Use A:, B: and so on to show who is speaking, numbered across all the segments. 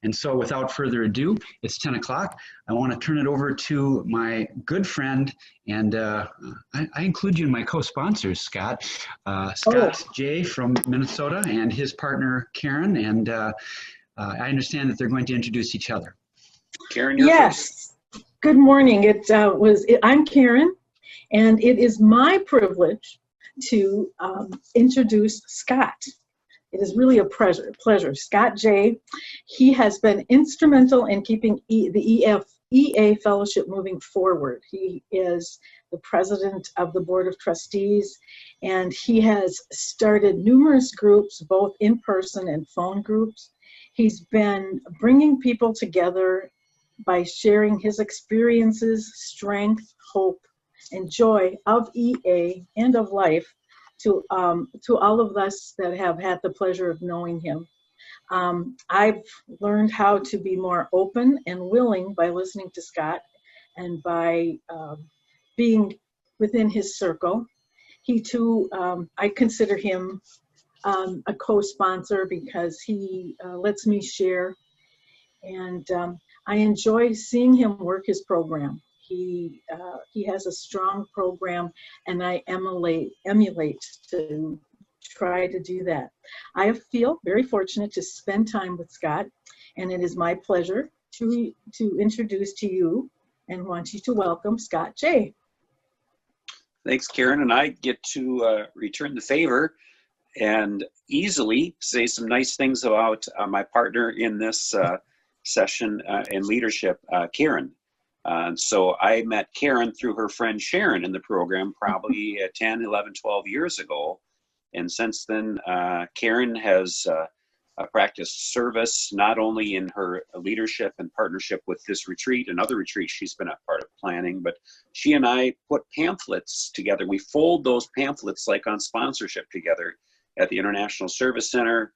A: And so without further ado, it's 10 o'clock. I want to turn it over to my good friend, and I include you in my co-sponsors, Scott. Scott J. from Minnesota and his partner, Karen, and I understand that they're going to introduce each other.
B: Karen, you're first.
C: Good morning. I'm Karen, and it is my privilege to introduce Scott. It is really a pleasure. Scott J., he has been instrumental in keeping the EA Fellowship moving forward. He is the president of the Board of Trustees, and he has started numerous groups, both in person and phone groups. He's been bringing people together by sharing his experiences, strength, hope, and joy of EA and of life to all of us that have had the pleasure of knowing him. I've learned how to be more open and willing by listening to Scott and by being within his circle. He too, I consider him a co-sponsor because he lets me share, and I enjoy seeing him work his program. He has a strong program, and I emulate to try to do that. I feel very fortunate to spend time with Scott, and it is my pleasure to introduce to you and want you to welcome Scott J.
B: Thanks, Karen, and I get to return the favor and easily say some nice things about my partner in this session in leadership, Karen. So I met Karen through her friend Sharon in the program probably 10, 11, 12 years ago. And since then, Karen has practiced service not only in her leadership and partnership with this retreat and other retreats she's been a part of planning, but she and I put pamphlets together. We fold those pamphlets like on sponsorship together at the International Service Center.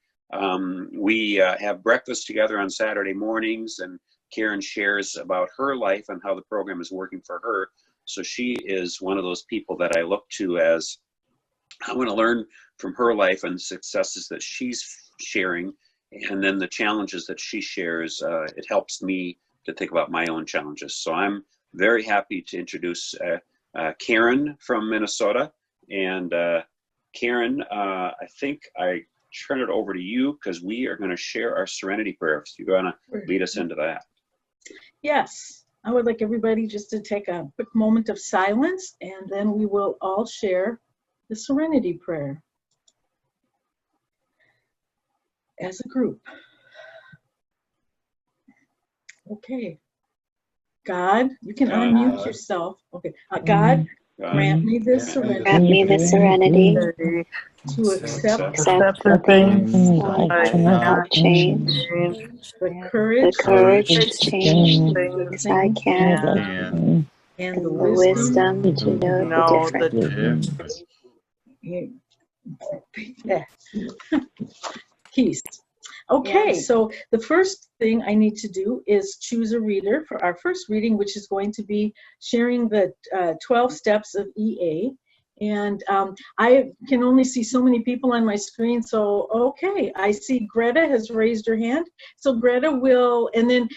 B: We have breakfast together on Saturday mornings, and Karen shares about her life and how the program is working for her. So she is one of those people that I look to as I want to learn from her life and successes that she's sharing, and then the challenges that she shares. It helps me to think about my own challenges. So I'm very happy to introduce Karen from Minnesota. And Karen, I think I turn it over to you because we are going to share our Serenity Prayer. So you're going to lead us into that.
C: Yes, I would like everybody just to take a quick moment of silence, and then we will all share the Serenity Prayer as a group. Okay. God, you can unmute yourself. Okay. God, grant me this serenity.
D: Grant me the serenity
C: to accept
D: the things I cannot change,
C: the courage
D: to change things I can,
C: and the
D: wisdom to know the difference.
C: Peace. Okay, so the first thing I need to do is choose a reader for our first reading, which is going to be sharing the 12 steps of EA. And I can only see so many people on my screen, so okay, I see Greta has raised her hand. So Greta will, and then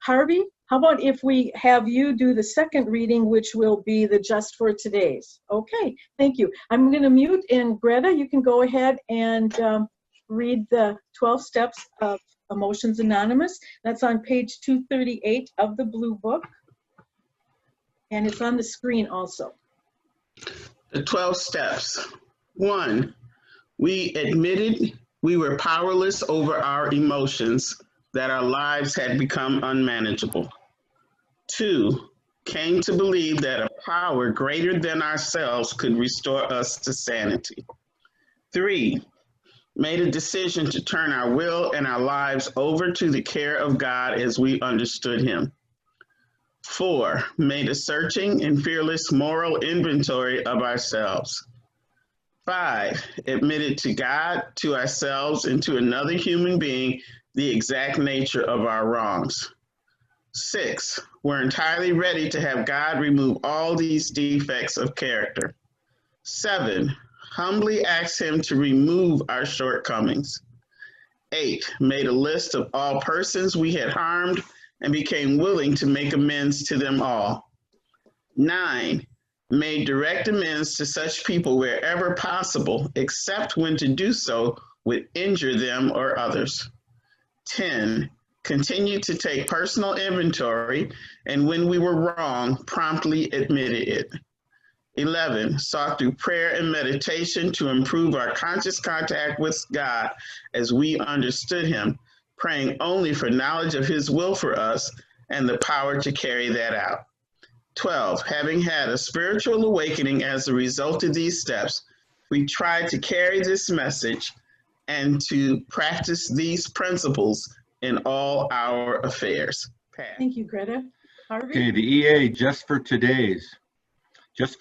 C: Harvey, how about if we have you do the second reading, which will be the Just for Today's. Okay, thank you. I'm gonna mute, and Greta, you can go ahead and read the 12 steps of Emotions Anonymous. That's on page 238 of the Blue Book, and it's on the screen also.
E: The 12 steps. 1, we admitted we were powerless over our emotions, that our lives had become unmanageable. 2, came to believe that a power greater than ourselves could restore us to sanity. 3, made a decision to turn our will and our lives over to the care of God as we understood Him. 4, made a searching and fearless moral inventory of ourselves. 5, admitted to God, to ourselves, and to another human being the exact nature of our wrongs. 6, we're entirely ready to have God remove all these defects of character. 7, humbly ask Him to remove our shortcomings. 8, made a list of all persons we had harmed and became willing to make amends to them all. 9, made direct amends to such people wherever possible, except when to do so would injure them or others. 10, continued to take personal inventory, and when we were wrong, promptly admitted it. 11, sought through prayer and meditation to improve our conscious contact with God as we understood him, praying only for knowledge of his will for us and the power to carry that out. 12, having had a spiritual awakening as a result of these steps, we tried to carry this message and to practice these principles in all our affairs. Pat.
C: Thank you, Greta. Harvey?
F: Okay, the EA just for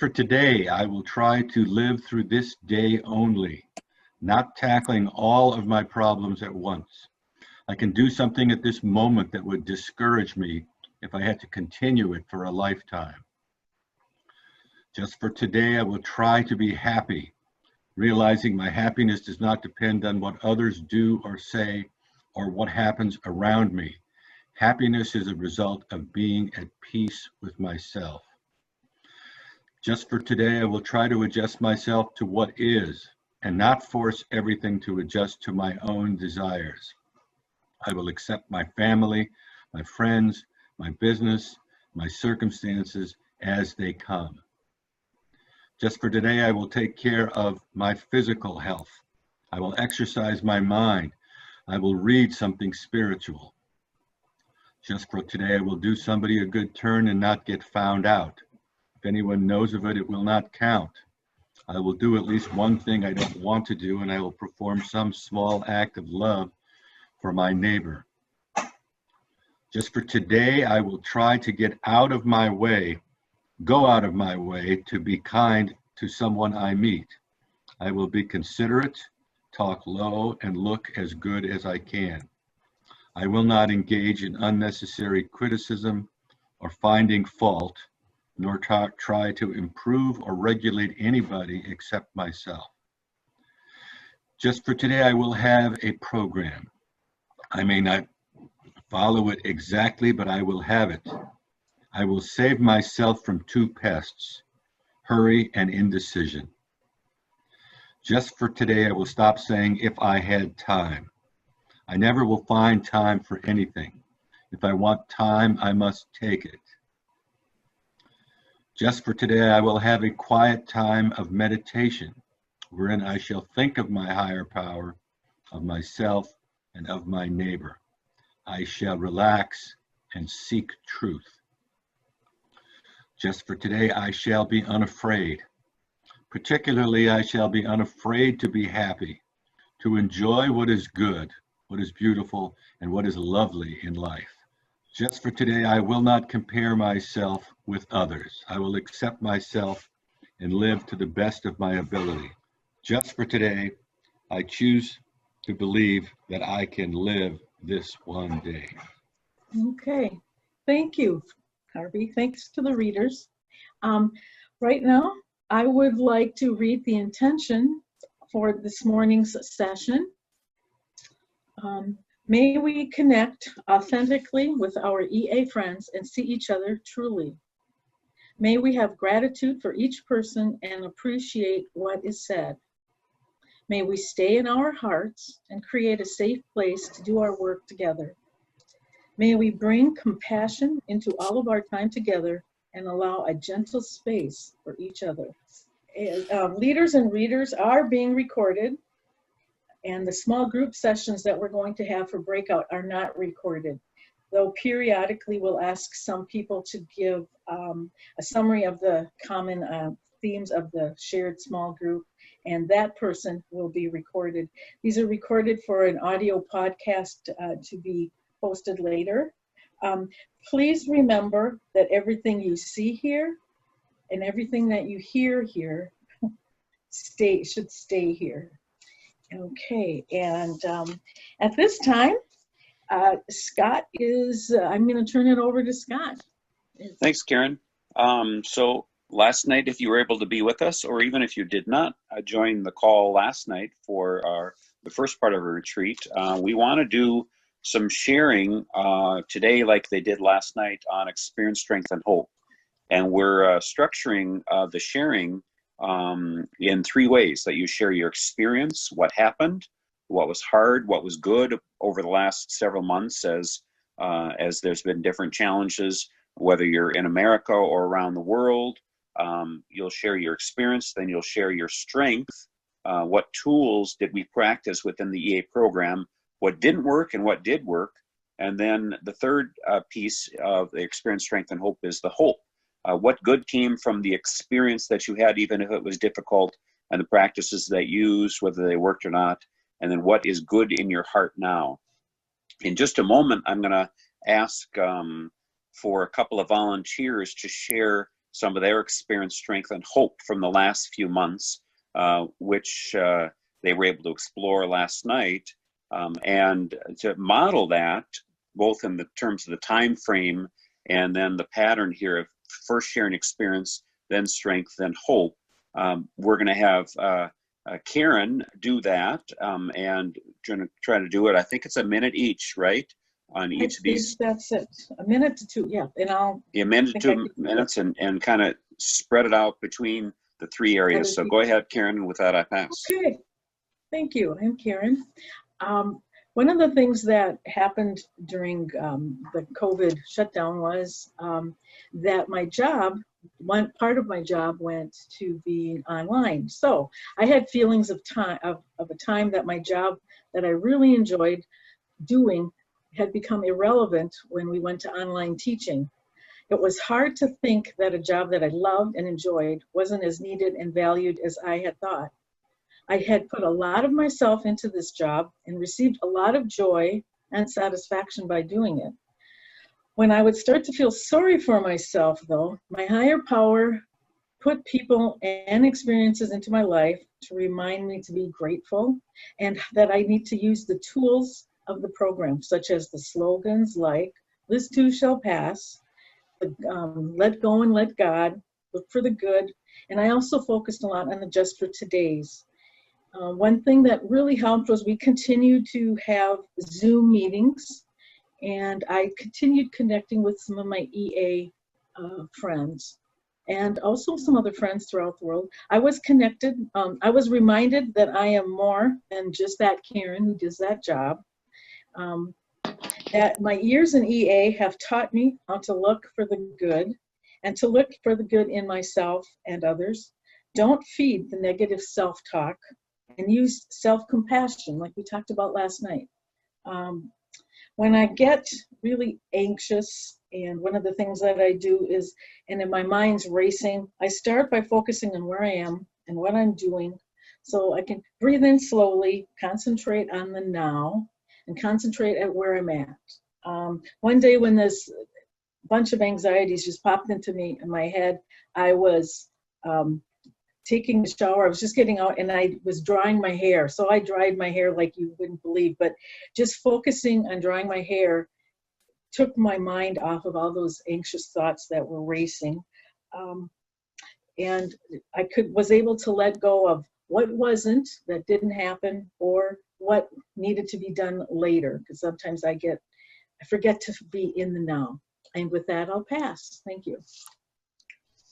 F: today, I will try to live through this day only, not tackling all of my problems at once. I can do something at this moment that would discourage me if I had to continue it for a lifetime. Just for today, I will try to be happy, realizing my happiness does not depend on what others do or say or what happens around me. Happiness is a result of being at peace with myself. Just for today, I will try to adjust myself to what is and not force everything to adjust to my own desires. I will accept my family, my friends, my business, my circumstances as they come. Just for today, I will take care of my physical health. I will exercise my mind. I will read something spiritual. Just for today, I will do somebody a good turn and not get found out. If anyone knows of it, it will not count. I will do at least one thing I don't want to do, and I will perform some small act of love for my neighbor. Just for today, I will try to go out of my way to be kind to someone I meet. I will be considerate, talk low, and look as good as I can. I will not engage in unnecessary criticism or finding fault, nor try to improve or regulate anybody except myself. Just for today, I will have a program. I may not follow it exactly, but I will have it. I will save myself from 2 pests, hurry and indecision. Just for today, I will stop saying, if I had time. I never will find time for anything. If I want time, I must take it. Just for today, I will have a quiet time of meditation, wherein I shall think of my higher power, of myself, and of my neighbor. I shall relax and seek truth. Just for today, I shall be unafraid. Particularly, I shall be unafraid to be happy, to enjoy what is good, what is beautiful, and what is lovely in life. Just for today, I will not compare myself with others. I will accept myself and live to the best of my ability. Just for today, I choose to believe that I can live this one day.
C: Okay, thank you, Harvey. Thanks to the readers. Right now, I would like to read the intention for this morning's session. May we connect authentically with our EA friends and see each other truly. May we have gratitude for each person and appreciate what is said. May we stay in our hearts and create a safe place to do our work together. May we bring compassion into all of our time together and allow a gentle space for each other. Leaders and readers are being recorded, and the small group sessions that we're going to have for breakout are not recorded, though periodically we'll ask some people to give a summary of the common themes of the shared small group, and that person will be recorded. These are recorded for an audio podcast to be posted later. Please remember that everything you see here and everything that you hear here should stay here. Okay, and at this time, Scott is, I'm going to turn it over to Scott.
B: Thanks, Karen. So last night, if you were able to be with us, or even if you did not join the call last night for our the first part of our retreat. We want to do some sharing today, like they did last night, on experience, strength, and hope. And we're structuring the sharing in 3 ways: that you share your experience, what happened, what was hard, what was good over the last several months as there's been different challenges, whether you're in America or around the world. You'll share your experience, then you'll share your strength. What tools did we practice within the EA program? What didn't work and what did work? And then the third piece of the experience, strength, and hope is the hope. What good came from the experience that you had, even if it was difficult, and the practices that you used, whether they worked or not, and then what is good in your heart now. In just a moment, I'm going to ask for a couple of volunteers to share some of their experience, strength, and hope from the last few months, which they were able to explore last night, and to model that, both in the terms of the time frame and then the pattern here of first sharing experience, then strength, then hope. We're going to have Karen do that, and try to do it. I think it's a minute each, right? On each of these.
C: That's it. A minute to 2, yeah. And I'll.
B: A minute to 2 minutes, and kind of spread it out between the 3 areas. So go ahead, Karen, and with that, I pass.
C: Okay. Thank you. I'm Karen. One of the things that happened during the COVID shutdown was that my job, one part of my job went to being online. So I had feelings of a time that my job that I really enjoyed doing had become irrelevant when we went to online teaching. It was hard to think that a job that I loved and enjoyed wasn't as needed and valued as I had thought. I had put a lot of myself into this job and received a lot of joy and satisfaction by doing it. When I would start to feel sorry for myself, though, my higher power put people and experiences into my life to remind me to be grateful, and that I need to use the tools of the program, such as the slogans like, "This too shall pass," "Let go and let God," "Look for the good," and I also focused a lot on the just for today's. One thing that really helped was we continued to have Zoom meetings, and I continued connecting with some of my EA friends and also some other friends throughout the world. I was connected. I was reminded that I am more than just that Karen who does that job. That my years in EA have taught me how to look for the good and to look for the good in myself and others. Don't feed the negative self-talk, and use self-compassion like we talked about last night. When I get really anxious, and one of the things that I do is, and in my mind's racing, I start by focusing on where I am and what I'm doing, so I can breathe in slowly, concentrate on the now, and concentrate at where I'm at. One day when this bunch of anxieties just popped into me in my head, I was taking a shower. I was just getting out and I was drying my hair. So I dried my hair like you wouldn't believe, but just focusing on drying my hair took my mind off of all those anxious thoughts that were racing. And I was able to let go of what wasn't, that didn't happen, or what needed to be done later, because sometimes I forget to be in the now. And with that, I'll pass. Thank you.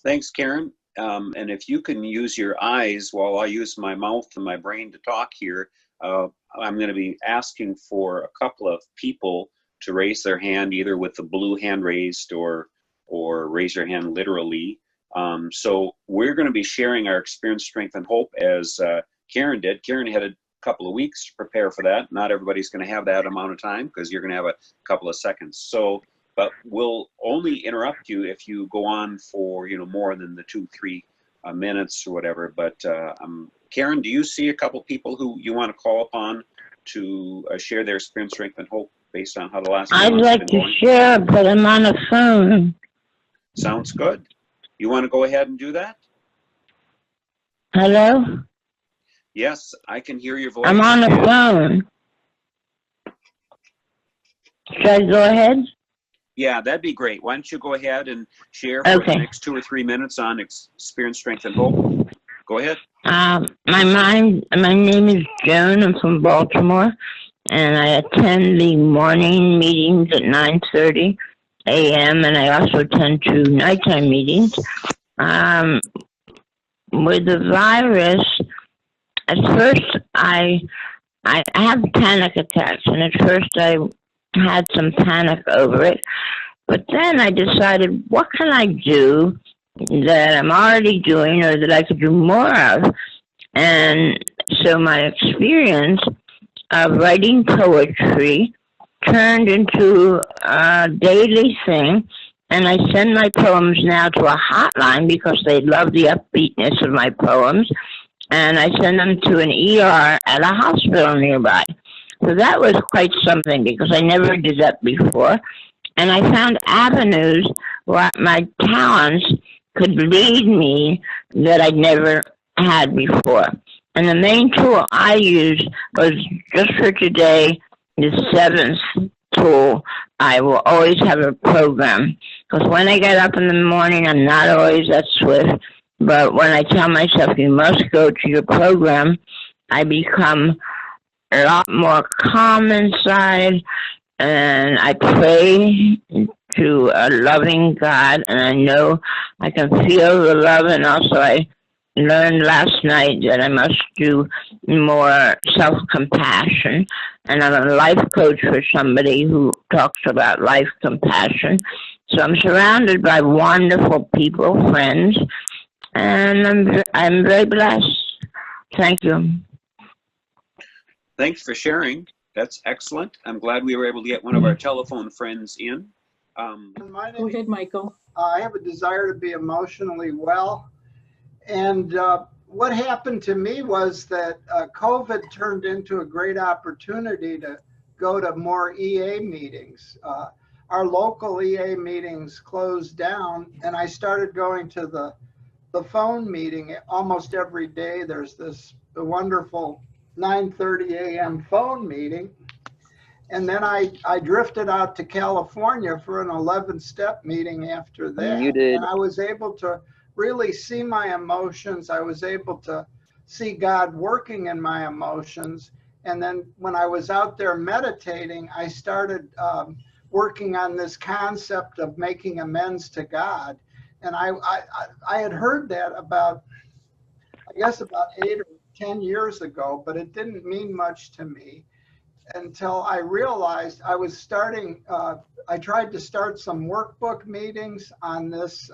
B: Thanks, Karen. And if you can use your eyes while I use my mouth and my brain to talk here, I'm going to be asking for a couple of people to raise their hand, either with the blue hand raised or raise your hand literally. So we're going to be sharing our experience, strength, and hope as Karen did. Karen had a couple of weeks to prepare for that. Not everybody's going to have that amount of time because you're going to have a couple of seconds. So, but we'll only interrupt you if you go on for, more than the 2-3 minutes or whatever. But Karen, do you see a couple people who you want to call upon to share their experience, strength, and hope based on how the last
D: I'd like to share, but I'm on the phone.
B: Sounds good. You want to go ahead and do that?
D: Hello?
B: Yes, I can hear your voice.
D: I'm on the phone. Should I go ahead?
B: Yeah, that'd be great. Why don't you go ahead and share for the next 2 or 3 minutes on experience, strength, and hope? Go ahead.
D: My name is Joan. I'm from Baltimore, and I attend the morning meetings at 9:30 a.m. and I also attend to nighttime meetings. With the virus, at first I have panic attacks, and at first I had some panic over it. But then I decided, what can I do that I'm already doing or that I could do more of? And so my experience of writing poetry turned into a daily thing. And I send my poems now to a hotline because they love the upbeatness of my poems. And I send them to an ER at a hospital nearby. So that was quite something because I never did that before. And I found avenues where my talents could lead me that I'd never had before. And the main tool I used was just for today, the 7th tool. I will always have a program. Because when I get up in the morning, I'm not always that swift. But when I tell myself you must go to your program, I become a lot more calm inside. And I pray to a loving God, and I know I can feel the love. And also I learned last night that I must do more self-compassion. And I'm a life coach for somebody who talks about life compassion. So I'm surrounded by wonderful people, friends, and I'm very blessed. Thank you.
B: Thanks for sharing. That's excellent. I'm glad we were able to get one of our telephone friends in.
C: Go ahead, Michael.
G: I have a desire to be emotionally well. And what happened to me was that COVID turned into a great opportunity to go to more EA meetings. Our local EA meetings closed down, and I started going to the phone meeting almost every day. There's this wonderful 9:30 a.m. phone meeting. And then I drifted out to California for an 11-step meeting after that. And I was able to really see my emotions. I was able to see God working in my emotions. And then when I was out there meditating, I started working on this concept of making amends to God. And I had heard that about 8 or 10 years ago, but it didn't mean much to me until I realized I was starting, I tried to start some workbook meetings on this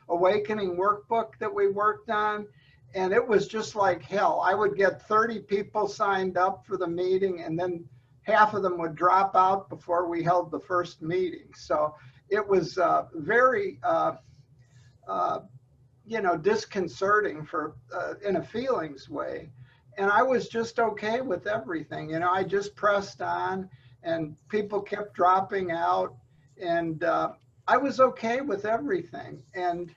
G: awakening workbook that we worked on, and it was just like hell. I would get 30 people signed up for the meeting, and then half of them would drop out before we held the first meeting. So it was very, disconcerting for in a feelings way. And I was just okay with everything. I just pressed on, and people kept dropping out, and I was okay with everything. And,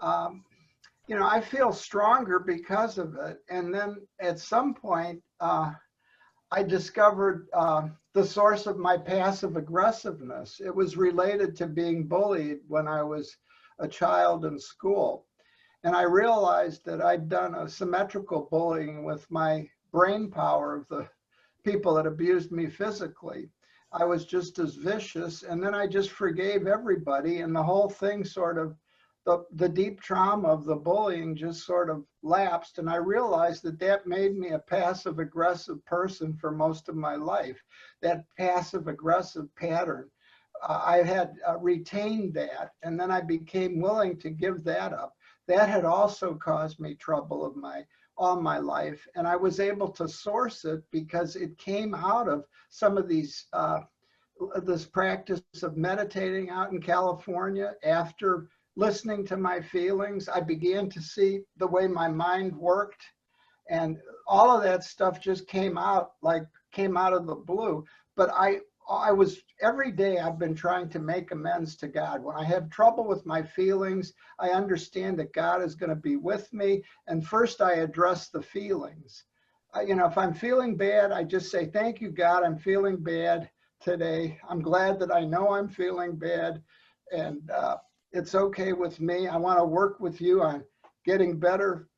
G: I feel stronger because of it. And then at some point, I discovered the source of my passive aggressiveness. It was related to being bullied when I was a child in school. And I realized that I'd done a symmetrical bullying with my brain power of the people that abused me physically. I was just as vicious. And then I just forgave everybody. And the whole thing sort of, the deep trauma of the bullying just sort of lapsed. And I realized that that made me a passive aggressive person for most of my life. That passive aggressive pattern. I had retained that. And then I became willing to give that up. That had also caused me trouble of all my life. And I was able to source it because it came out of some of these, this practice of meditating out in California. After listening to my feelings, I began to see the way my mind worked. And all of that stuff just came out of the blue. But I was, every day I've been trying to make amends to God. When I have trouble with my feelings, I understand that God is going to be with me. And first I address the feelings. If I'm feeling bad, I just say, thank you, God, I'm feeling bad today. I'm glad that I know I'm feeling bad, and it's okay with me. I want to work with you on getting better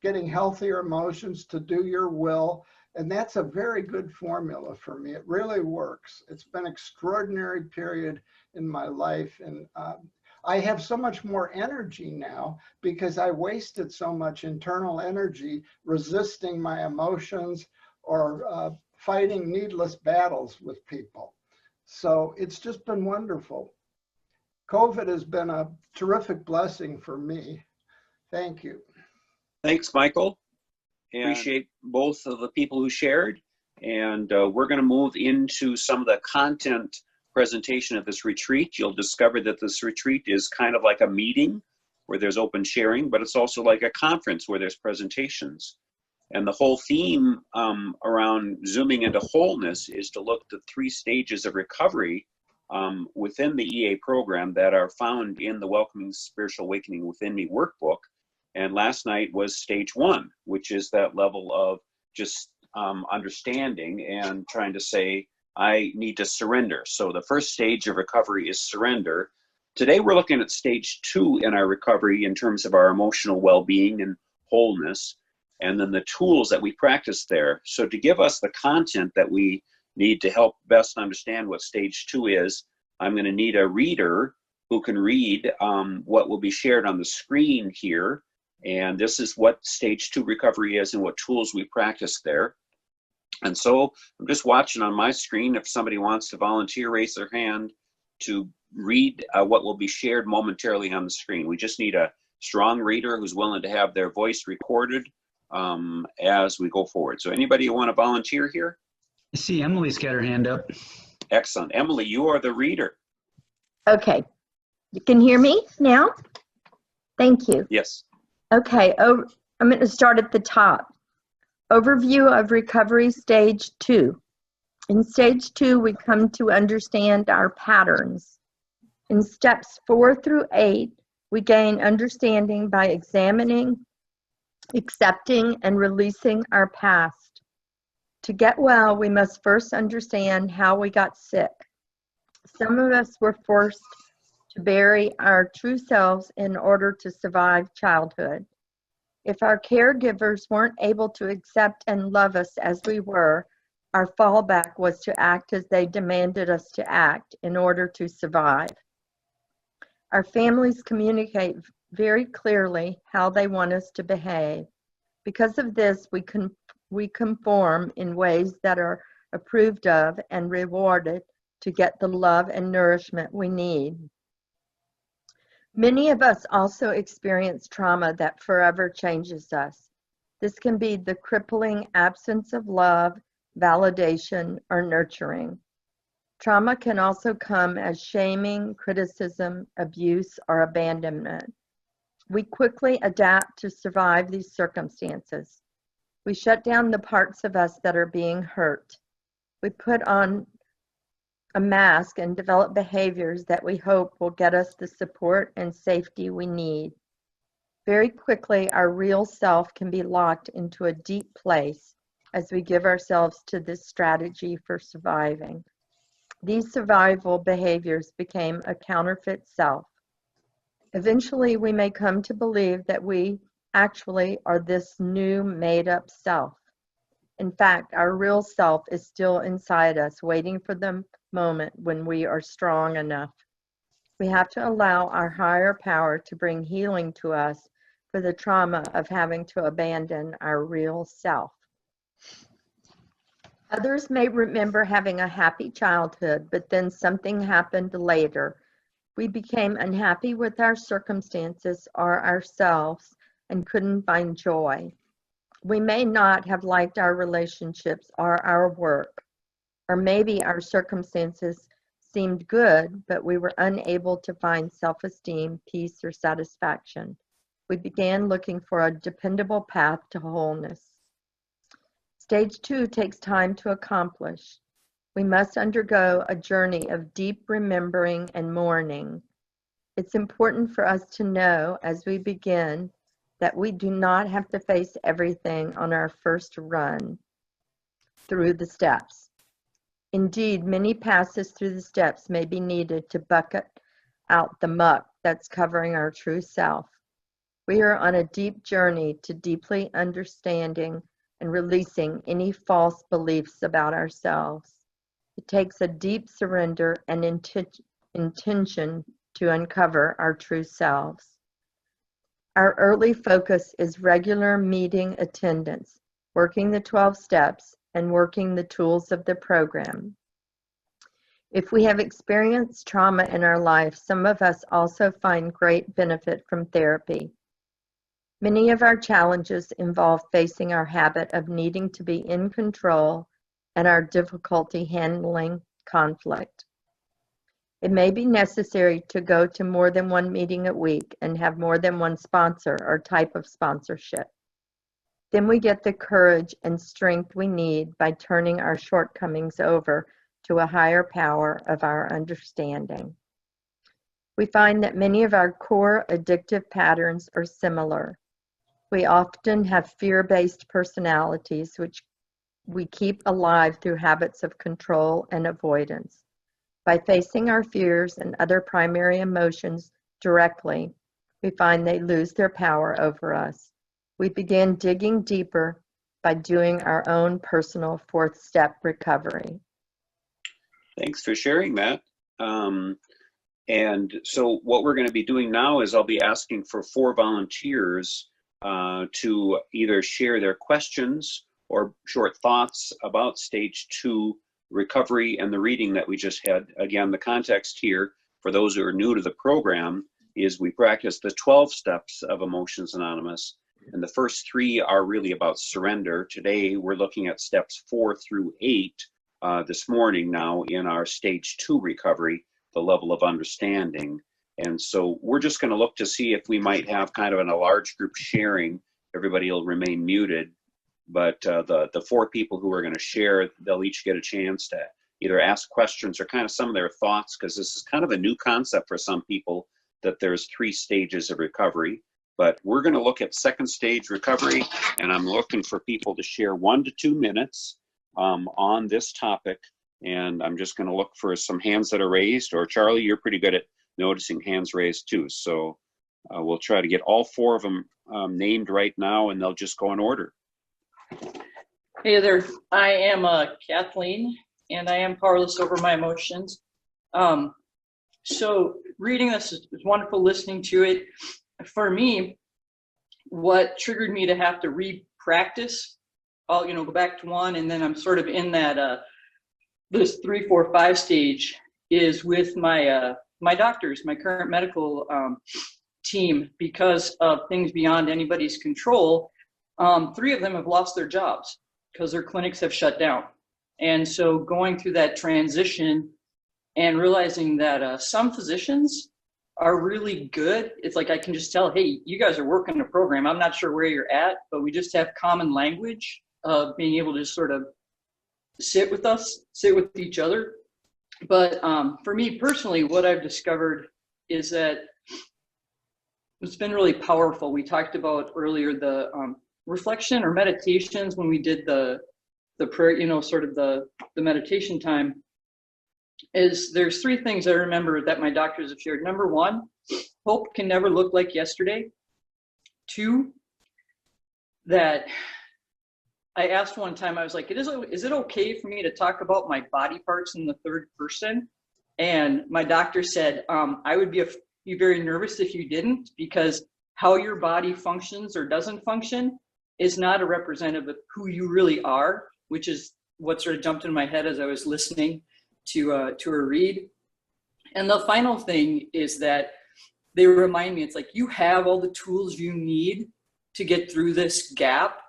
G: getting healthier emotions, to do your will. And that's a very good formula for me. It really works. It's been an extraordinary period in my life. And I have so much more energy now because I wasted so much internal energy resisting my emotions or fighting needless battles with people. So it's just been wonderful. COVID has been a terrific blessing for me. Thank you.
B: Thanks, Michael. Appreciate both of the people who shared. And we're going to move into some of the content presentation of this retreat. You'll discover that this retreat is kind of like a meeting where there's open sharing, but it's also like a conference where there's presentations. And the whole theme around zooming into wholeness is to look at the 3 stages of recovery within the EA program that are found in the Welcoming Spiritual Awakening Within Me workbook. And last night was stage 1, which is that level of just understanding and trying to say, I need to surrender. So the first stage of recovery is surrender. Today we're looking at stage 2 in our recovery in terms of our emotional well-being and wholeness, and then the tools that we practice there. So to give us the content that we need to help best understand what stage 2 is, I'm going to need a reader who can read what will be shared on the screen here. And this is what stage 2 recovery is and what tools we practice there. And so I'm just watching on my screen. If somebody wants to volunteer, raise their hand to read what will be shared momentarily on the screen. We just need a strong reader who's willing to have their voice recorded as we go forward. So anybody who want to volunteer here?
A: I see Emily's got her hand up.
B: Excellent. Emily, you are the reader.
H: Okay. You can hear me now? Thank you.
B: Yes.
H: Okay. I'm going to start at the top. Overview of recovery stage 2. In stage 2, we come to understand our patterns. In steps 4 through 8, we gain understanding by examining, accepting, and releasing our past. To get well, we must first understand how we got sick. Some of us were forced to bury our true selves in order to survive childhood. If our caregivers weren't able to accept and love us as we were, our fallback was to act as they demanded us to act in order to survive. Our families communicate very clearly how they want us to behave. Because of this, we conform in ways that are approved of and rewarded to get the love and nourishment we need. Many of us also experience trauma that forever changes us. This can be the crippling absence of love, validation, or nurturing. Trauma can also come as shaming, criticism, abuse, or abandonment. We quickly adapt to survive these circumstances. We shut down the parts of us that are being hurt. We put on a mask and develop behaviors that we hope will get us the support and safety we need. Very quickly, our real self can be locked into a deep place as we give ourselves to this strategy for surviving. These survival behaviors became a counterfeit self. Eventually, we may come to believe that we actually are this new made-up self. In fact, our real self is still inside us, waiting for the moment when we are strong enough. We have to allow our higher power to bring healing to us for the trauma of having to abandon our real self. Others may remember having a happy childhood, but then something happened later. We became unhappy with our circumstances or ourselves and couldn't find joy. We may not have liked our relationships or our work, or maybe our circumstances seemed good, but we were unable to find self-esteem, peace, or satisfaction. We began looking for a dependable path to wholeness. Stage 2 takes time to accomplish. We must undergo a journey of deep remembering and mourning. It's important for us to know as we begin that we do not have to face everything on our first run through the steps. Indeed, many passes through the steps may be needed to bucket out the muck that's covering our true self. We are on a deep journey to deeply understanding and releasing any false beliefs about ourselves. It takes a deep surrender and intention to uncover our true selves. Our early focus is regular meeting attendance, working the 12 steps, and working the tools of the program. If we have experienced trauma in our life, some of us also find great benefit from therapy. Many of our challenges involve facing our habit of needing to be in control and our difficulty handling conflict. It may be necessary to go to more than one meeting a week and have more than one sponsor or type of sponsorship. Then we get the courage and strength we need by turning our shortcomings over to a higher power of our understanding. We find that many of our core addictive patterns are similar. We often have fear-based personalities which we keep alive through habits of control and avoidance. By facing our fears and other primary emotions directly, we find they lose their power over us. We begin digging deeper by doing our own personal fourth step recovery.
B: Thanks for sharing that. And so what we're going to be doing now is I'll be asking for 4 volunteers to either share their questions or short thoughts about stage 2 recovery and the reading that we just had. Again, the context here for those who are new to the program is we practice the 12 steps of Emotions Anonymous, and the first 3 are really about surrender. Today we're looking at steps 4 through 8 this morning now in our stage 2 recovery, the level of understanding. And so we're just going to look to see if we might have kind of in a large group sharing. Everybody will remain muted, but the 4 people who are going to share, they'll each get a chance to either ask questions or kind of some of their thoughts, because this is kind of a new concept for some people that there's 3 stages of recovery. But we're going to look at second stage recovery, and I'm looking for people to share 1 to 2 minutes on this topic. And I'm just going to look for some hands that are raised, or Charlie, you're pretty good at noticing hands raised too. So we'll try to get all 4 of them named right now, and they'll just go in order.
I: Hey there, I am Kathleen, and I am powerless over my emotions. So reading this is wonderful, listening to it. For me, what triggered me to have to re-practice, I'll go back to 1, and then I'm sort of in that this 3, 4, 5 stage is with my my doctors, my current medical team, because of things beyond anybody's control. 3 of them have lost their jobs because their clinics have shut down. And so going through that transition and realizing that some physicians are really good. It's like I can just tell, hey, you guys are working a program. I'm not sure where you're at, but we just have common language of being able to sort of sit with each other. But for me personally, what I've discovered is that it's been really powerful. We talked about earlier the reflection or meditations when we did the prayer, sort of the meditation time. Is there's 3 things I remember that my doctors have shared. Number 1, hope can never look like yesterday. 2, that I asked one time, I was like, is it okay for me to talk about my body parts in the 3rd person? And my doctor said, I would be very nervous if you didn't, because how your body functions or doesn't function is not a representative of who you really are, which is what sort of jumped in my head as I was listening to her read. And the final thing is that they remind me, it's like, you have all the tools you need to get through this gap.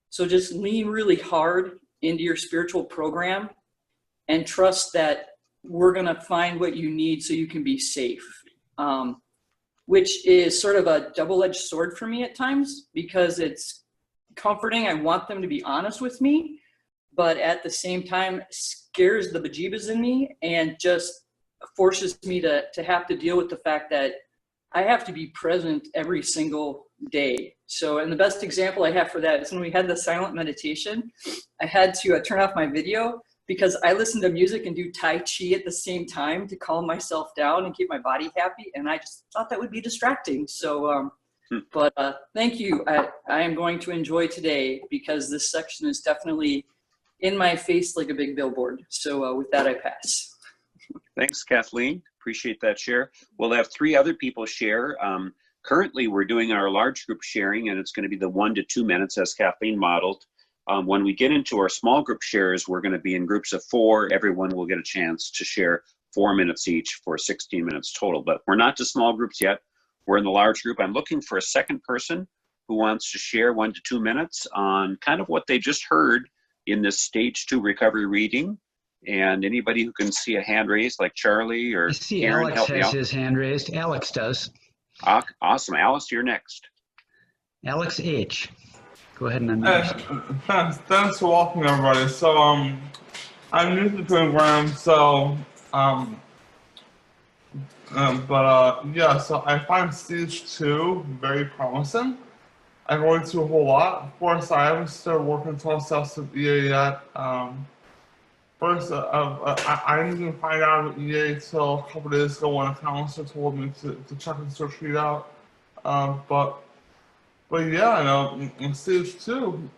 I: So just lean really hard into your spiritual program and trust that we're going to find what you need so you can be safe, which is sort of a double-edged sword for me at times, because it's comforting. I want them to be honest with me, but at the same time scares the bejeebas in me and just forces me to have to deal with the fact that I have to be present every single day. So, and the best example I have for that is when we had the silent meditation, I had to turn off my video because I listen to music and do Tai Chi at the same time to calm myself down and keep my body happy. And I just thought that would be distracting. So But thank you. I am going to enjoy today because this section is definitely in my face like a big billboard. So with that, I pass.
B: Thanks, Kathleen. Appreciate that share. We'll have 3 other people share. Currently, we're doing our large group sharing, and it's going to be the 1 to 2 minutes as Kathleen modeled. When we get into our small group shares, we're going to be in groups of 4. Everyone will get a chance to share 4 minutes each for 16 minutes total. But we're not to small groups yet. We're in the large group. I'm looking for a second person who wants to share 1 to 2 minutes on kind of what they just heard in this stage 2 recovery reading. And anybody who can see a hand raised, like Charlie or
A: I see
B: Karen,
A: Alex
B: help me
A: has
B: out.
A: his hand raised. Alex does.
B: Awesome. Alice, you're next.
A: Alex H. Go ahead and unmute.
J: Thanks for welcoming everybody. So I'm new to the program, so yeah, so I find stage 2 very promising. I'm going through a whole lot. Of course, I haven't started working 12 steps of EA yet. First, I didn't even find out about EA until a couple days ago when a counselor told me to check the search sheet out. But yeah, in stage 2,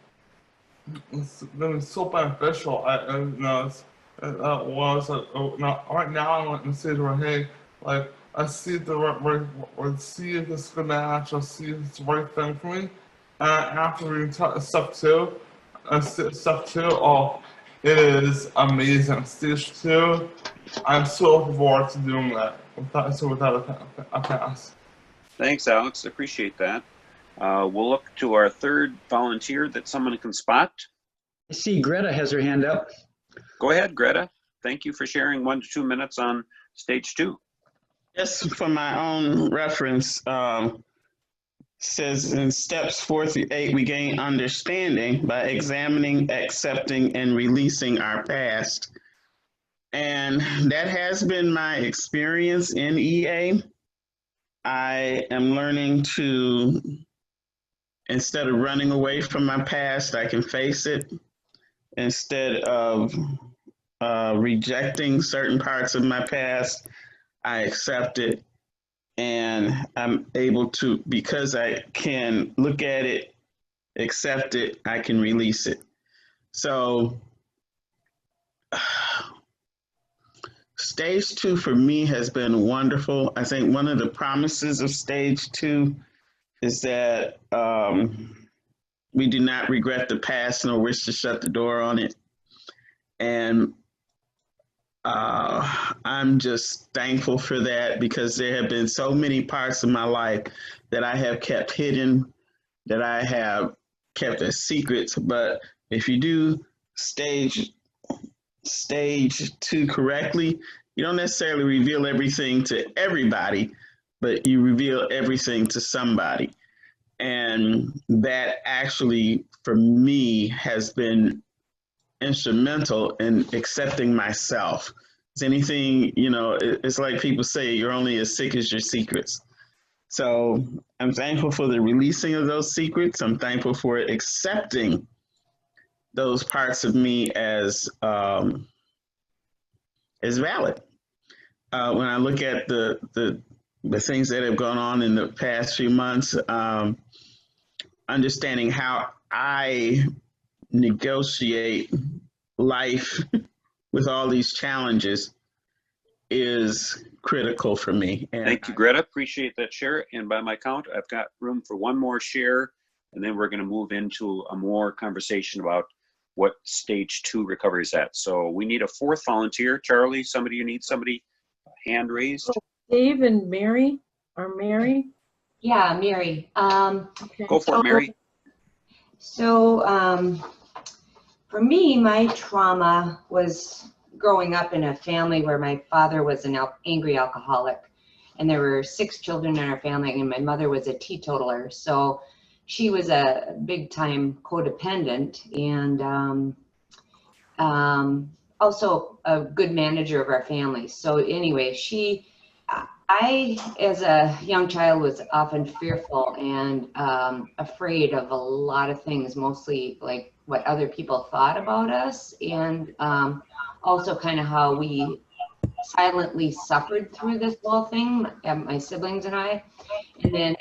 J: it's been so beneficial. Right now I'm in stage where, hey, like, I see see if it's a good match, I'll see if it's the right thing for me. After reading step 2, oh, it is amazing. Stage 2, I'm so looking forward to doing that. Without a pass.
B: Thanks, Alex. Appreciate that. We'll look to our 3rd volunteer that someone can spot.
A: I see Greta has her hand up.
B: Go ahead, Greta. Thank you for sharing 1 to 2 minutes on stage 2.
E: Just for my own reference, says in steps 4 through 8, we gain understanding by examining, accepting, and releasing our past. And that has been my experience in EA. I am learning to, instead of running away from my past, I can face it. Instead of rejecting certain parts of my past, I accept it. And I'm able to, because I can look at it, accept it, I can release it. So stage 2 for me has been wonderful. I think one of the promises of stage 2 is that we do not regret the past nor wish to shut the door on it. And I'm just thankful for that, because there have been so many parts of my life that I have kept hidden, that I have kept as secrets. But if you do stage 2 correctly, you don't necessarily reveal everything to everybody, but you reveal everything to somebody. And that actually, for me, has been instrumental in accepting myself. It's anything, it's like people say, you're only as sick as your secrets. So I'm thankful for the releasing of those secrets. I'm thankful for accepting those parts of me as valid. When I look at the things that have gone on in the past few months, understanding how I negotiate life with all these challenges is critical for me. And
B: thank you, Greta. Appreciate that share. And by my count, I've got room for 1 more share, and then we're going to move into a more conversation about what stage 2 recovery is at. So we need a 4th volunteer. Charlie, you need somebody hand raised?
C: Dave and Mary, or Mary?
K: Yeah, Mary.
C: Okay.
B: Go for it, Mary.
K: So for me, my trauma was growing up in a family where my father was an angry alcoholic, and there were 6 children in our family, and my mother was a teetotaler. So she was a big time codependent, and also a good manager of our family. So anyway, I, as a young child, was often fearful and afraid of a lot of things, mostly like what other people thought about us, and also kind of how we silently suffered through this whole thing, my siblings and I. And then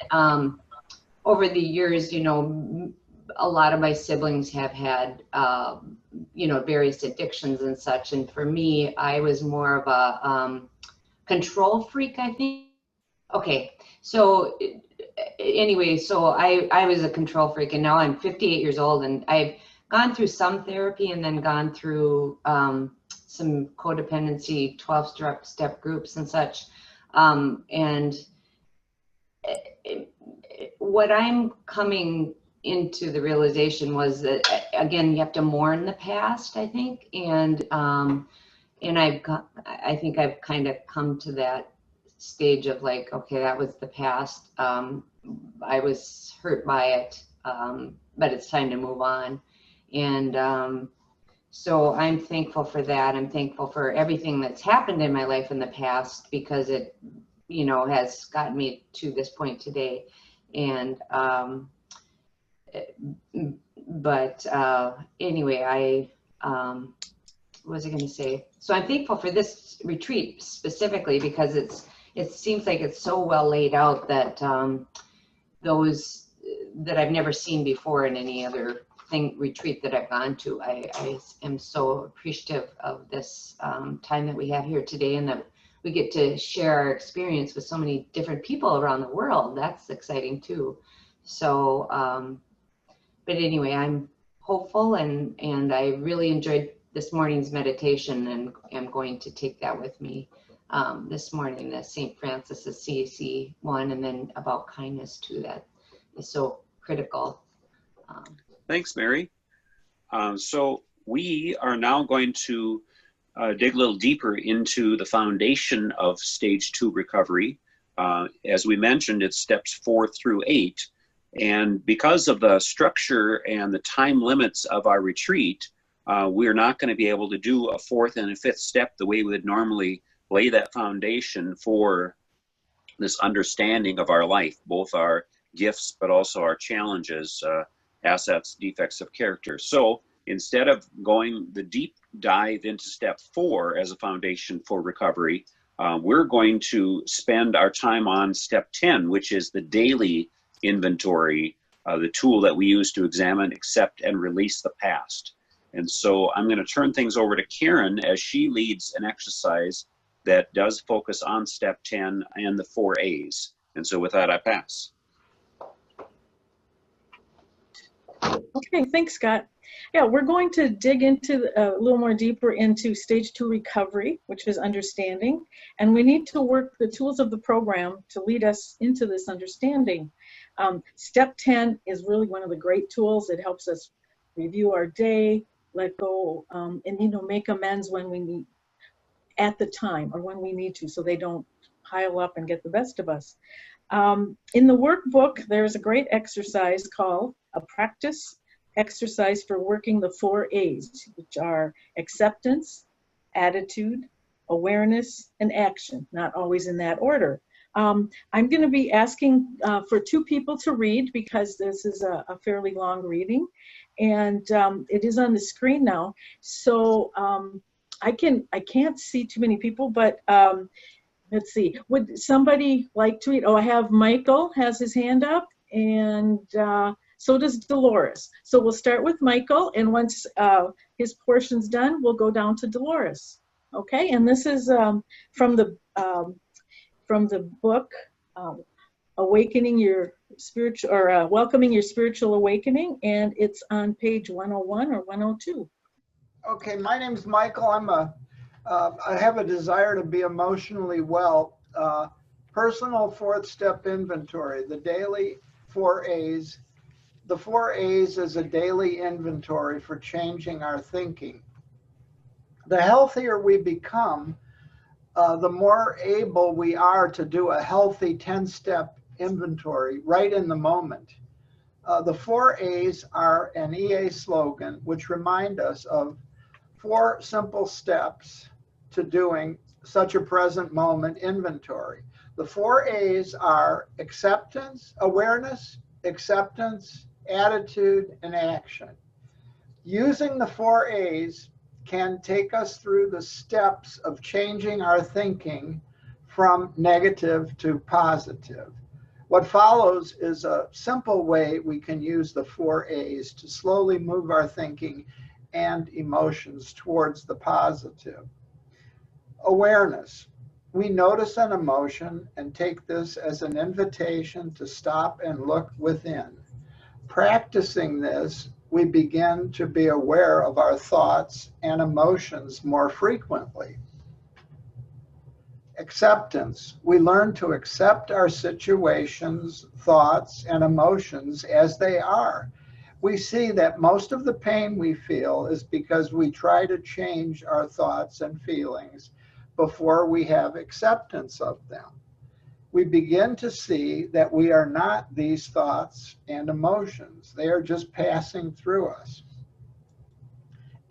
K: over the years, you know, a lot of my siblings have had, you know, various addictions and such. And for me, I was more of a control freak, I think. Okay, so anyway, so I was a control freak, and now I'm 58 years old, and I've gone through some therapy and then gone through some codependency 12-step groups and such. And what I'm coming into the realization was that, again, you have to mourn the past, I think. And I think I've kind of come to that stage of like, okay, that was the past. I was hurt by it, but it's time to move on. And so I'm thankful for that. I'm thankful for everything that's happened in my life in the past, because it, you know, has gotten me to this point today. And anyway, what was I going to say? So I'm thankful for this retreat specifically, because it seems like it's so well laid out that those that I've never seen before in any other retreat that I've gone to. I am so appreciative of this time that we have here today, and that we get to share our experience with so many different people around the world. That's exciting too. So, but anyway, I'm hopeful, and I really enjoyed this morning's meditation, and I'm going to take that with me this morning, the St. Francis's CAC one, and then about kindness too, that is so critical.
B: Thanks, Mary. So we are now going to dig a little deeper into the foundation of stage 2 recovery. As we mentioned, it's steps 4 through 8. And because of the structure and the time limits of our retreat, we're not going to be able to do a 4th and a 5th step the way we would normally lay that foundation for this understanding of our life, both our gifts, but also our challenges, assets, defects of character. So instead of going the deep dive into step 4 as a foundation for recovery, we're going to spend our time on step 10, which is the daily inventory, the tool that we use to examine, accept, and release the past. And so I'm going to turn things over to Karen as she leads an exercise that does focus on step 10 and the 4 A's. And so with that, I pass.
C: Okay, thanks, Scott. Yeah, we're going to dig into a little more deeper into stage 2 recovery, which is understanding. And we need to work the tools of the program to lead us into this understanding. Step 10 is really one of the great tools. It helps us review our day, let go, and, you know, make amends when we need, at the time, or when we need to, so they don't pile up and get the best of us. In the workbook, there's a great exercise called a practice exercise for working the 4 A's, which are acceptance, attitude, awareness, and action, not always in that order. I'm going to be asking for 2 people to read, because this is a fairly long reading, and it is on the screen now. So I can't see too many people, but let's see. Would somebody like to read? Oh, I have Michael has his hand up, and so does Dolores. So we'll start with Michael, and once his portion's done, we'll go down to Dolores. Okay, and this is from the book, Awakening Your Spiritual, or Welcoming Your Spiritual Awakening, and it's on page 101 or 102.
G: Okay, my name's Michael. I have a desire to be emotionally well. Personal 4th step inventory, the daily 4 A's. The 4 A's is a daily inventory for changing our thinking. The healthier we become, the more able we are to do a healthy 10-step inventory right in the moment. The 4 A's are an EA slogan, which remind us of 4 simple steps to doing such a present moment inventory. The 4 A's are acceptance, awareness, acceptance, attitude, and action. Using the 4 A's can take us through the steps of changing our thinking from negative to positive. What follows is a simple way we can use the 4 A's to slowly move our thinking and emotions towards the positive. Awareness. We notice an emotion and take this as an invitation to stop and look within. Practicing this, we begin to be aware of our thoughts and emotions more frequently. Acceptance. We learn to accept our situations, thoughts, and emotions as they are. We see that most of the pain we feel is because we try to change our thoughts and feelings before we have acceptance of them. We begin to see that we are not these thoughts and emotions. They are just passing through us.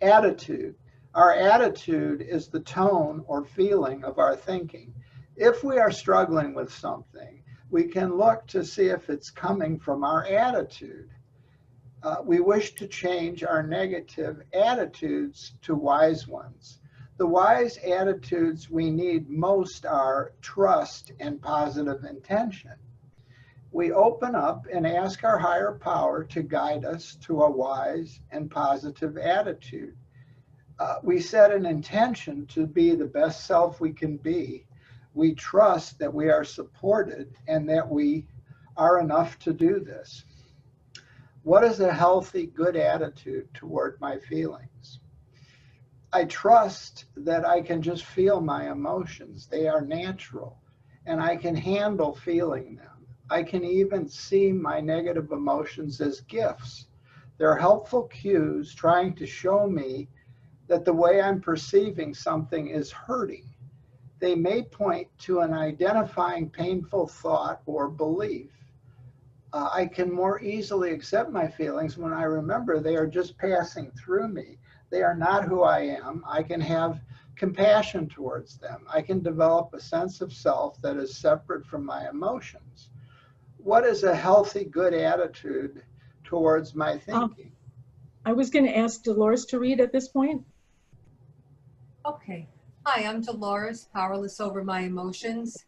G: Attitude. Our attitude is the tone or feeling of our thinking. If we are struggling with something, we can look to see if it's coming from our attitude. We wish to change our negative attitudes to wise ones. The wise attitudes we need most are trust and positive intention. We open up and ask our higher power to guide us to a wise and positive attitude. We set an intention to be the best self we can be. We trust that we are supported and that we are enough to do this. What is a healthy, good attitude toward my feelings? I trust that I can just feel my emotions. They are natural, and I can handle feeling them. I can even see my negative emotions as gifts. They're helpful cues trying to show me that the way I'm perceiving something is hurting. They may point to an identifying painful thought or belief. I can more easily accept my feelings when I remember they are just passing through me. They are not who I am. I can have compassion towards them. I can develop a sense of self that is separate from my emotions. What is a healthy, good attitude towards my thinking?
C: I was going to ask Dolores to read at this point.
L: Okay. Hi, I'm Dolores, powerless over my emotions.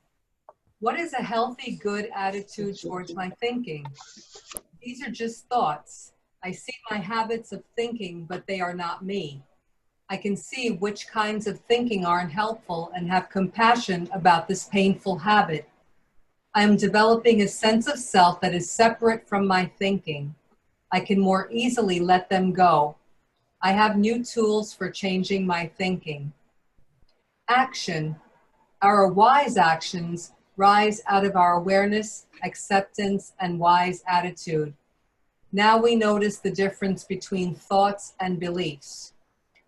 L: What is a healthy, good attitude towards my thinking? These are just thoughts. I see my habits of thinking, but they are not me. I can see which kinds of thinking aren't helpful and have compassion about this painful habit. I am developing a sense of self that is separate from my thinking. I can more easily let them go. I have new tools for changing my thinking. Action. Our wise actions rise out of our awareness, acceptance, and wise attitude. Now we notice the difference between thoughts and beliefs.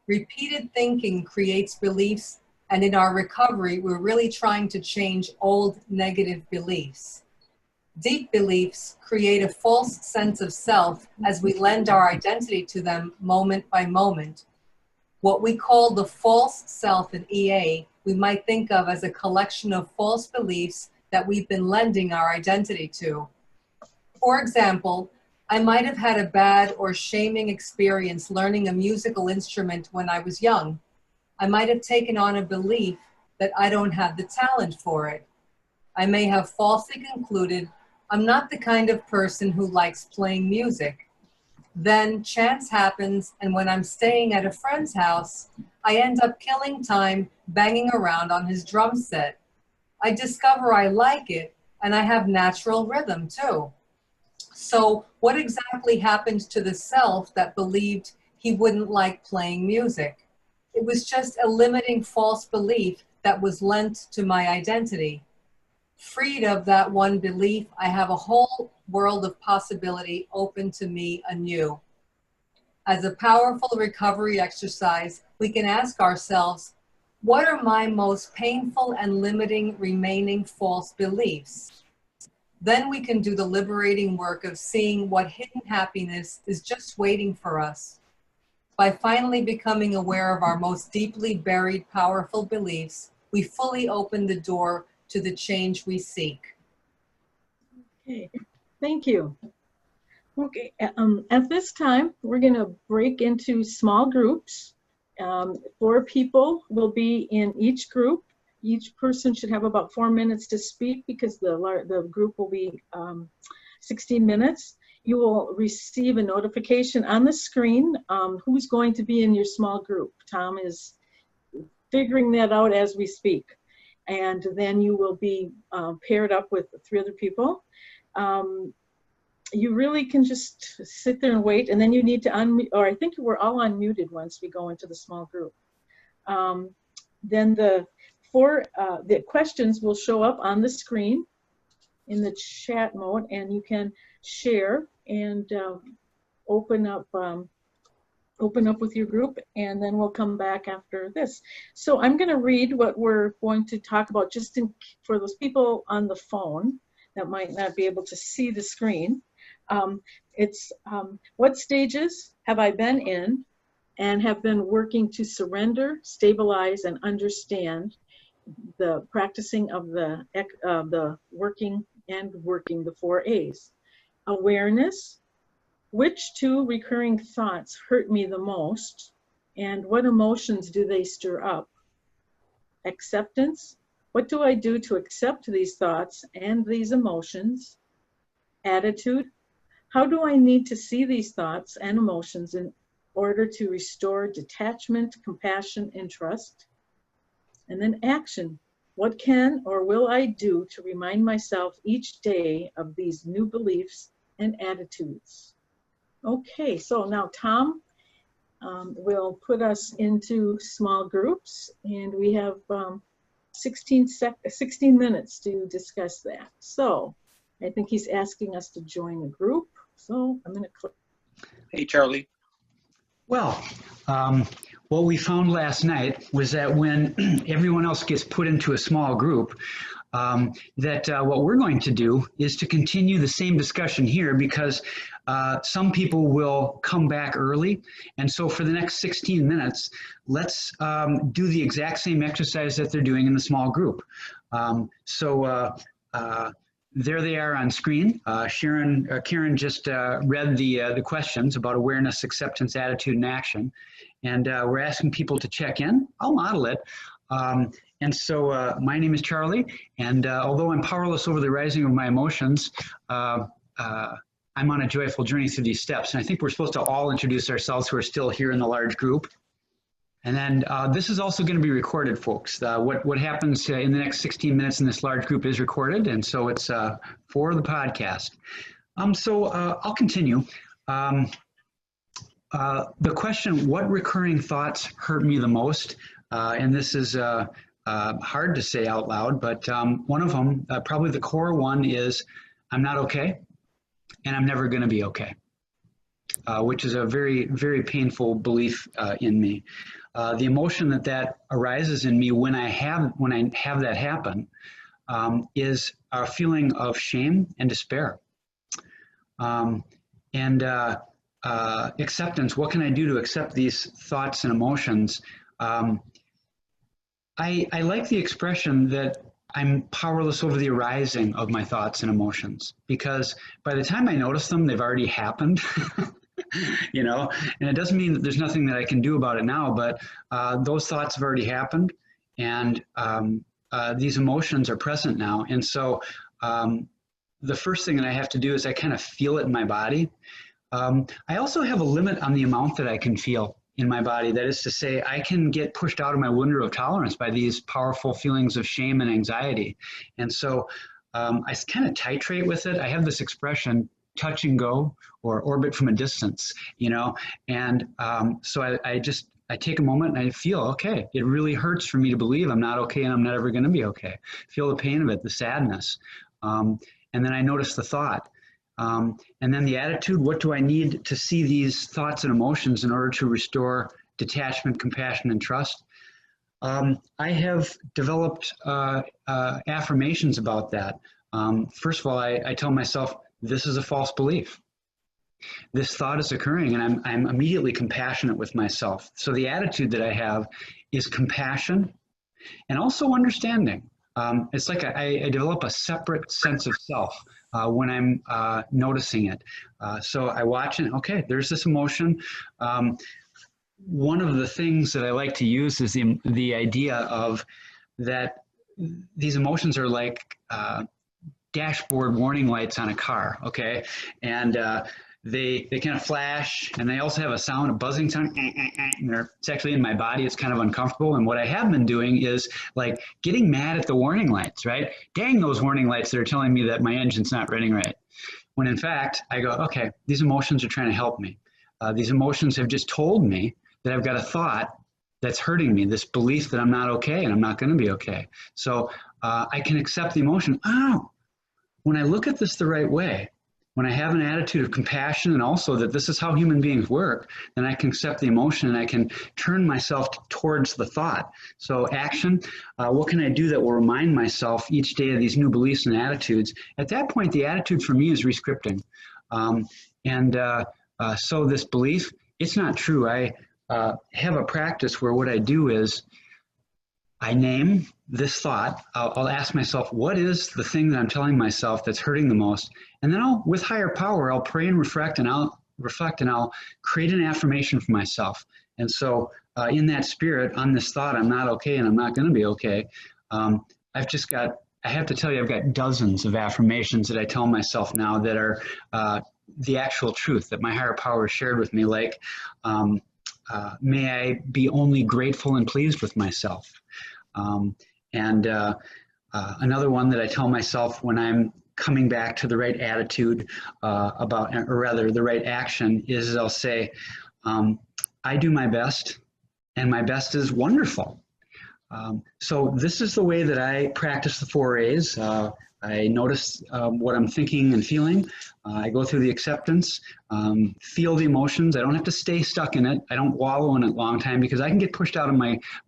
L: Repeated thinking creates beliefs, and in our recovery, we're really trying to change old negative beliefs. Deep beliefs create a false sense of self as we lend our identity to them moment by moment. What we call the false self in EA, we might think of as a collection of false beliefs that we've been lending our identity to. For example, I might have had a bad or shaming experience learning a musical instrument when I was young. I might have taken on a belief that I don't have the talent for it. I may have falsely concluded I'm not the kind of person who likes playing music. Then chance happens, and when I'm staying at a friend's house, I end up killing time banging around on his drum set. I discover I like it, and I have natural rhythm too. So what exactly happened to the self that believed he wouldn't like playing music? It was just a limiting false belief that was lent to my identity. Freed of that one belief, I have a whole world of possibility open to me anew. As a powerful recovery exercise, we can ask ourselves, what are my most painful and limiting remaining false beliefs? Then we can do the liberating work of seeing what hidden happiness is just waiting for us. By finally becoming aware of our most deeply buried powerful beliefs, we fully open the door to the change we seek.
C: Okay, thank you. Okay, at this time, we're going to break into small groups. 4 people will be in each group, Each person should have about 4 minutes to speak because the group will be 16 minutes. You will receive a notification on the screen who's going to be in your small group. Tom is figuring that out as we speak. And then you will be paired up with 3 other people. You really can just sit there and wait, and then you need to unmute, or I think we're all unmuted once we go into the small group. Then the questions will show up on the screen in the chat mode, and you can share and open up with your group, and then we'll come back after this. So I'm going to read what we're going to talk about just for those people on the phone that might not be able to see the screen. It's what stages have I been in and have been working to surrender, stabilize, and understand the practicing of the working the 4 A's. Awareness, which 2 recurring thoughts hurt me the most and what emotions do they stir up? Acceptance, what do I do to accept these thoughts and these emotions? Attitude, how do I need to see these thoughts and emotions in order to restore detachment, compassion, and trust? And then action, what can or will I do to remind myself each day of these new beliefs and attitudes? Okay, so now Tom will put us into small groups, and we have 16 minutes to discuss that. So I think he's asking us to join a group. So I'm going to click.
B: Hey, Charlie.
A: Well, what we found last night was that when everyone else gets put into a small group, what we're going to do is to continue the same discussion here, because some people will come back early. And so for the next 16 minutes, let's do the exact same exercise that they're doing in the small group. There they are on screen. Karen just read the questions about awareness, acceptance, attitude, and action. And we're asking people to check in. I'll model it. And so my name is Charlie, and although I'm powerless over the rising of my emotions, I'm on a joyful journey through these steps. And I think we're supposed to all introduce ourselves who are still here in the large group. And then this is also going to be recorded, folks. What happens in the next 16 minutes in this large group is recorded, and so it's for the podcast. I'll continue. The question, what recurring thoughts hurt me the most? And this is hard to say out loud, but one of them, probably the core one, is I'm not okay, and I'm never going to be okay, which is a very, very painful belief in me. The emotion that arises in me when I have that happen is a feeling of shame and despair, and acceptance. What can I do to accept these thoughts and emotions? I like the expression that I'm powerless over the arising of my thoughts and emotions, because by the time I notice them, they've already happened. You know, and it doesn't mean that there's nothing that I can do about it now, but those thoughts have already happened, and these emotions are present now. And so the first thing that I have to do is I kind of feel it in my body. I also have a limit on the amount that I can feel in my body. That is to say, I can get pushed out of my window of tolerance by these powerful feelings of shame and anxiety. And so I kind of titrate with it. I have this expression, touch and go, or orbit from a distance, you know, and so I take a moment and I feel, okay, it really hurts for me to believe I'm not okay and I'm never going to be okay. Feel the pain of it, the sadness, and then I notice the thought, and then the attitude. What do I need to see these thoughts and emotions in order to restore detachment, compassion, and trust? I have developed affirmations about that. First of all, I tell myself, this is a false belief. This thought is occurring, and I'm immediately compassionate with myself. So the attitude that I have is compassion and also understanding. It's like I develop a separate sense of self when I'm noticing it. So I watch and, okay, there's this emotion. One of the things that I like to use is the idea of that these emotions are like dashboard warning lights on a car, okay? And they kind of flash, and they also have a sound, a buzzing sound, and it's actually in my body. It's kind of uncomfortable. And what I have been doing is like getting mad at the warning lights, right? Dang those warning lights that are telling me that my engine's not running right. When in fact, I go, okay, these emotions are trying to help me. These emotions have just told me that I've got a thought that's hurting me, this belief that I'm not okay and I'm not going to be okay. So I can accept the emotion. Oh, when I look at this the right way, when I have an attitude of compassion and also that this is how human beings work, then I can accept the emotion and I can turn myself towards the thought. So action, what can I do that will remind myself each day of these new beliefs and attitudes? At that point, the attitude for me is rescripting. So this belief, it's not true. I have a practice where what I do is I name this thought. I'll ask myself, what is the thing that I'm telling myself that's hurting the most? And then with higher power, I'll pray and reflect, and I'll create an affirmation for myself. And so in that spirit, on this thought, I'm not okay and I'm not going to be okay. I have to tell you, I've got dozens of affirmations that I tell myself now that are the actual truth that my higher power shared with me, like, may I be only grateful and pleased with myself. Another one that I tell myself when I'm coming back to the right attitude or rather the right action is I'll say, I do my best and my best is wonderful. So this is the way that I practice the 4 A's. I notice what I'm thinking and feeling. I go through the acceptance, feel the emotions. I don't have to stay stuck in it. I don't wallow in it a long time because I can get pushed out of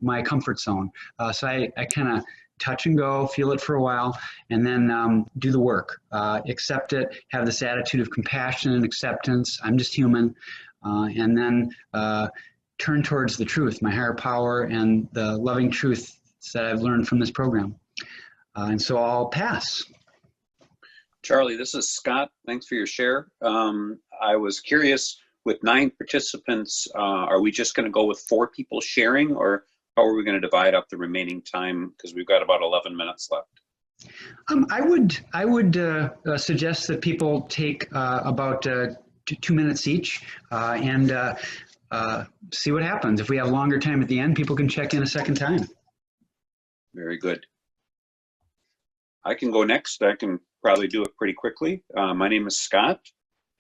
A: my comfort zone. So I kind of touch and go, feel it for a while, and then do the work. Accept it, have this attitude of compassion and acceptance. I'm just human. And then turn towards the truth, my higher power and the loving truth that I've learned from this program. And so I'll pass.
B: Charlie, this is Scott. Thanks for your share. I was curious, with 9 participants, are we just going to go with 4 people sharing, or how are we going to divide up the remaining time? Because we've got about 11 minutes left.
A: I would suggest that people take about 2 minutes each and see what happens. If we have longer time at the end, people can check in a second time.
B: Very good. I can go next. I can probably do it pretty quickly. My name is Scott,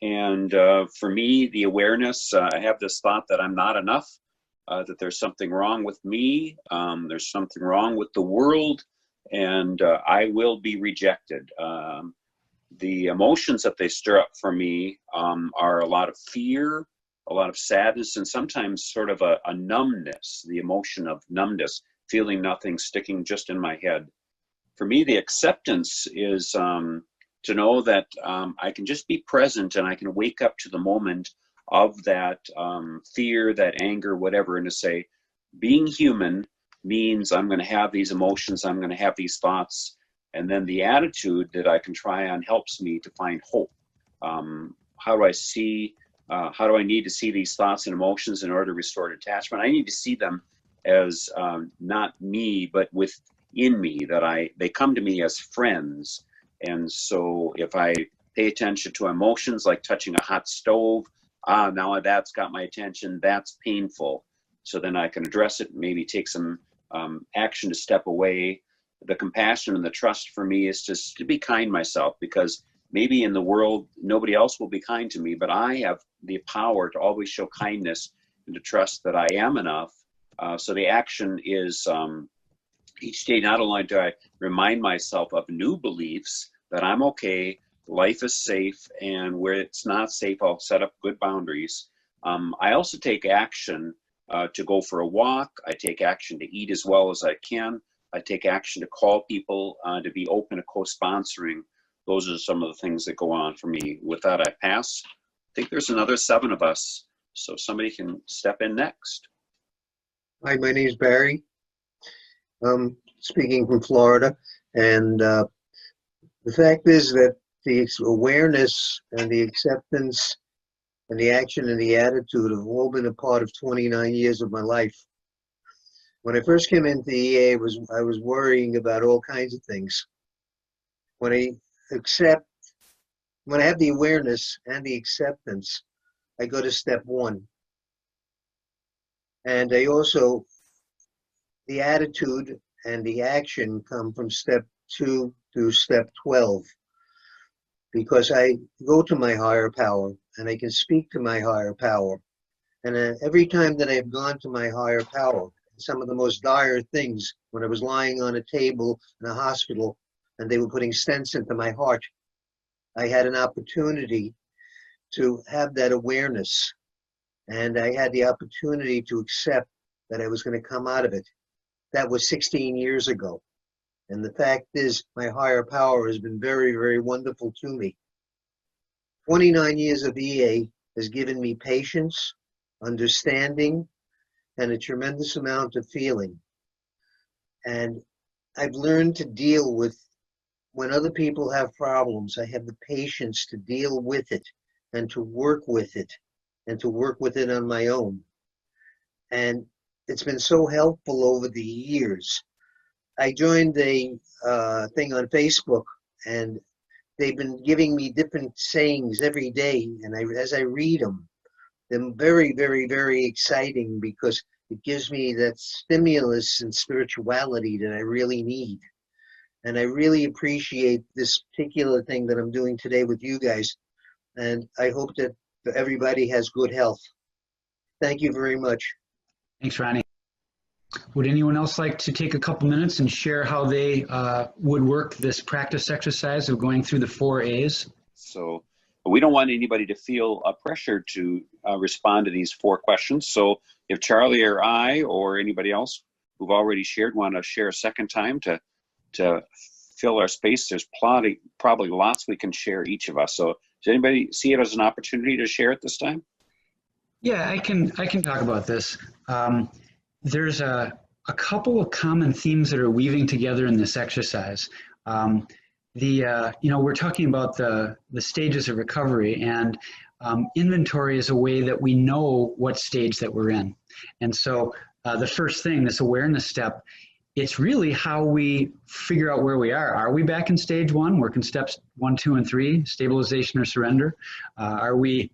B: and for me, the awareness, I have this thought that I'm not enough, that there's something wrong with me, there's something wrong with the world, and I will be rejected. The emotions that they stir up for me are a lot of fear, a lot of sadness, and sometimes sort of a numbness, the emotion of numbness, feeling nothing, sticking just in my head. For me, the acceptance is to know that I can just be present and I can wake up to the moment of that fear, that anger, whatever, and to say, being human means I'm going to have these emotions, I'm going to have these thoughts, and then the attitude that I can try on helps me to find hope. How do I need to see these thoughts and emotions in order to restore attachment? I need to see them as not me, but within me, that they come to me as friends. And so if I pay attention to emotions like touching a hot stove, now that's got my attention, that's painful. So then I can address it, maybe take some action to step away. The compassion and the trust for me is just to be kind myself, because maybe in the world, nobody else will be kind to me, but I have the power to always show kindness and to trust that I am enough. So the action is each day, not only do I remind myself of new beliefs that I'm okay, life is safe, and where it's not safe, I'll set up good boundaries. I also take action to go for a walk. I take action to eat as well as I can. I take action to call people, to be open to co-sponsoring. Those are some of the things that go on for me. With that, I pass. I think there's another 7 of us, so somebody can step in next.
M: Hi, my name is Barry. I'm speaking from Florida, and the fact is that the awareness and the acceptance and the action and the attitude have all been a part of 29 years of my life. When I first came into EA, I was worrying about all kinds of things. When I have the awareness and the acceptance, I go to step 1. And I also, the attitude and the action come from step 2 through step 12. Because I go to my higher power and I can speak to my higher power. And every time that I've gone to my higher power, some of the most dire things, when I was lying on a table in a hospital and they were putting stents into my heart, I had an opportunity to have that awareness. And I had the opportunity to accept that I was going to come out of it. That was 16 years ago. And the fact is, my higher power has been very, very wonderful to me. 29 years of EA has given me patience, understanding, and a tremendous amount of feeling. And I've learned to deal with, when other people have problems, I have the patience to deal with it and to work with it and to work with it on my own. And it's been so helpful over the years. I joined a thing on Facebook, and they've been giving me different sayings every day. And as I read them, they're very, very, very exciting because it gives me that stimulus and spirituality that I really need. And I really appreciate this particular thing that I'm doing today with you guys. And I hope that everybody has good health. Thank you very much.
A: Thanks, Ronnie. Would anyone else like to take a couple minutes and share how they would work this practice exercise of going through the 4 A's?
B: So we don't want anybody to feel a pressure to respond to these 4 questions. So if Charlie or I or anybody else who've already shared want to share a second time to fill our space, there's probably lots we can share, each of us. So does anybody see it as an opportunity to share it this time?
A: Yeah, I can talk about this. There's a couple of common themes that are weaving together in this exercise. We're talking about the stages of recovery, and inventory is a way that we know what stage that we're in. And so the first thing, this awareness step, it's really how we figure out where we are. Are we back in stage 1, working steps 1, 2, and 3, stabilization or surrender? Are we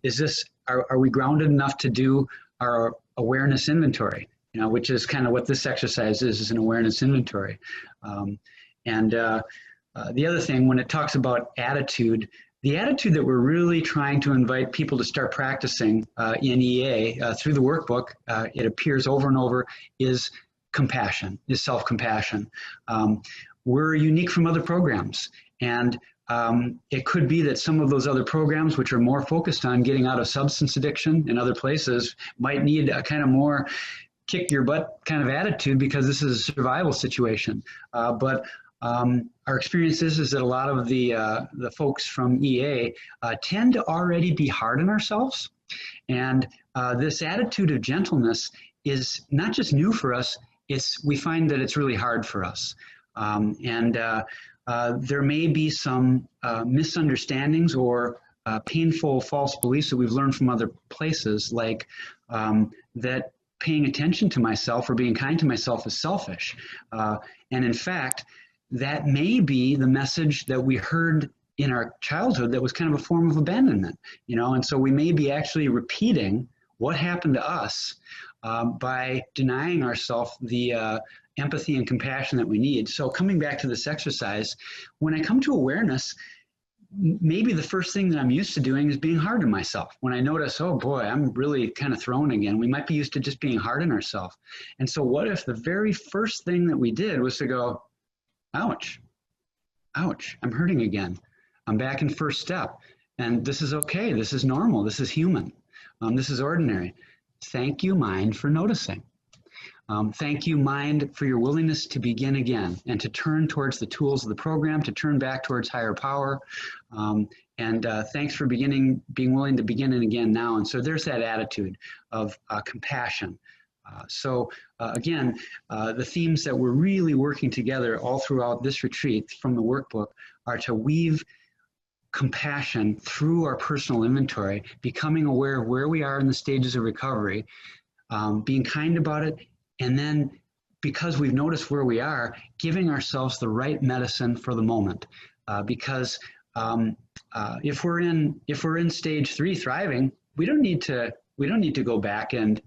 A: grounded enough to do our awareness inventory? Which is kind of what this exercise is an awareness inventory. The other thing, when it talks about attitude, the attitude that we're really trying to invite people to start practicing in EA through the workbook, it appears over and over, is compassion, is self-compassion. We're unique from other programs, and it could be that some of those other programs, which are more focused on getting out of substance addiction in other places, might need a kind of more kick your butt kind of attitude because this is a survival situation. But our experience is that a lot of the folks from EA tend to already be hard on ourselves. And this attitude of gentleness is not just new for us, we find that it's really hard for us. There may be some misunderstandings or painful false beliefs that we've learned from other places, like that paying attention to myself or being kind to myself is selfish. And in fact, that may be the message that we heard in our childhood that was kind of a form of abandonment, and so we may be actually repeating what happened to us by denying ourselves the empathy and compassion that we need. So coming back to this exercise, when I come to awareness, maybe the first thing that I'm used to doing is being hard on myself. When I notice, oh boy, I'm really kind of thrown again, we might be used to just being hard on ourselves. And so what if the very first thing that we did was to go, ouch, ouch, I'm hurting again. I'm back in first step. And this is okay, this is normal, this is human, this is ordinary. Thank you, mind, for noticing. Thank you, mind, for your willingness to begin again and to turn towards the tools of the program, to turn back towards higher power. Thanks for being willing to begin it again now. And so there's that attitude of compassion. Again, the themes that we're really working together all throughout this retreat from the workbook are to weave compassion through our personal inventory, becoming aware of where we are in the stages of recovery, being kind about it, and then because we've noticed where we are, giving ourselves the right medicine for the moment. Because if we're in stage 3 thriving, we don't need to go back and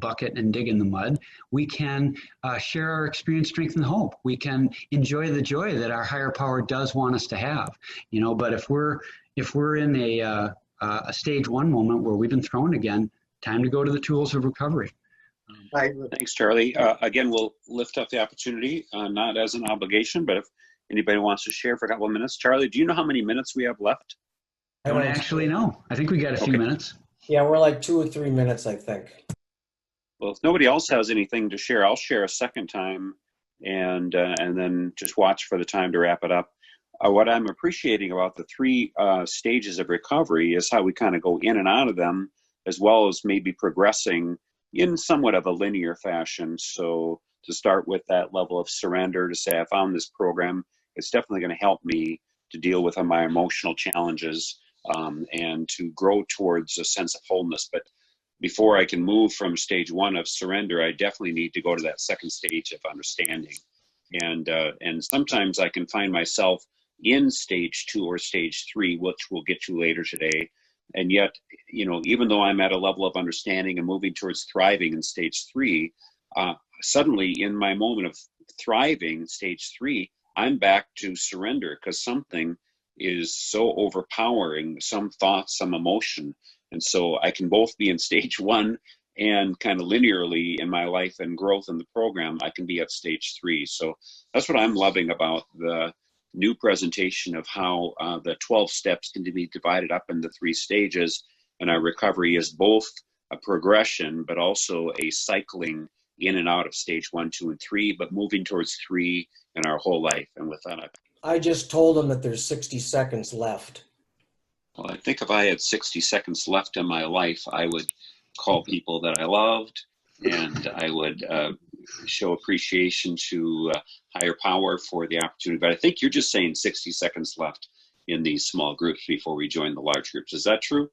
A: bucket and dig in the mud. We can share our experience, strength, and hope. We can enjoy the joy that our higher power does want us to have. But if we're in a stage 1 moment where we've been thrown again, time to go to the tools of recovery.
B: Thanks, Charlie. Again, we'll lift up the opportunity, not as an obligation, but if anybody wants to share for a couple of minutes. Charlie, do you know how many minutes we have left?
A: I don't actually know. I think we got a few minutes.
N: Yeah, we're like 2 or 3 minutes, I think.
B: Well, if nobody else has anything to share, I'll share a second time and then just watch for the time to wrap it up. What I'm appreciating about the 3 stages of recovery is how we kind of go in and out of them, as well as maybe progressing in somewhat of a linear fashion. So to start with that level of surrender, to say I found this program, it's definitely going to help me to deal with my emotional challenges and to grow towards a sense of wholeness. But before I can move from stage 1 of surrender, I definitely need to go to that second stage of understanding. And sometimes I can find myself in stage 2 or stage 3, which we'll get to later today. And yet, even though I'm at a level of understanding and moving towards thriving in stage 3, suddenly in my moment of thriving, stage 3, I'm back to surrender because something is so overpowering, some thought, some emotion. And so I can both be in stage 1 and kind of linearly in my life and growth in the program, I can be at stage 3. So that's what I'm loving about the new presentation of how the 12 steps can be divided up into 3 stages. And our recovery is both a progression, but also a cycling in and out of stage 1, 2, and 3, but moving towards 3 in our whole life. And with that,
N: I just told them that there's 60 seconds left.
B: Well, I think if I had 60 seconds left in my life, I would call people that I loved, and I would show appreciation to higher power for the opportunity. But I think you're just saying 60 seconds left in these small groups before we join the large groups. Is that true?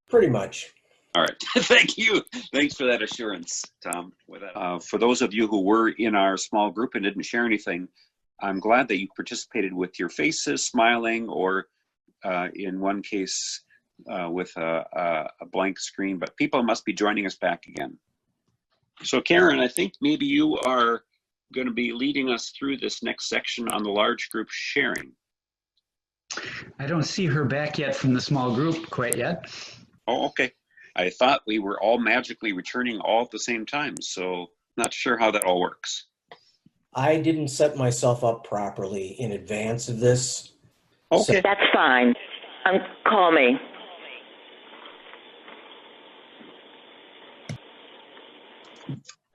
N: Pretty much.
B: All right. Thank you. Thanks for that assurance, Tom. With that, for those of you who were in our small group and didn't share anything, I'm glad that you participated with your faces smiling, or in one case with a blank screen, but people must be joining us back again. So Karen, I think maybe you are going to be leading us through this next section on the large group sharing.
A: I don't see her back yet from the small group quite yet.
B: Oh, okay. I thought we were all magically returning all at the same time, so not sure how that all works.
N: I didn't set myself up properly in advance of this.
B: Okay.
O: So that's fine. Call me.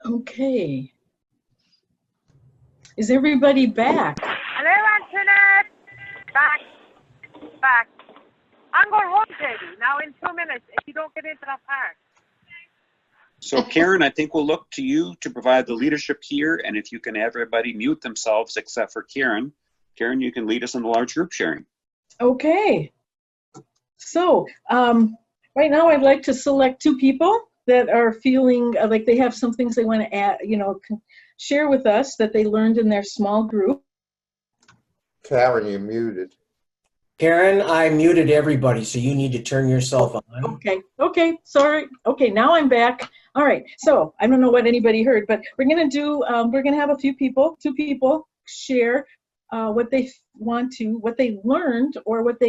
C: Okay. Is everybody back?
P: Hello, Antoinette. Back. I'm going home, Katie. Now in 2 minutes, if you don't get into that park.
B: So Karen, I think we'll look to you to provide the leadership here, and if you can have everybody mute themselves except for Karen. Karen, you can lead us in the large group sharing.
C: Okay. So right now I'd like to select 2 people that are feeling like they have some things they want to add, share with us that they learned in their small group.
M: Karen, you're muted.
N: Karen, I muted everybody, so you need to turn yourself on.
C: Okay, sorry. Okay, now I'm back. All right, so I don't know what anybody heard, but we're gonna do, we're gonna have a few people, 2 people share what they what they learned, or what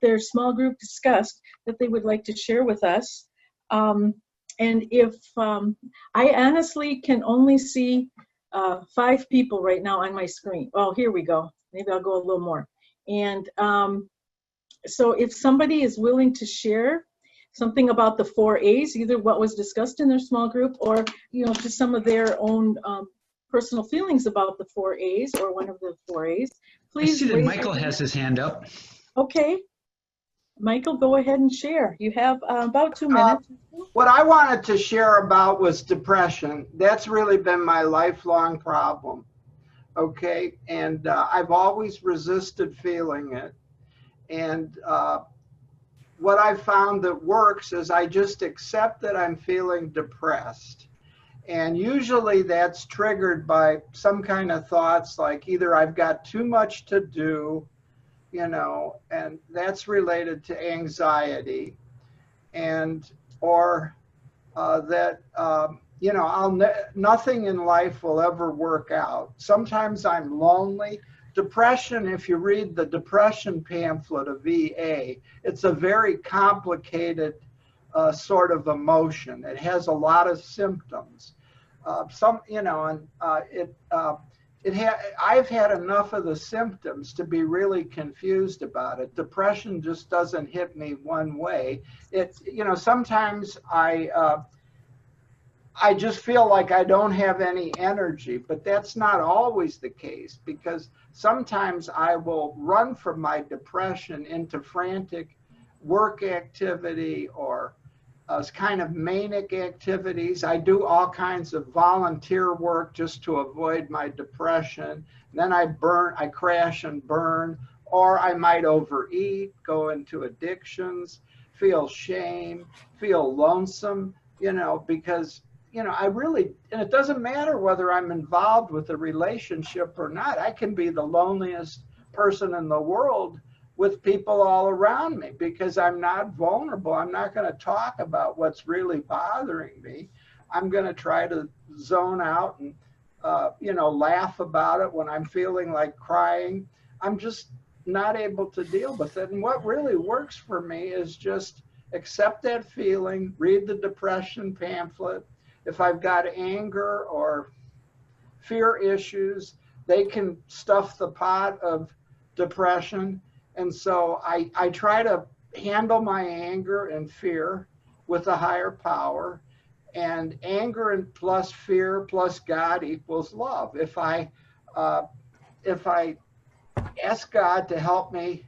C: their small group discussed that they would like to share with us. And if I honestly can only see 5 people right now on my screen. Oh, here we go. Maybe I'll go a little more. And so if somebody is willing to share something about the 4 A's, either what was discussed in their small group, or just some of their own personal feelings about the 4 A's or one of the 4 A's, please.
A: I see that Michael has his hand up.
C: Okay. Michael, go ahead and share. You have about 2 minutes.
G: What I wanted to share about was depression. That's really been my lifelong problem. Okay, and I've always resisted feeling it. And what I found that works is I just accept that I'm feeling depressed. And usually that's triggered by some kind of thoughts like either I've got too much to do, you know, and that's related to anxiety, and or that you know, nothing in life will ever work out. Sometimes I'm lonely. Depression, if you read the depression pamphlet of VA, it's a very complicated sort of emotion. It has a lot of symptoms. Some, you know, and I've had enough of the symptoms to be really confused about it. Depression just doesn't hit me one way. You know, sometimes I just feel like I don't have any energy, but that's not always the case, because sometimes I will run from my depression into frantic work activity or kind of manic activities. I do all kinds of volunteer work just to avoid my depression. Then I crash and burn, or I might overeat, go into addictions, feel shame, feel lonesome, you know, because you know, and it doesn't matter whether I'm involved with a relationship or not. I can be the loneliest person in the world with people all around me because I'm not vulnerable. I'm not going to talk about what's really bothering me. I'm going to try to zone out and, you know, laugh about it when I'm feeling like crying. I'm just not able to deal with it. And what really works for me is just accept that feeling, read the depression pamphlet. If I've got anger or fear issues, they can stuff the pot of depression. And so I try to handle my anger and fear with a higher power. And anger and plus fear plus God equals love. If I ask God to help me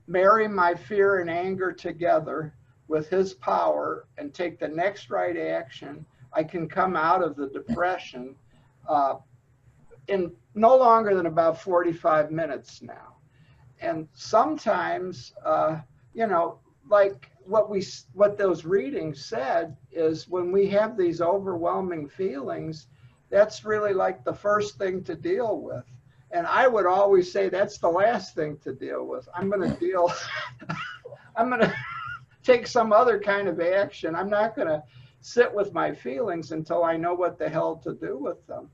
G: marry my fear and anger together with his power and take the next right action, I can come out of the depression in no longer than about 45 minutes now. And sometimes, you know, like what those readings said is when we have these overwhelming feelings, that's really like the first thing to deal with. And I would always say that's the last thing to deal with. I'm going to take some other kind of action. I'm not going to sit with my feelings until I know what the hell to do with them.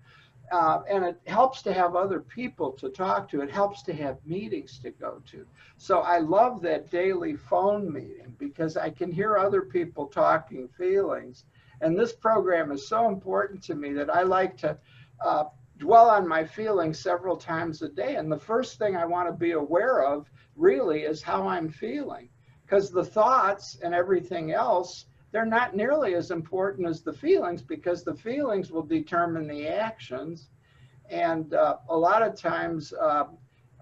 G: And it helps to have other people to talk to. It helps to have meetings to go to. So I love that daily phone meeting because I can hear other people talking feelings. And this program is so important to me that I like to dwell on my feelings several times a day. And the first thing I want to be aware of really is how I'm feeling. Because the thoughts and everything else, they're not nearly as important as the feelings, because the feelings will determine the actions. And a lot of times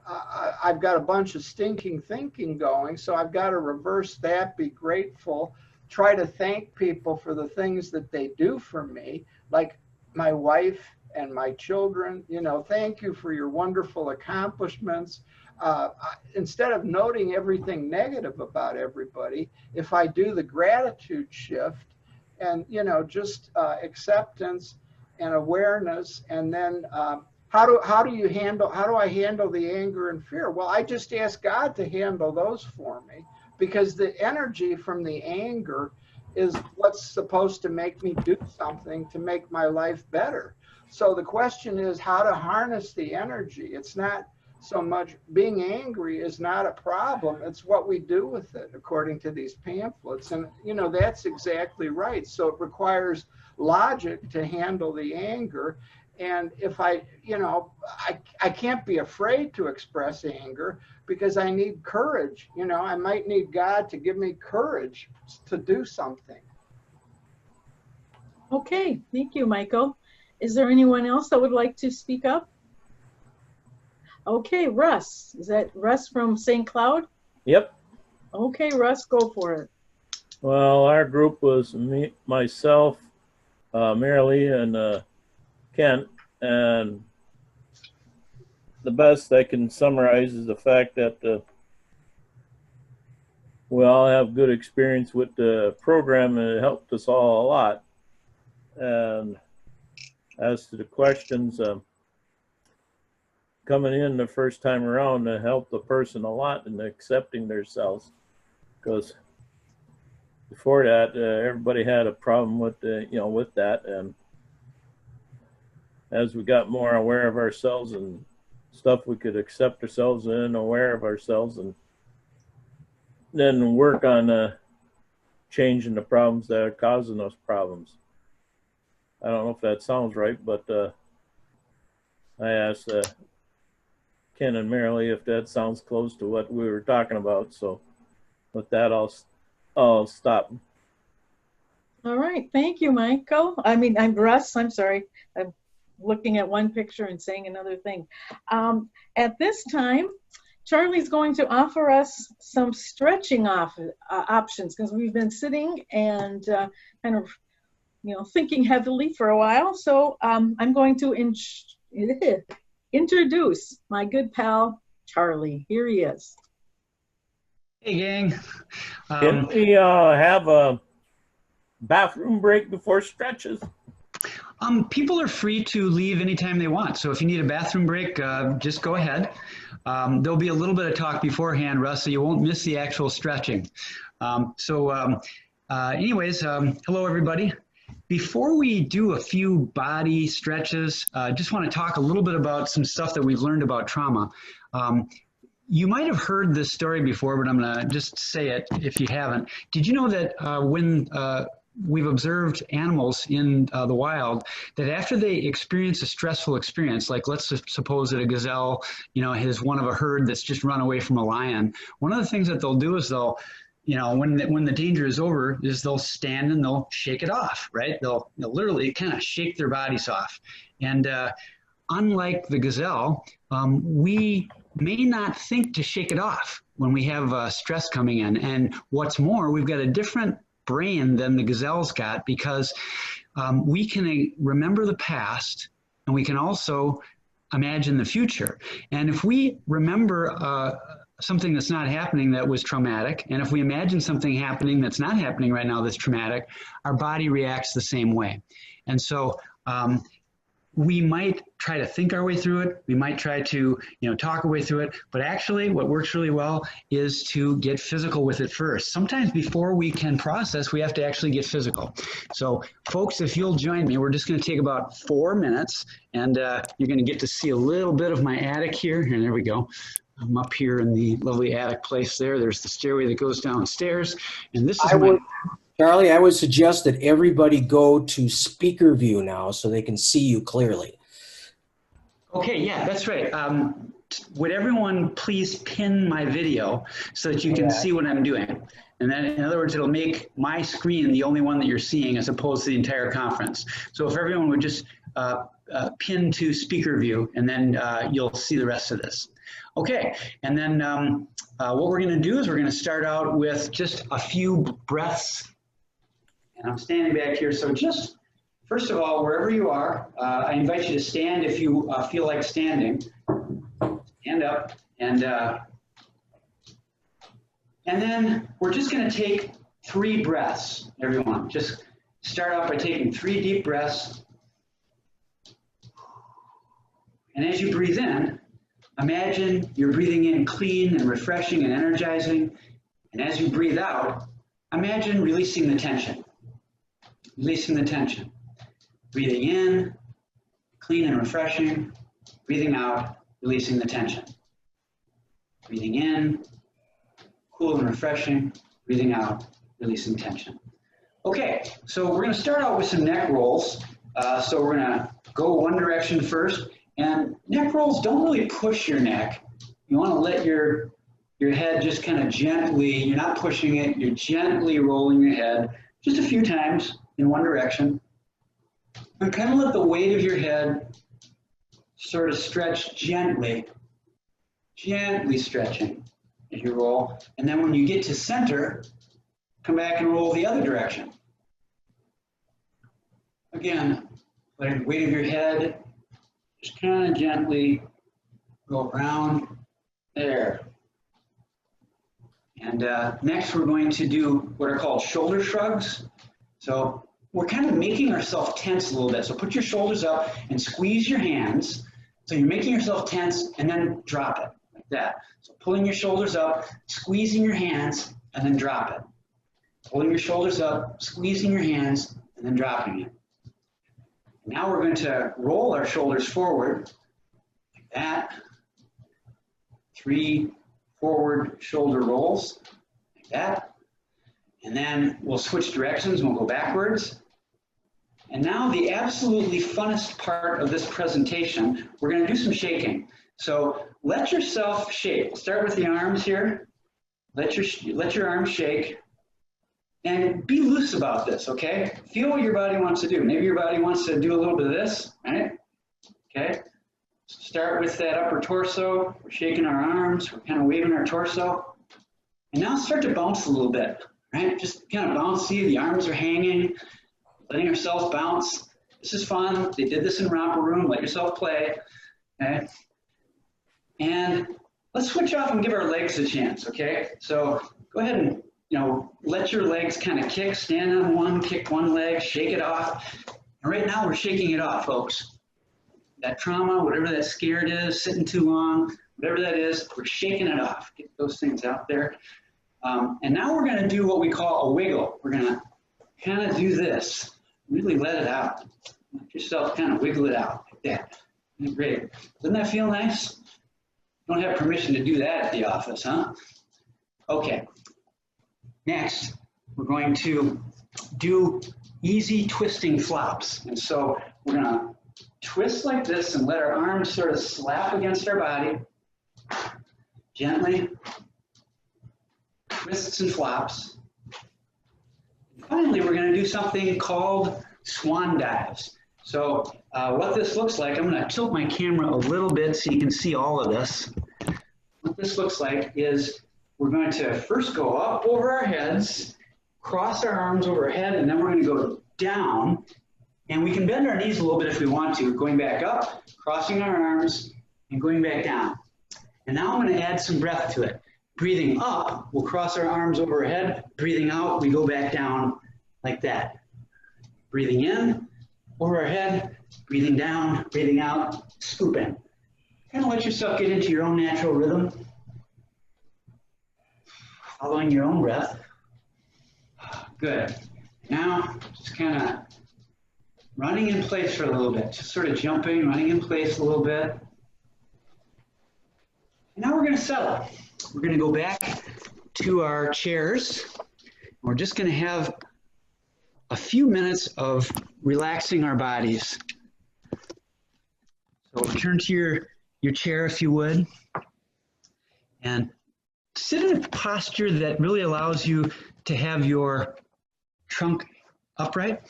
G: I've got a bunch of stinking thinking going, so I've got to reverse that, be grateful, try to thank people for the things that they do for me, like my wife and my children. You know, thank you for your wonderful accomplishments. Instead of noting everything negative about everybody, if I do the gratitude shift and, you know, just acceptance and awareness, and then how do I handle the anger and fear? Well, I just ask God to handle those for me, because the energy from the anger is what's supposed to make me do something to make my life better. So the question is how to harness the energy. It's not so much being angry is not a problem. It's what we do with it, according to these pamphlets. And, you know, that's exactly right. So it requires logic to handle the anger. And if I can't be afraid to express anger because I need courage. You know, I might need God to give me courage to do something.
C: Okay, thank you, Michael. Is there anyone else that would like to speak up? Okay, Russ. Is that Russ from St. Cloud?
Q: Yep.
C: Okay, Russ, go for it.
Q: Well, our group was me, myself, Marilee, and Kent. And the best I can summarize is the fact that we all have good experience with the program, and it helped us all a lot. And as to the questions, coming in the first time around to help the person a lot in accepting themselves, because before that, everybody had a problem with with that. And as we got more aware of ourselves and stuff we could accept ourselves in, aware of ourselves, and then work on changing the problems that are causing those problems. I don't know if that sounds right, but I asked Ken and Marilee if that sounds close to what we were talking about. So with that, I'll stop.
C: All right, thank you, Michael. I'm Russ, I'm sorry. I'm looking at one picture and saying another thing. At this time, Charlie's going to offer us some stretching options, because we've been sitting and kind of, thinking heavily for a while. So I'm going to introduce my good pal, Charlie. Here he is.
A: Hey, gang.
Q: Can we have a bathroom break before stretches?
A: People are free to leave anytime they want. So if you need a bathroom break, just go ahead. There'll be a little bit of talk beforehand, Russ, so you won't miss the actual stretching. Anyways, hello, everybody. Before we do a few body stretches, I just want to talk a little bit about some stuff that we've learned about trauma. You might have heard this story before, but I'm going to just say it if you haven't. Did you know that when we've observed animals in the wild, that after they experience a stressful experience, like let's suppose that a gazelle, is one of a herd that's just run away from a lion, one of the things that they'll do is they'll, when the danger is over, is they'll stand and they'll shake it off, right? They'll literally kind of shake their bodies off. And unlike the gazelle, we may not think to shake it off when we have stress coming in. And what's more, we've got a different brain than the gazelle's got, because we can remember the past and we can also imagine the future. And if we remember something that's not happening that was traumatic, and if we imagine something happening that's not happening right now that's traumatic, our body reacts the same way. And so we might try to think our way through it. We might try to, talk our way through it. But actually, what works really well is to get physical with it first. Sometimes before we can process, we have to actually get physical. So, folks, if you'll join me, we're just going to take about 4 minutes, and you're going to get to see a little bit of my attic here. And there we go. I'm up here in the lovely attic place there. There's the stairway that goes downstairs. And this is
N: Charlie, I would suggest that everybody go to speaker view now so they can see you clearly.
A: Okay, yeah, that's right. Would everyone please pin my video so that you can see what I'm doing? And then, in other words, it'll make my screen the only one that you're seeing as opposed to the entire conference. So if everyone would just pin to speaker view, and then you'll see the rest of this. Okay, and then what we're going to do is we're going to start out with just a few breaths. And I'm standing back here, so just first of all, wherever you are, I invite you to stand if you feel like standing. Stand up, and then we're just going to take 3 breaths, everyone. Just start off by taking 3 deep breaths. And as you breathe in, imagine you're breathing in clean and refreshing and energizing. And as you breathe out, imagine releasing the tension. Releasing the tension. Breathing in, clean and refreshing. Breathing out, releasing the tension. Breathing in, cool and refreshing. Breathing out, releasing tension. Okay, so we're going to start out with some neck rolls. So we're going to go one direction first. And neck rolls, don't really push your neck. You want to let your head just kind of gently, you're not pushing it, you're gently rolling your head just a few times in one direction. And kind of let the weight of your head sort of stretch gently, gently stretching as you roll. And then when you get to center, come back and roll the other direction. Again, letting the weight of your head just kind of gently go around there. And next we're going to do what are called shoulder shrugs. So we're kind of making ourselves tense a little bit. So put your shoulders up and squeeze your hands. So you're making yourself tense and then drop it like that. So pulling your shoulders up, squeezing your hands, and then drop it. Pulling your shoulders up, squeezing your hands, and then dropping it. Now we're going to roll our shoulders forward like that. 3 forward shoulder rolls like that. And then we'll switch directions and we'll go backwards. And now the absolutely funnest part of this presentation, we're going to do some shaking. So let yourself shake. We'll start with the arms here. Let your arms shake. And be loose about this, okay? Feel what your body wants to do. Maybe your body wants to do a little bit of this, right? Okay? Start with that upper torso. We're shaking our arms. We're kind of waving our torso. And now start to bounce a little bit, right? Just kind of bounce. See, the arms are hanging. Letting ourselves bounce. This is fun. They did this in Romper Room. Let yourself play, okay? And let's switch off and give our legs a chance, okay? So go ahead and let your legs kind of kick, stand on one, kick one leg, shake it off. And right now we're shaking it off, folks. That trauma, whatever that scared is, sitting too long, whatever that is, we're shaking it off. Get those things out there. And now we're gonna do what we call a wiggle. We're gonna kind of do this. Really let it out. Let yourself kind of wiggle it out like that. Great. Doesn't that feel nice? You don't have permission to do that at the office, huh? Okay. Next, we're going to do easy twisting flops. And so we're going to twist like this and let our arms sort of slap against our body. Gently. Twists and flops. And finally, we're going to do something called swan dives. So what this looks like, I'm going to tilt my camera a little bit so you can see all of this. What this looks like is we're going to first go up over our heads, cross our arms over our head, and then we're going to go down. And we can bend our knees a little bit if we want to, going back up, crossing our arms, and going back down. And now I'm going to add some breath to it. Breathing up, we'll cross our arms over our head. Breathing out, we go back down like that. Breathing in, over our head, breathing down, breathing out, scooping. Kind of let yourself get into your own natural rhythm. Following your own breath. Good. Now, just kind of running in place for a little bit. Just sort of jumping, running in place a little bit. And now we're going to settle. We're going to go back to our chairs. We're just going to have a few minutes of relaxing our bodies. So turn to your chair if you would. And sit in a posture that really allows you to have your trunk upright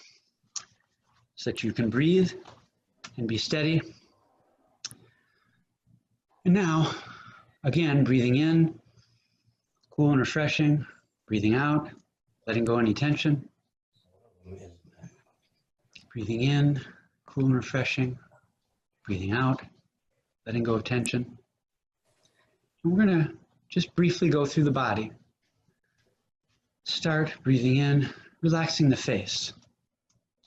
A: so that you can breathe and be steady. And now, again, breathing in, cool and refreshing, breathing out, letting go any tension. Breathing in, cool and refreshing, breathing out, letting go of tension. And we're going to just briefly go through the body. Start breathing in, relaxing the face.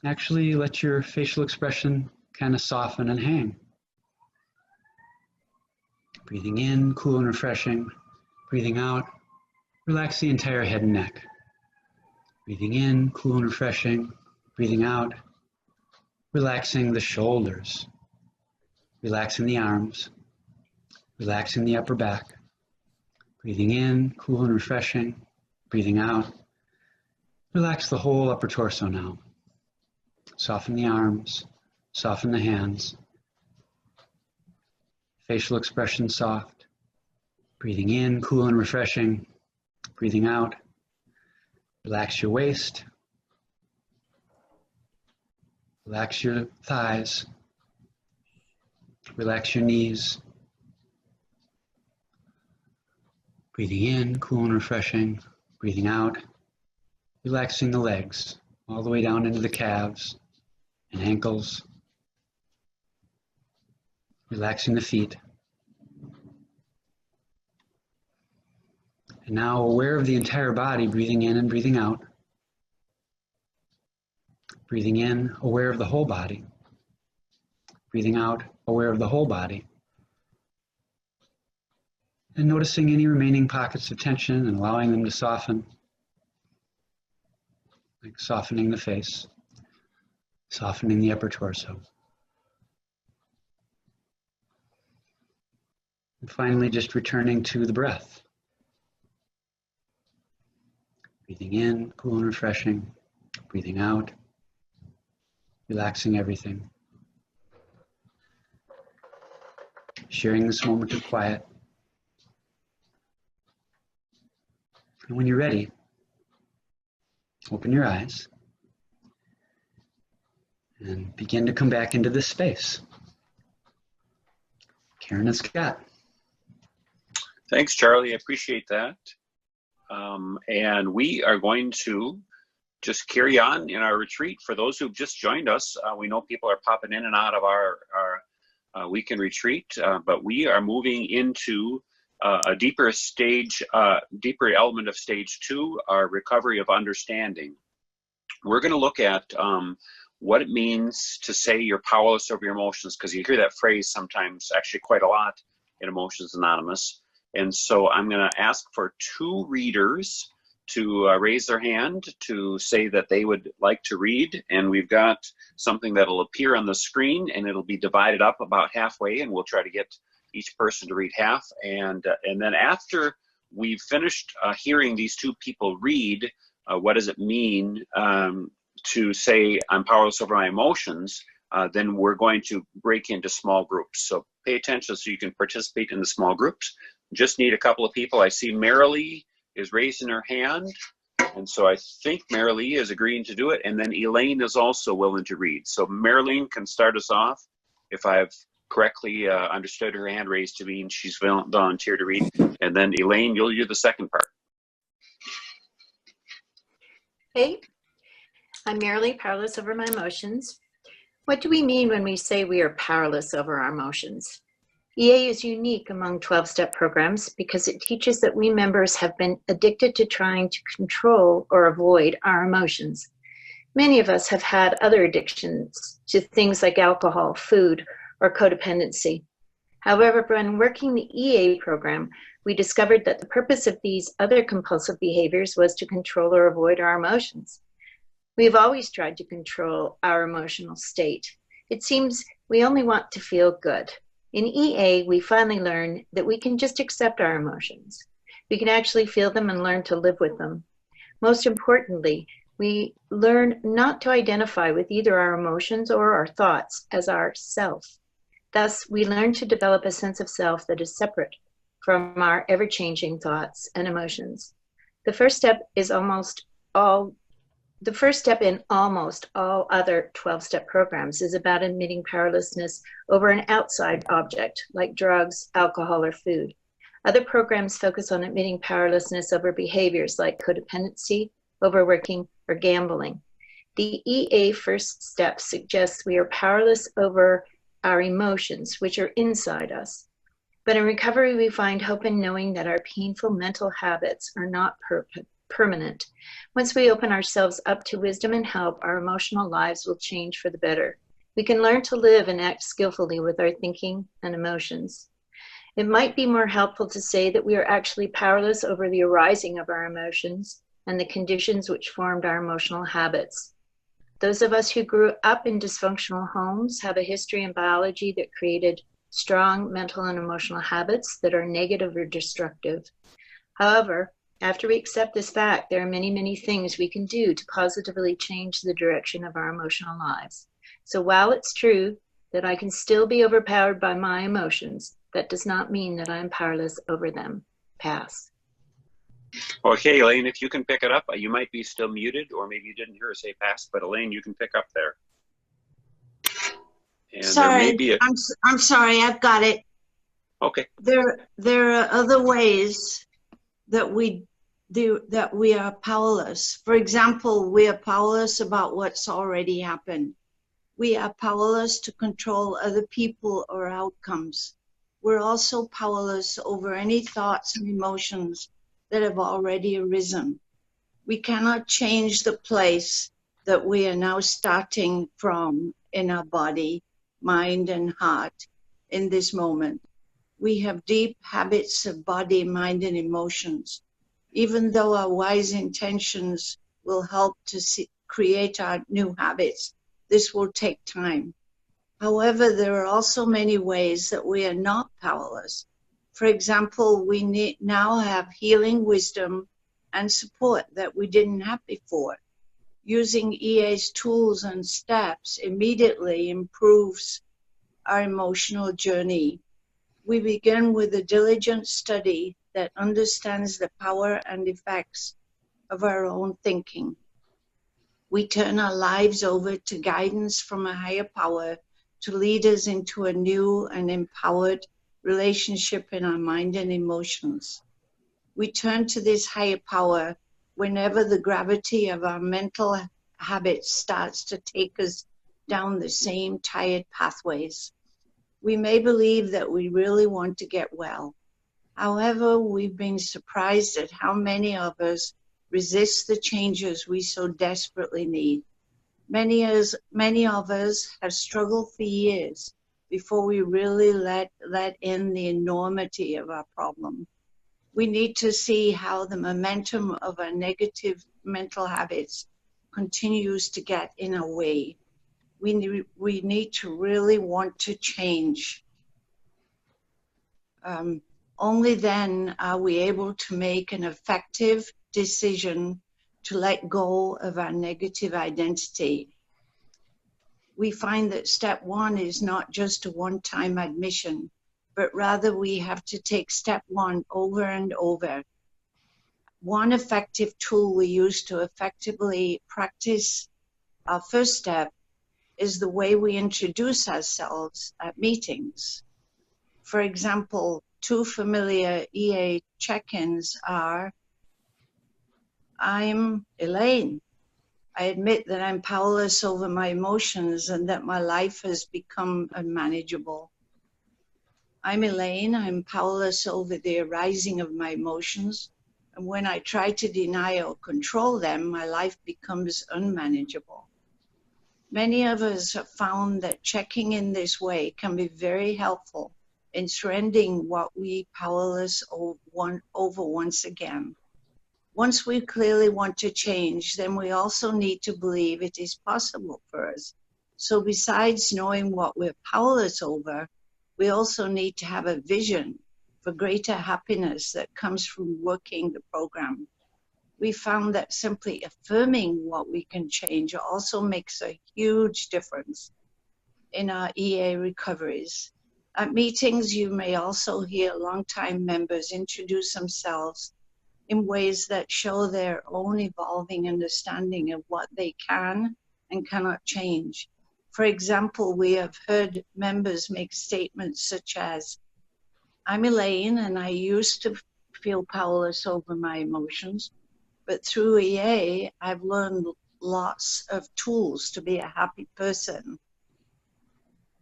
A: Actually, let your facial expression kind of soften and hang. Breathing in, cool and refreshing. Breathing out, relax the entire head and neck. Breathing in, cool and refreshing. Breathing out, relaxing the shoulders. Relaxing the arms. Relaxing the upper back. Breathing in, cool and refreshing. Breathing out. Relax the whole upper torso now. Soften the arms, soften the hands. Facial expression soft. Breathing in, cool and refreshing. Breathing out. Relax your waist. Relax your thighs. Relax your knees. Breathing in, cool and refreshing. Breathing out. Relaxing the legs all the way down into the calves and ankles. Relaxing the feet. And now aware of the entire body, breathing in and breathing out. Breathing in, aware of the whole body. Breathing out, aware of the whole body. And noticing any remaining pockets of tension and allowing them to soften, like softening the face, softening the upper torso. And finally, just returning to the breath. Breathing in, cool and refreshing. Breathing out, relaxing everything. Sharing this moment of quiet. And when you're ready, open your eyes and begin to come back into this space. Karen and Scott.
B: Thanks, Charlie. I appreciate that. And we are going to just carry on in our retreat. For those who've just joined us, we know people are popping in and out of our weekend retreat, but we are moving into a deeper stage, deeper element of stage 2, our recovery of understanding. We're going to look at what it means to say you're powerless over your emotions, because you hear that phrase sometimes, actually quite a lot, in Emotions Anonymous. And so I'm going to ask for 2 readers to raise their hand to say that they would like to read. And we've got something that'll appear on the screen, and it'll be divided up about halfway, and we'll try to get each person to read half. And then after we've finished hearing these 2 people read, what does it mean to say I'm powerless over my emotions, then we're going to break into small groups. So pay attention so you can participate in the small groups. Just need a couple of people. I see Marilee is raising her hand, and so I think Marilee is agreeing to do it, and then Elaine is also willing to read. So Marilee can start us off. If I've correctly understood her hand raised to mean she's volunteered to read, and then Elaine, you'll do the second part.
R: Hey, I'm Marilee, powerless over my emotions. What do we mean when we say we are powerless over our emotions? EA is unique among 12-step programs because it teaches that we members have been addicted to trying to control or avoid our emotions. Many of us have had other addictions to things like alcohol, food, or codependency. However, when working the EA program, we discovered that the purpose of these other compulsive behaviors was to control or avoid our emotions. We've always tried to control our emotional state. It seems we only want to feel good. In EA, we finally learn that we can just accept our emotions. We can actually feel them and learn to live with them. Most importantly, we learn not to identify with either our emotions or our thoughts as our self. Thus, we learn to develop a sense of self that is separate from our ever-changing thoughts and emotions. The first step in almost all other 12-step programs is about admitting powerlessness over an outside object, like drugs, alcohol, or food. Other programs focus on admitting powerlessness over behaviors like codependency, overworking, or gambling. The EA first step suggests we are powerless over our emotions, which are inside us. But in recovery, we find hope in knowing that our painful mental habits are not permanent. Once we open ourselves up to wisdom and help, our emotional lives will change for the better. We can learn to live and act skillfully with our thinking and emotions. It might be more helpful to say that we are actually powerless over the arising of our emotions and the conditions which formed our emotional habits. Those of us who grew up in dysfunctional homes have a history in biology that created strong mental and emotional habits that are negative or destructive. However, after we accept this fact, there are many, many things we can do to positively change the direction of our emotional lives. So while it's true that I can still be overpowered by my emotions, that does not mean that I'm powerless over them. Pass.
B: Okay, Elaine, if you can pick it up, you might be still muted, or maybe you didn't hear her say pass, but Elaine, you can pick up there. And
S: sorry,
B: there may be
S: I'm sorry, I've got it.
B: Okay.
S: There are other ways that we are powerless. For example, we are powerless about what's already happened. We are powerless to control other people or outcomes. We're also powerless over any thoughts and emotions that have already arisen. We cannot change the place that we are now starting from in our body, mind, and heart in this moment. We have deep habits of body, mind, and emotions. Even though our wise intentions will help to create our new habits, this will take time. However, there are also many ways that we are not powerless. For example, we now have healing wisdom and support that we didn't have before. Using EA's tools and steps immediately improves our emotional journey. We begin with a diligent study that understands the power and effects of our own thinking. We turn our lives over to guidance from a higher power to lead us into a new and empowered relationship in our mind and emotions. We turn to this higher power whenever the gravity of our mental habits starts to take us down the same tired pathways. We may believe that we really want to get well. However, we've been surprised at how many of us resist the changes we so desperately need. Many of us have struggled for years before we really let in the enormity of our problem. We need to see how the momentum of our negative mental habits continues to get in our way. We need to really want to change. Only then are we able to make an effective decision to let go of our negative identity. We find that step one is not just a one-time admission, but rather we have to take step one over and over. One effective tool we use to effectively practice our first step is the way we introduce ourselves at meetings. For example, two familiar EA check-ins are, I'm Elaine. I admit that I'm powerless over my emotions and that my life has become unmanageable. I'm Elaine. I'm powerless over the arising of my emotions. And when I try to deny or control them, my life becomes unmanageable. Many of us have found that checking in this way can be very helpful in surrendering what we powerless over once again. Once we clearly want to change, then we also need to believe it is possible for us. So besides knowing what we're powerless over, we also need to have a vision for greater happiness that comes from working the program. We found that simply affirming what we can change also makes a huge difference in our EA recoveries. At meetings, you may also hear longtime members introduce themselves in ways that show their own evolving understanding of what they can and cannot change. For example, we have heard members make statements such as, I'm Elaine and I used to feel powerless over my emotions, but through EA, I've learned lots of tools to be a happy person.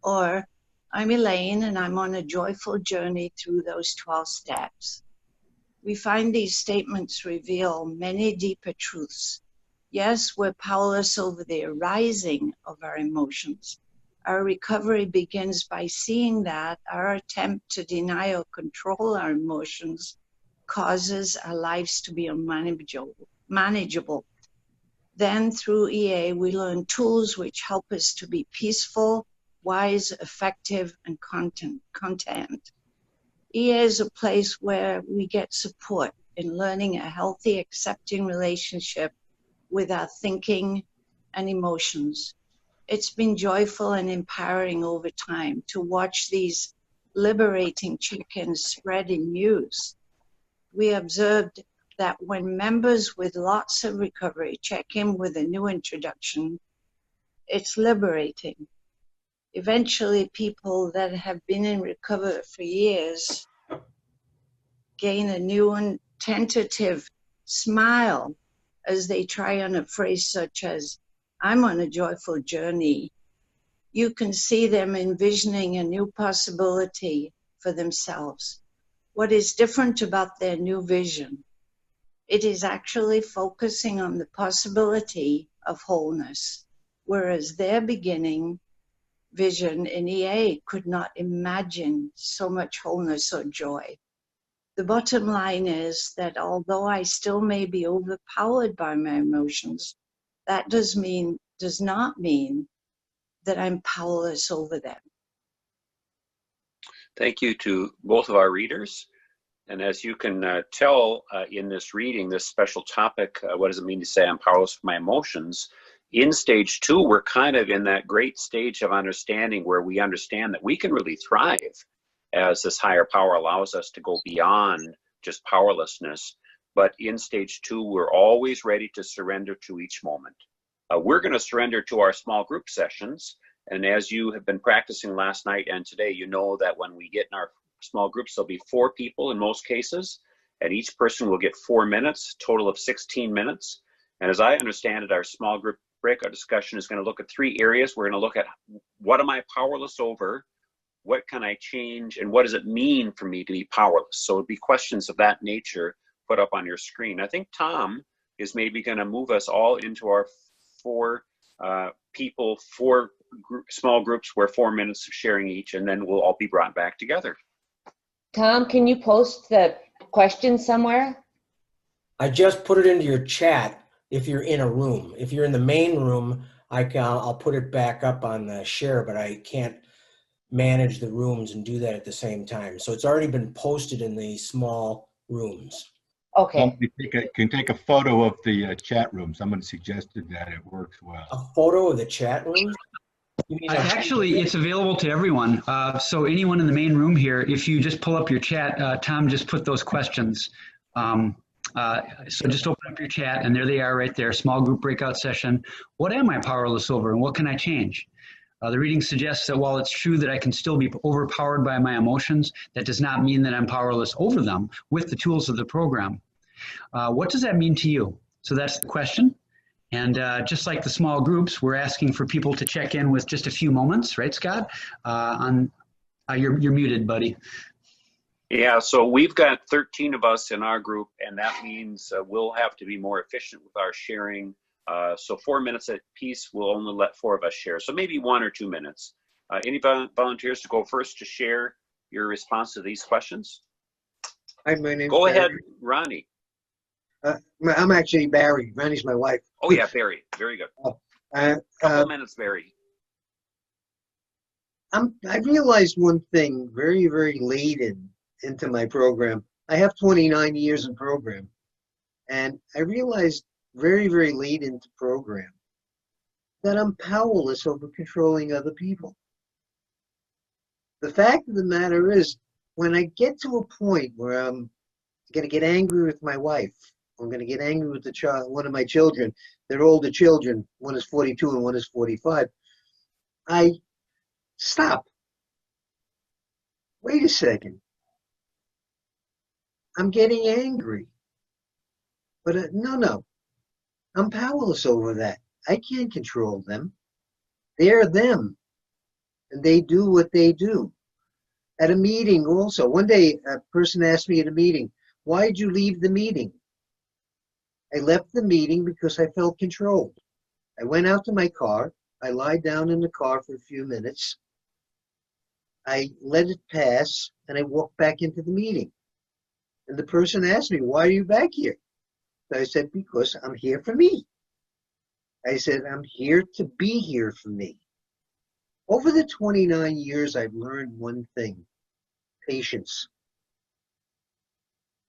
S: Or, I'm Elaine and I'm on a joyful journey through those 12 steps. We find these statements reveal many deeper truths. Yes, we're powerless over the arising of our emotions. Our recovery begins by seeing that our attempt to deny or control our emotions causes our lives to be unmanageable. Then through EA, we learn tools which help us to be peaceful, wise, effective, and content. EA is a place where we get support in learning a healthy, accepting relationship with our thinking and emotions. It's been joyful and empowering over time to watch these liberating check-ins spread in news. We observed that when members with lots of recovery check in with a new introduction, it's liberating. Eventually, people that have been in recovery for years gain a new and tentative smile as they try on a phrase such as, I'm on a joyful journey. You can see them envisioning a new possibility for themselves. What is different about their new vision? It is actually focusing on the possibility of wholeness, whereas their beginning vision in EA could not imagine so much wholeness or joy. The bottom line is that although I still may be overpowered by my emotions, that does not mean that I'm powerless over them.
B: Thank you to both of our readers. And as you can tell in this reading, this special topic, what does it mean to say I'm powerless for my emotions? In stage 2, we're kind of in that great stage of understanding where we understand that we can really thrive as this higher power allows us to go beyond just powerlessness. But in stage 2, we're always ready to surrender to each moment. We're going to surrender to our small group sessions. And as you have been practicing last night and today, you know that when we get in our small groups, there'll be 4 people in most cases, and each person will get 4 minutes, total of 16 minutes. And as I understand it, our small group breakout discussion is going to look at 3 areas. We're going to look at what am I powerless over, what can I change, and what does it mean for me to be powerless? So it'll be questions of that nature put up on your screen. I think Tom is maybe going to move us all into our 4 people, 4 small groups where 4 minutes of sharing each, and then we'll all be brought back together.
K: Tom, can you post the questions somewhere?
N: I just put it into your chat if you're in a room. If you're in the main room, I'll put it back up on the share, but I can't manage the rooms and do that at the same time. So it's already been posted in the small rooms.
K: Okay.
F: Can take a photo of the chat room. Someone suggested that. It works well.
N: A photo of the chat room?
A: Actually, it's available to everyone. So anyone in the main room here, if you just pull up your chat, Tom just put those questions. So just open up your chat, and there they are right there, small group breakout session. What am I powerless over, and what can I change? The reading suggests that while it's true that I can still be overpowered by my emotions, that does not mean that I'm powerless over them with the tools of the program. What does that mean to you? So that's the question. And just like the small groups, we're asking for people to check in with just a few moments, right, Scott? You're muted, buddy.
B: Yeah, so we've got 13 of us in our group, and that means we'll have to be more efficient with our sharing. So 4 minutes at piece, we'll only let 4 of us share. So maybe 1 or 2 minutes. Any volunteers to go first to share your response to these questions?
M: Hi, my name's
B: Go
M: Barry.
B: ahead, Ronnie.
M: I'm actually Barry. Ronnie's my wife.
B: Oh yeah, Barry. Very good. Couple minutes, Barry.
M: I realized one thing very, very late into my program. I have 29 years in program, and I realized very, very late into program that I'm powerless over controlling other people. The fact of the matter is, when I get to a point where I'm going to get angry with my wife, I'm going to get angry with one of my children. They're older children. One is 42 and one is 45. I stop. Wait a second. I'm getting angry. But no. I'm powerless over that. I can't control them. They're them. And they do what they do. At a meeting also, one day a person asked me at a meeting, why did you leave the meeting? I left the meeting because I felt controlled. I went out to my car. I lied down in the car for a few minutes. I let it pass, and I walked back into the meeting. And the person asked me, why are you back here? So I said, because I'm here for me. I said, I'm here to be here for me. Over the 29 years, I've learned one thing, patience.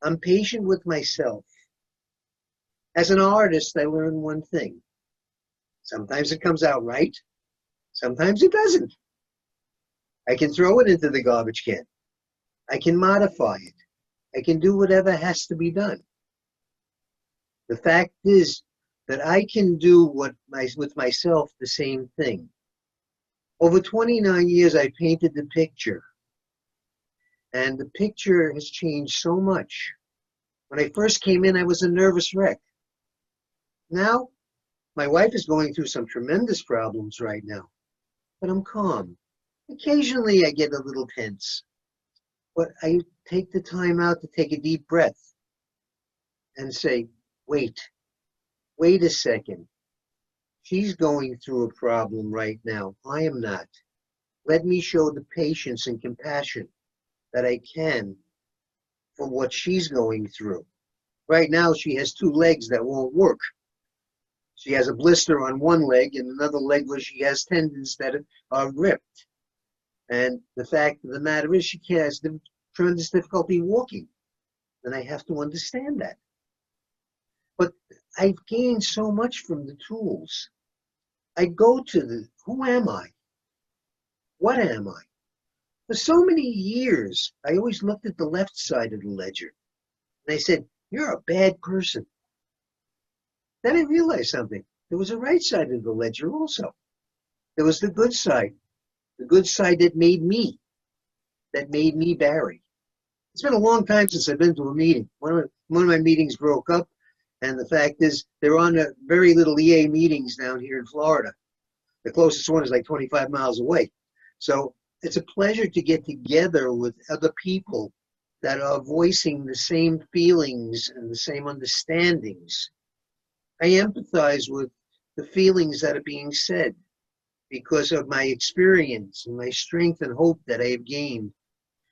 M: I'm patient with myself. As an artist, I learned one thing. Sometimes it comes out right. Sometimes it doesn't. I can throw it into the garbage can. I can modify it. I can do whatever has to be done. The fact is that I can do with myself the same thing. Over 29 years, I painted the picture. And the picture has changed so much. When I first came in, I was a nervous wreck. Now, my wife is going through some tremendous problems right now, but I'm calm. Occasionally, I get a little tense, but I take the time out to take a deep breath and say, wait a second. She's going through a problem right now. I am not. Let me show the patience and compassion that I can for what she's going through. Right now, she has 2 legs that won't work. She has a blister on one leg and another leg where she has tendons that are ripped. And the fact of the matter is she has tremendous difficulty walking. And I have to understand that. But I've gained so much from the tools. I go to the, who am I? What am I? For so many years, I always looked at the left side of the ledger. And I said, you're a bad person. Then I realized something. There was a right side of the ledger also. There was the good side that made me Barry. It's been a long time since I've been to a meeting. One of my meetings broke up, and the fact is they're on a very little EA meetings down here in Florida. The closest one is like 25 miles away. So it's a pleasure to get together with other people that are voicing the same feelings and the same understandings. I empathize with the feelings that are being said because of my experience and my strength and hope that I have gained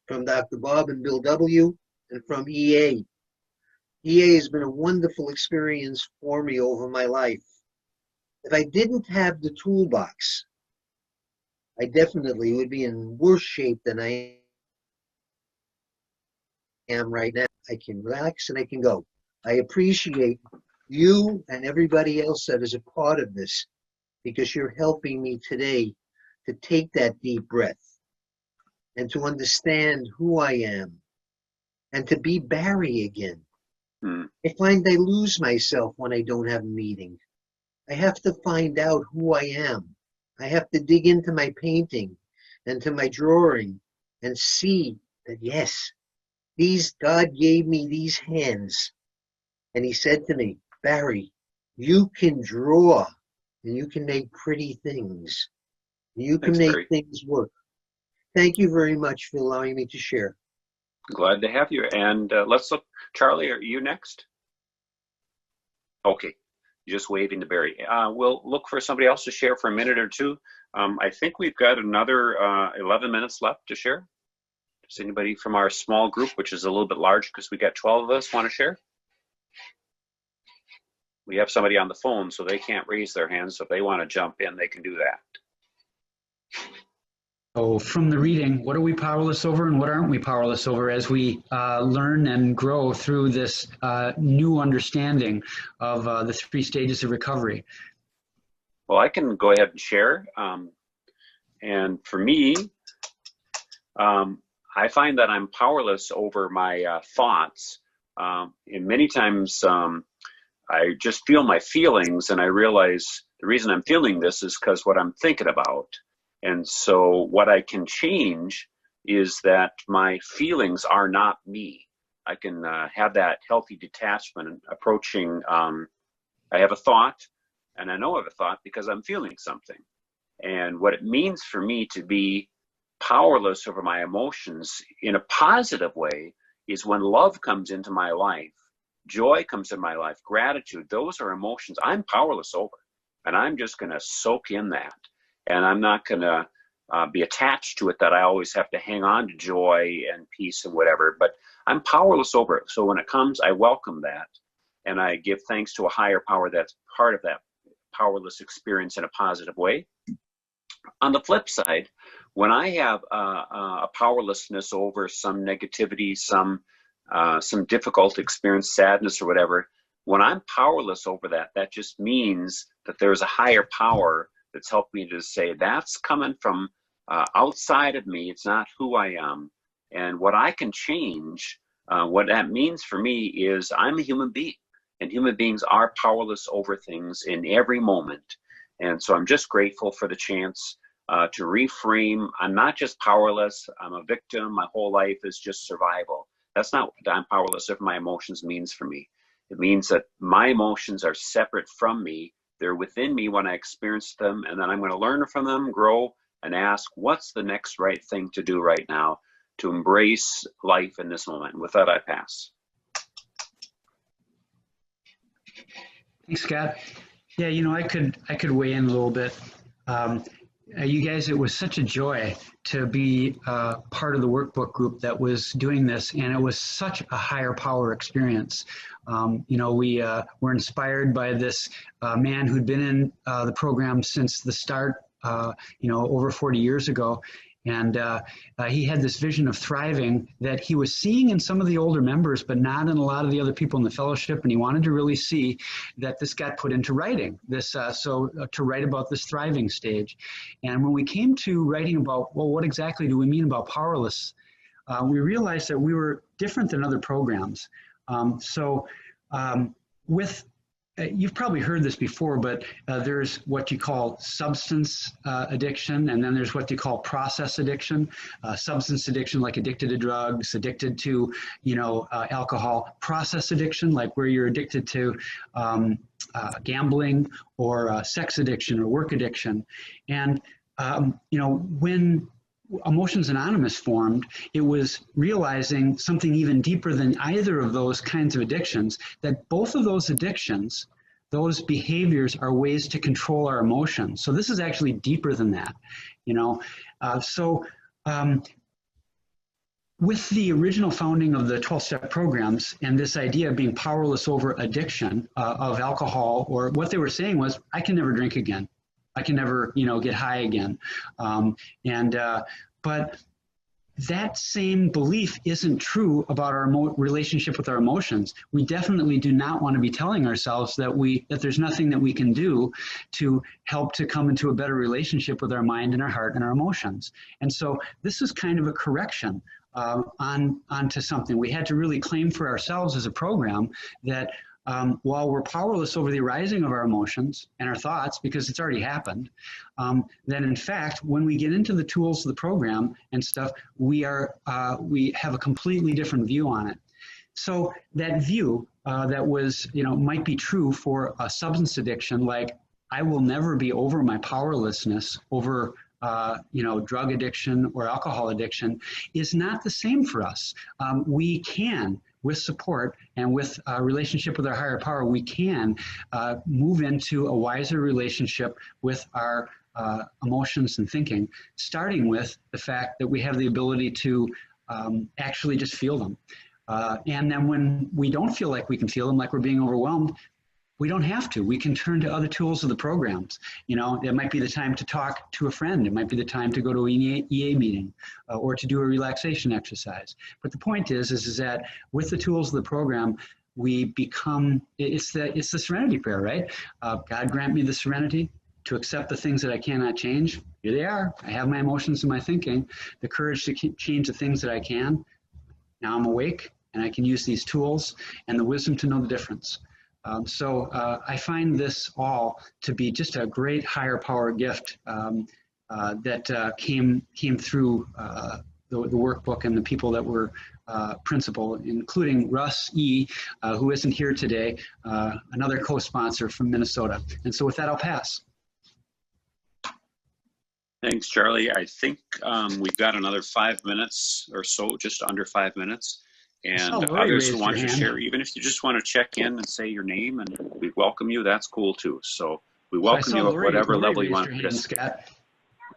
M: from Dr. Bob and Bill W. and from EA. EA has been a wonderful experience for me over my life. If I didn't have the toolbox, I definitely would be in worse shape than I am right now. I can relax and I can go. I appreciate you and everybody else that is a part of this because you're helping me today to take that deep breath and to understand who I am and to be Barry again. I find I lose myself when I don't have a meeting. I have to find out who I am. I have to dig into my painting and to my drawing and see that, yes, God gave me these hands. And he said to me, Barry, you can draw and you can make pretty things. You can make things work. Thank you very much for allowing me to share.
B: Glad to have you. And let's look. Charlie, are you next? Okay. You're just waving to Barry. We'll look for somebody else to share for a minute or two. I think we've got another 11 minutes left to share. Does anybody from our small group, which is a little bit large because we got 12 of us, want to share? We have somebody on the phone, so they can't raise their hands. So if they want to jump in, they can do that.
A: So from the reading, what are we powerless over and what aren't we powerless over as we learn and grow through this new understanding of the 3 stages of recovery?
B: Well, I can go ahead and share. And for me, I find that I'm powerless over my thoughts. And many times I just feel my feelings and I realize the reason I'm feeling this is because what I'm thinking about. And so what I can change is that my feelings are not me. I can have that healthy detachment approaching, I have a thought and I know I have a thought because I'm feeling something. And what it means for me to be powerless over my emotions in a positive way is when love comes into my life, joy comes in my life, gratitude, those are emotions I'm powerless over. And I'm just going to soak in that. And I'm not going to be attached to it that I always have to hang on to joy and peace and whatever, but I'm powerless over it. So when it comes, I welcome that. And I give thanks to a higher power that's part of that powerless experience in a positive way. On the flip side, when I have a powerlessness over some negativity, some difficult experience, sadness or whatever, when I'm powerless over that, that just means that there's a higher power that's helped me to say that's coming from outside of me. It's not who I am. And what I can change, what that means for me is I'm a human being. And human beings are powerless over things in every moment. And so I'm just grateful for the chance to reframe. I'm not just powerless. I'm a victim. My whole life is just survival. That's not what I'm powerless over my emotions means for me. It means that my emotions are separate from me. They're within me when I experience them, and then I'm going to learn from them, grow, and ask, what's the next right thing to do right now to embrace life in this moment? And with that, I pass.
A: Thanks, Scott. Yeah, you know, I could weigh in a little bit. You guys, it was such a joy to be part of the workbook group that was doing this, and it was such a higher power experience. You know, we were inspired by this man who'd been in the program since the start, you know, over 40 years ago. And he had this vision of thriving that he was seeing in some of the older members, but not in a lot of the other people in the fellowship. And he wanted to really see that this got put into writing, to write about this thriving stage. And when we came to writing about, well, what exactly do we mean about powerless? We realized that we were different than other programs. You've probably heard this before, but there's what you call substance addiction, and then there's what you call process addiction. Substance addiction, like addicted to drugs, addicted to, you know, alcohol. Process addiction, like where you're addicted to gambling, or sex addiction or work addiction. And, you know, when Emotions Anonymous formed, it was realizing something even deeper than either of those kinds of addictions, that both of those addictions, those behaviors, are ways to control our emotions. So this is actually deeper than that, you know. With the original founding of the 12-step programs and this idea of being powerless over addiction of alcohol, or what they were saying was, I can never drink again. I can never, you know, get high again. But that same belief isn't true about our relationship with our emotions. We definitely do not want to be telling ourselves that there's nothing that we can do to help to come into a better relationship with our mind and our heart and our emotions. And so this is kind of a correction onto something. We had to really claim for ourselves as a program that while we're powerless over the arising of our emotions and our thoughts, because it's already happened, then in fact, when we get into the tools of the program and stuff, we have a completely different view on it. So that view that was, you know, might be true for a substance addiction, like I will never be over my powerlessness over you know, drug addiction or alcohol addiction, is not the same for us. We can, with support and with a relationship with our higher power, we can move into a wiser relationship with our emotions and thinking, starting with the fact that we have the ability to actually just feel them. And then when we don't feel like we can feel them, like we're being overwhelmed, we don't have to. We can turn to other tools of the programs. You know, it might be the time to talk to a friend. It might be the time to go to an EA meeting or to do a relaxation exercise. But the point is that with the tools of the program, we become, it's the Serenity Prayer, right? God grant me the serenity to accept the things that I cannot change. Here they are. I have my emotions and my thinking, the courage to change the things that I can. Now I'm awake and I can use these tools and the wisdom to know the difference. I find this all to be just a great higher power gift that came through the workbook and the people that were principal, including Russ E., who isn't here today, another co-sponsor from Minnesota. And so with that, I'll pass.
B: Thanks, Charlie. I think we've got another 5 minutes or so, just under 5 minutes. And others who want to share, even if you just want to check in and say your name and we welcome you, that's cool too. So we welcome you at whatever level you want to participate.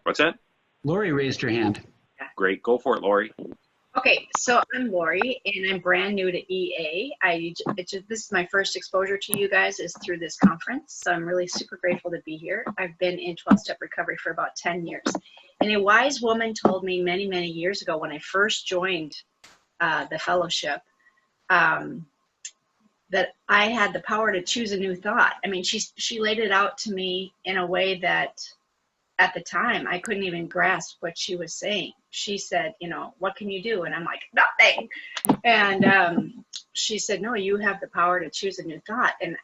B: What's that?
A: Lori raised her hand.
B: Great. Go for it, Lori.
T: Okay, so I'm Lori and I'm brand new to EA. This is my first exposure to you guys is through this conference. So I'm really super grateful to be here. I've been in 12-step recovery for about 10 years. And a wise woman told me many, many years ago when I first joined the fellowship, that I had the power to choose a new thought. I mean, she laid it out to me in a way that at the time I couldn't even grasp what she was saying. She said, you know, what can you do? And I'm like, nothing. And she said, no, you have the power to choose a new thought. And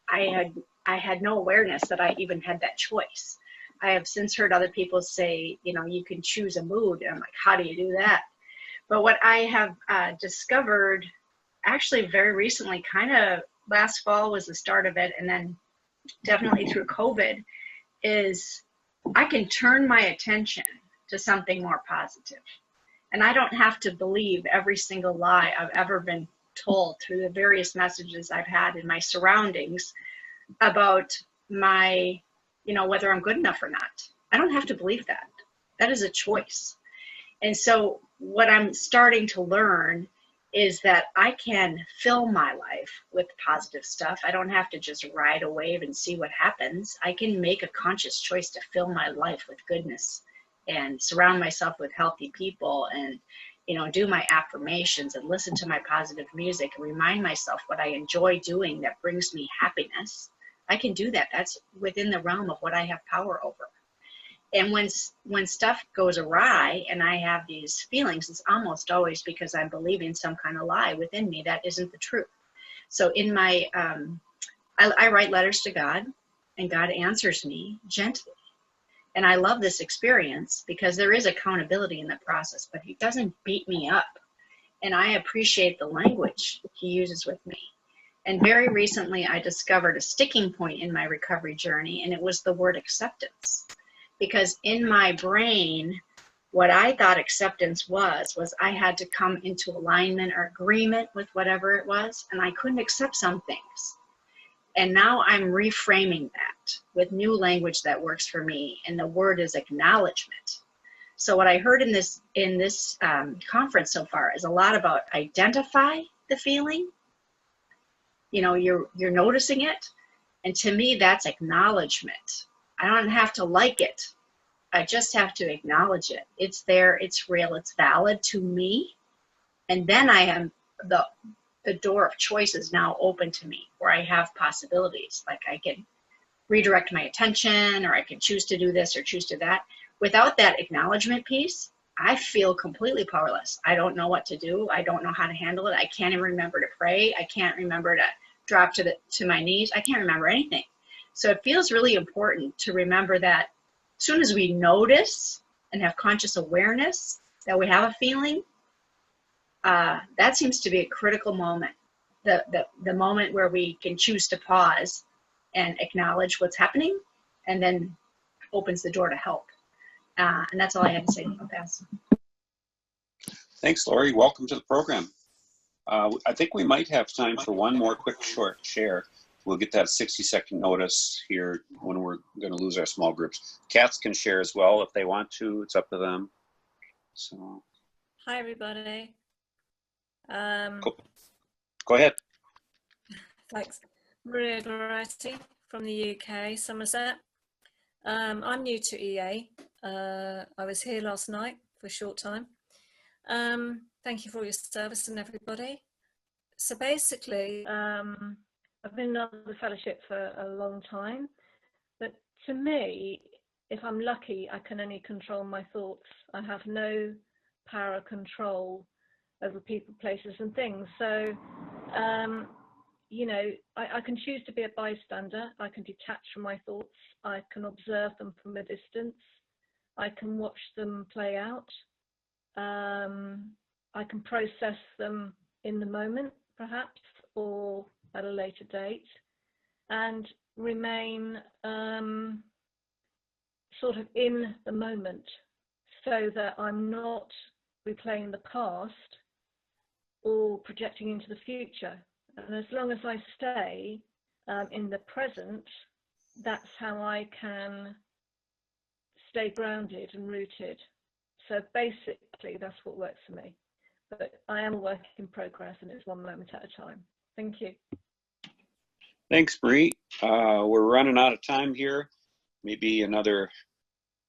T: I had no awareness that I even had that choice. I have since heard other people say, you know, you can choose a mood. And I'm like, how do you do that? But what I have discovered actually very recently, kind of last fall was the start of it, and then definitely through COVID, is I can turn my attention to something more positive. And I don't have to believe every single lie I've ever been told through the various messages I've had in my surroundings about my, whether I'm good enough or not. I don't have to believe that. That is a choice. And so what I'm starting to learn is that I can fill my life with positive stuff. I don't have to just ride a wave and see what happens. I can make a conscious choice to fill my life with goodness and surround myself with healthy people and, do my affirmations and listen to my positive music and remind myself what I enjoy doing that brings me happiness. I can do that. That's within the realm of what I have power over. And when stuff goes awry and I have these feelings, it's almost always because I'm believing some kind of lie within me that isn't the truth. So in my, I write letters to God, and God answers me gently. And I love this experience because there is accountability in the process, but He doesn't beat me up. And I appreciate the language He uses with me. And very recently, I discovered a sticking point in my recovery journey, and it was the word acceptance. Because in my brain, what I thought acceptance was I had to come into alignment or agreement with whatever it was, and I couldn't accept some things. And now I'm reframing that with new language that works for me, and the word is acknowledgement. So what I heard in this conference so far is a lot about identify the feeling. You're noticing it, and to me that's acknowledgement. I don't have to like it. I just have to acknowledge it. It's there, it's real, it's valid to me. And then I am the door of choice is now open to me, where I have possibilities. Like I can redirect my attention, or I can choose to do this or choose to that. Without that acknowledgement piece, I feel completely powerless. I don't know what to do. I don't know how to handle it. I can't even remember to pray. I can't remember to drop to my knees. I can't remember anything. So it feels really important to remember that as soon as we notice and have conscious awareness that we have a feeling, that seems to be a critical moment. The moment where we can choose to pause and acknowledge what's happening, and then opens the door to help. And that's all I have to say. I'll pass.
B: Thanks, Lori. Welcome to the program. I think we might have time for one more quick short share. We'll get that 60-second notice here when we're going to lose our small groups. Cats can share as well if they want to. It's up to them. So.
U: Hi, everybody.
B: Go ahead.
U: Thanks. Maria Goretti from the UK, Somerset. I'm new to EA. I was here last night for a short time. Thank you for your service and everybody. So basically, I've been on the fellowship for a long time, but to me, if I'm lucky, I can only control my thoughts. I have no power control over people, places, and things. So, I can choose to be a bystander. I can detach from my thoughts. I can observe them from a distance. I can watch them play out. I can process them in the moment, perhaps, or at a later date, and remain sort of in the moment, so that I'm not replaying the past or projecting into the future. And as long as I stay in the present, that's how I can stay grounded and rooted. So basically, that's what works for me. But I am a work in progress, and it's one moment at a time. Thank you.
B: Thanks, Marie. We're running out of time here. Maybe another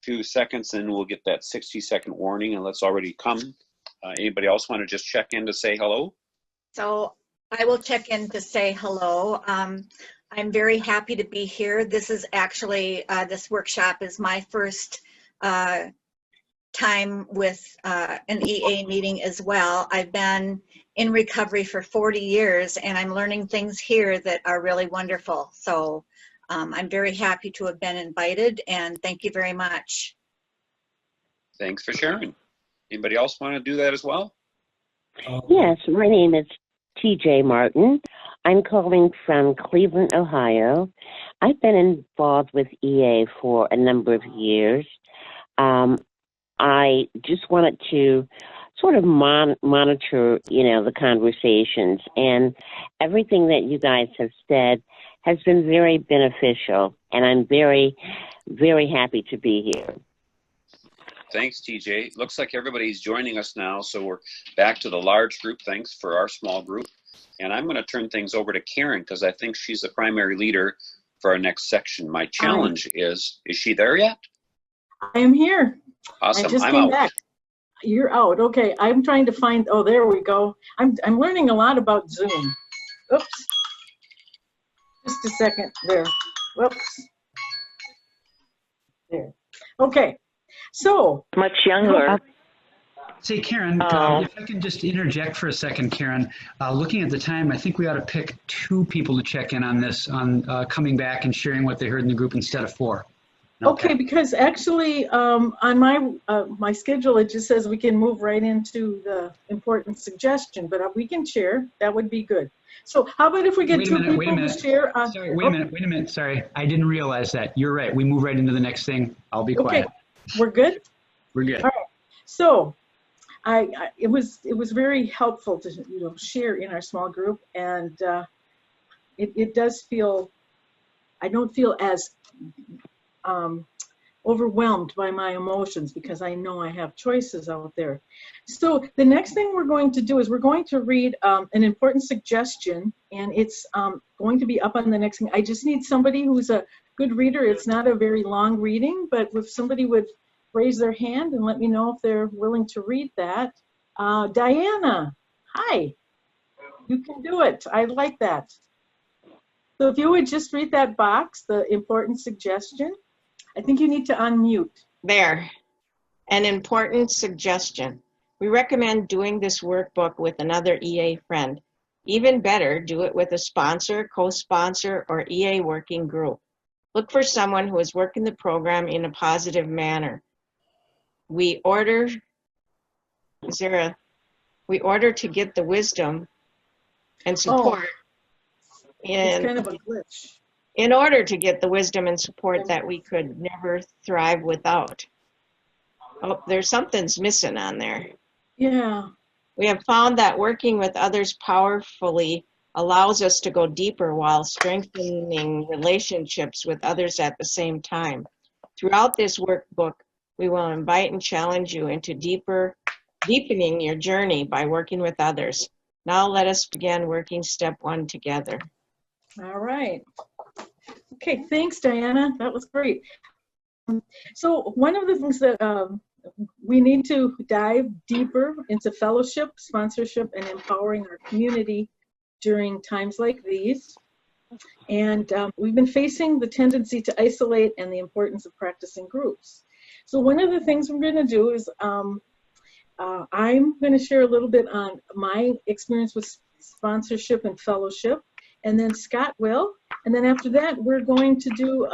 B: few seconds, and we'll get that 60-second warning, and let's already come. Anybody else want to just check in to say hello?
V: So I will check in to say hello. I'm very happy to be here. This is actually, this workshop is my first time with an EA meeting as well. I've been in recovery for 40 years, and I'm learning things here that are really wonderful. So I'm very happy to have been invited, and thank you very much.
B: Thanks for sharing. Anybody else want to do that as well?
O: Yes, my name is TJ Martin. I'm calling from Cleveland, Ohio. I've been involved with EA for a number of years. I just wanted to sort of monitor, the conversations. And everything that you guys have said has been very beneficial. And I'm very, very happy to be here.
B: Thanks, TJ. Looks like everybody's joining us now, so we're back to the large group. Thanks for our small group. And I'm going to turn things over to Karen because I think she's the primary leader for our next section. My challenge is she there yet?
C: I am here.
B: Awesome.
C: I just
B: I'm
C: came
B: out.
C: back. You're out. Okay. I'm trying to find, oh, there we go. I'm learning a lot about Zoom. Oops. Just a second there. Whoops. There. Okay. So.
O: Much younger.
A: Say, Karen, if I can just interject for a second, Karen, looking at the time, I think we ought to pick 2 people to check in on this, on coming back and sharing what they heard in the group instead of 4.
C: Okay, because actually on my schedule, it just says we can move right into the important suggestion, but we can share. That would be good. So how about if we get 2 people to share?
A: Sorry, wait a minute. Sorry, I didn't realize that. You're right. We move right into the next thing. I'll be quiet.
C: Okay, we're good?
A: We're good.
C: All right. So it was very helpful to share in our small group, and it does feel, I don't feel as overwhelmed by my emotions because I know I have choices out there. So the next thing we're going to do is we're going to read an important suggestion, and it's going to be up on the next thing. I just need somebody who's a good reader. It's not a very long reading, but if somebody would raise their hand and let me know if they're willing to read that. Diana, hi. You can do it. I like that. So if you would just read that box, the important suggestion. I think you need to unmute.
D: There. An important suggestion. We recommend doing this workbook with another EA friend. Even better, do it with a sponsor, co-sponsor, or EA working group. Look for someone who is working the program in a positive manner. We order to get the wisdom and support.
C: It's kind of a glitch.
D: In order to get the wisdom and support that we could never thrive without. Oh, there's something's missing on there.
C: Yeah.
D: We have found that working with others powerfully allows us to go deeper while strengthening relationships with others at the same time. Throughout this workbook, we will invite and challenge you into deepening your journey by working with others. Now let us begin working step 1 together.
C: All right. Okay, thanks, Diana. That was great. So one of the things that we need to dive deeper into fellowship, sponsorship, and empowering our community during times like these. And we've been facing the tendency to isolate and the importance of practicing groups. So one of the things we're going to do is I'm going to share a little bit on my experience with sponsorship and fellowship, and then Scott will. And then after that, we're going to do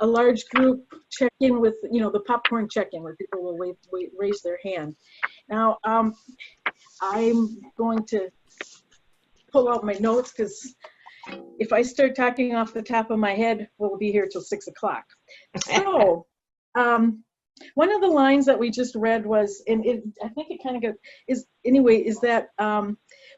C: a large group check-in with, the popcorn check-in where people will raise their hand. Now, I'm going to pull out my notes because if I start talking off the top of my head, we'll be here till 6 o'clock. So, one of the lines that we just read was, and I think it kind of is that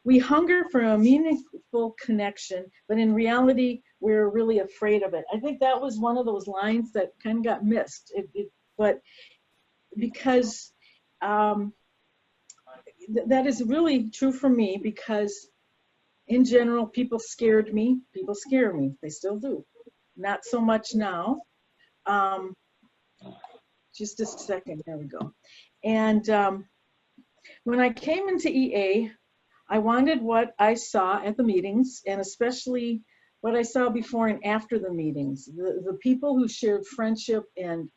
C: we hunger for a meaningful connection, but in reality, we're really afraid of it. I think that was one of those lines that kind of got missed, but because that is really true for me, because in general, people scare me. They still do. Not so much now. Just a second, there we go. And when I came into EA, I wanted what I saw at the meetings, and especially what I saw before and after the meetings. The people who shared friendship and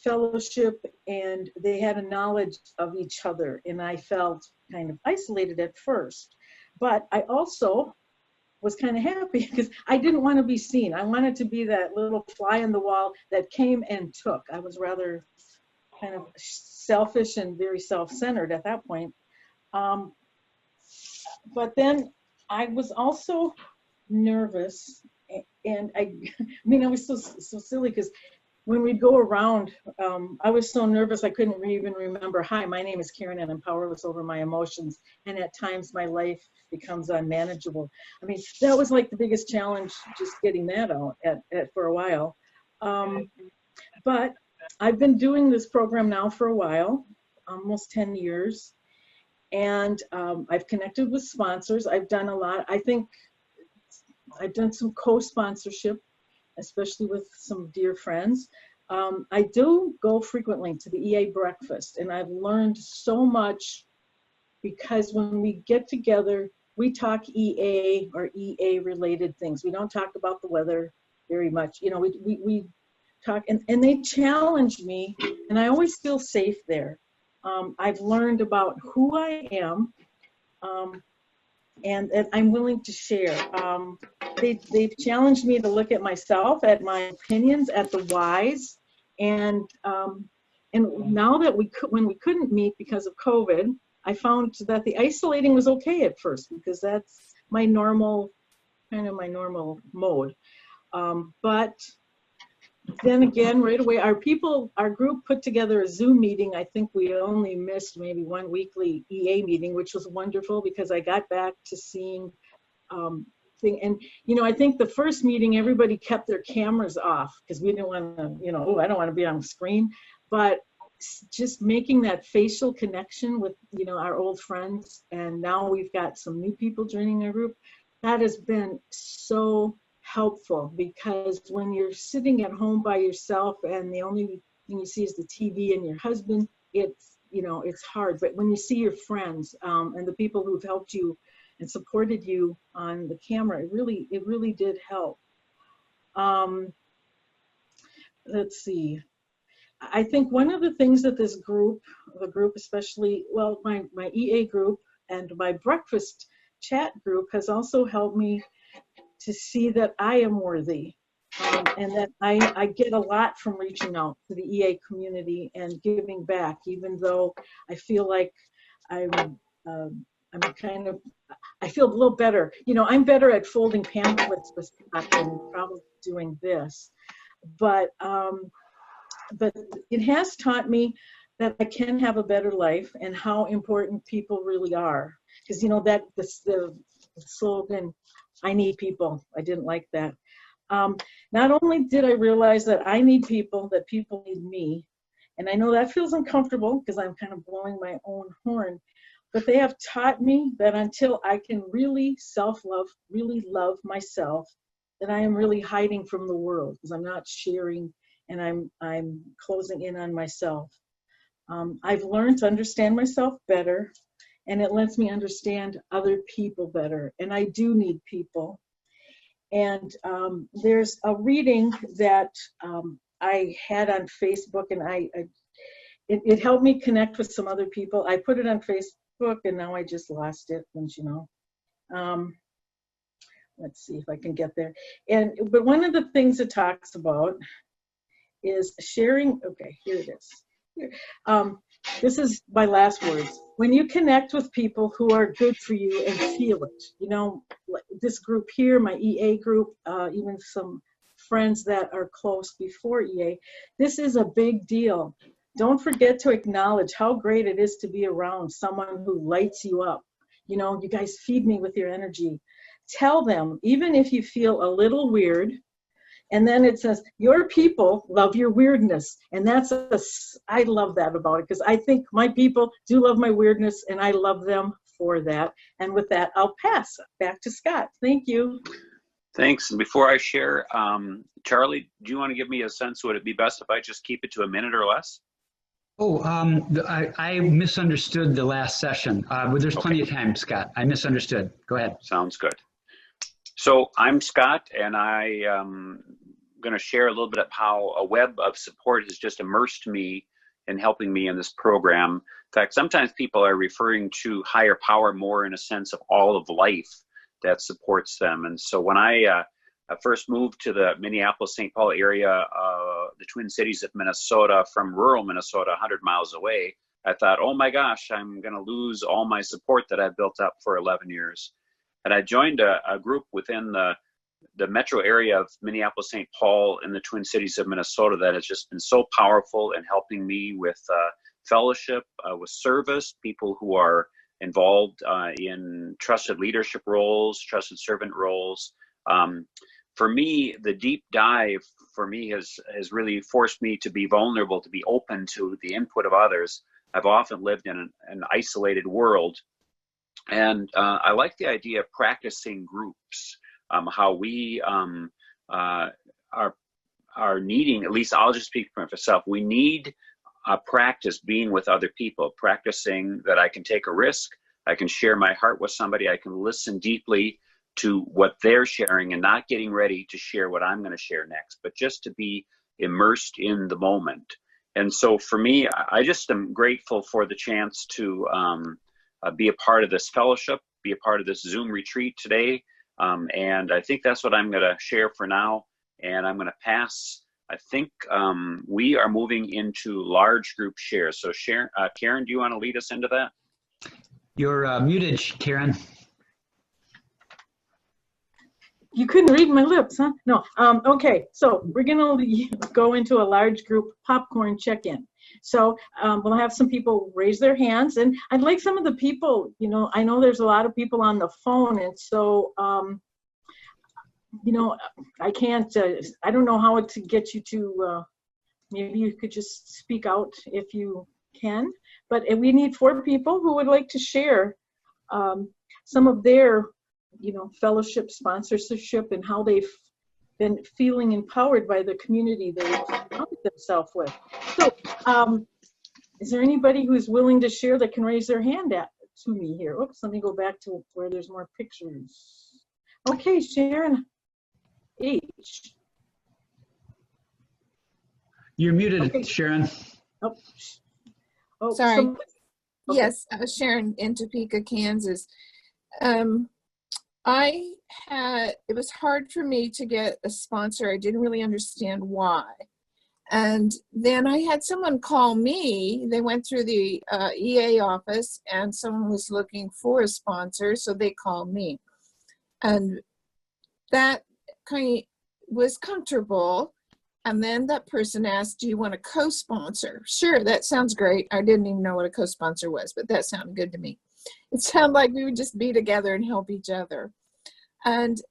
C: fellowship, and they had a knowledge of each other, and I felt kind of isolated at first. But I also was kind of happy because I didn't want to be seen. I wanted to be that little fly on the wall that came and took. I was rather kind of selfish and very self-centered at that point. But then I was also nervous, and I was so silly because when we'd go around, I was so nervous I couldn't even remember, hi, my name is Karen and I'm powerless over my emotions. And at times my life becomes unmanageable. I mean, that was like the biggest challenge, just getting that out for a while. But I've been doing this program now for a while, almost 10 years. And I've connected with sponsors. I've done a lot. I think I've done some co-sponsorship, especially with some dear friends. I do go frequently to the EA breakfast, and I've learned so much because when we get together, we talk EA or EA related things. We don't talk about the weather very much. You know, we talk, and they challenge me, and I always feel safe there. I've learned about who I am, and I'm willing to share. They've challenged me to look at myself, at my opinions, at the whys, and now that when we couldn't meet because of COVID, I found that the isolating was okay at first because that's my normal, kind of my normal mode. But then again, right away, our group put together a Zoom meeting. I think we only missed maybe one weekly EA meeting, which was wonderful because I got back to seeing and you know, I think the first meeting everybody kept their cameras off because we didn't want to, you know, oh, I don't want to be on the screen. But just making that facial connection with, you know, our old friends, and now we've got some new people joining our group. That has been so helpful because when you're sitting at home by yourself and the only thing you see is the TV and your husband, it's, you know, it's hard. But when you see your friends and the people who've helped you and supported you on the camera, it really did help. Let's see. I think one of the things that this group, the group especially, well, my EA group and my breakfast chat group has also helped me to see that I am worthy, and that I get a lot from reaching out to the EA community and giving back, even though I feel like I feel a little better. You know, I'm better at folding pamphlets with Scott than probably doing this, but it has taught me that I can have a better life and how important people really are. Because, you know, that the slogan, I need people, I didn't like that. Not only did I realize that I need people, that people need me, and I know that feels uncomfortable because I'm kind of blowing my own horn, but they have taught me that until I can really self-love, really love myself, that I am really hiding from the world because I'm not sharing and I'm closing in on myself. I've learned to understand myself better, and it lets me understand other people better, and I do need people. And there's a reading that I had on Facebook, and it helped me connect with some other people. I put it on Facebook, and now I just lost it, don't you know? Let's see if I can get there. But one of the things it talks about is sharing. Okay, here it is. This is my last words. When you connect with people who are good for you and feel it, you know, like this group here, my EA group, even some friends that are close before EA, this is a big deal. Don't forget to acknowledge how great it is to be around someone who lights you up. You know, you guys feed me with your energy. Tell them, even if you feel a little weird, and then it says, your people love your weirdness. And I love that about it because I think my people do love my weirdness and I love them for that. And with that, I'll pass back to Scott. Thank you.
B: Thanks. And before I share, Charlie, do you want to give me a sense? Would it be best if I just keep it to a minute or less?
A: Oh, I misunderstood the last session. There's plenty of time, Scott. I misunderstood. Go ahead.
B: Sounds good. So I'm Scott, and I going to share a little bit of how a web of support has just immersed me in helping me in this program. In fact, sometimes people are referring to higher power more in a sense of all of life that supports them. And so when I first moved to the Minneapolis-St. Paul area, the Twin Cities of Minnesota, from rural Minnesota, 100 miles away, I thought, oh my gosh, I'm going to lose all my support that I've built up for 11 years. And I joined a group within the the metro area of Minneapolis, St. Paul, and the Twin Cities of Minnesota that has just been so powerful in helping me with fellowship, with service, people who are involved in trusted leadership roles, trusted servant roles. For me, the deep dive for me has really forced me to be vulnerable, to be open to the input of others. I've often lived in an isolated world, and I like the idea of practicing groups, how we are needing, at least I'll just speak for myself, we need practice being with other people, practicing that I can take a risk, I can share my heart with somebody, I can listen deeply to what they're sharing and not getting ready to share what I'm going to share next, but just to be immersed in the moment. And so for me, I just am grateful for the chance to be a part of this fellowship, be a part of this Zoom retreat today. And I think that's what I'm going to share for now. And I'm going to pass. I think we are moving into large group shares. So Karen, do you want to lead us into that?
A: You're muted, Karen.
C: You couldn't read my lips, huh? No. Okay, so we're going to go into a large group popcorn check-in. So we'll have some people raise their hands, and I'd like some of the people, you know, I know there's a lot of people on the phone, and so, you know, I can't, I don't know how to get you to, maybe you could just speak out if you can, but we need 4 people who would like to share some of their, you know, fellowship, sponsorship, and how they've been feeling empowered by the community they've surrounded themselves with. So, is there anybody who's willing to share that can raise their hand to me here? Oops, let me go back to where there's more pictures. Okay, Sharon H.
A: You're muted,
C: okay.
A: Sharon.
C: Oh,
H: sorry.
C: okay.
H: Yes, Sharon in Topeka, Kansas. It was hard for me to get a sponsor. I didn't really understand why. And then I had someone call me. They went through the EA office and someone was looking for a sponsor, so they called me. And that kind of was comfortable. And then that person asked, do you want a co-sponsor? Sure, that sounds great. I didn't even know what a co-sponsor was, but that sounded good to me. It sounded like we would just be together and help each other. And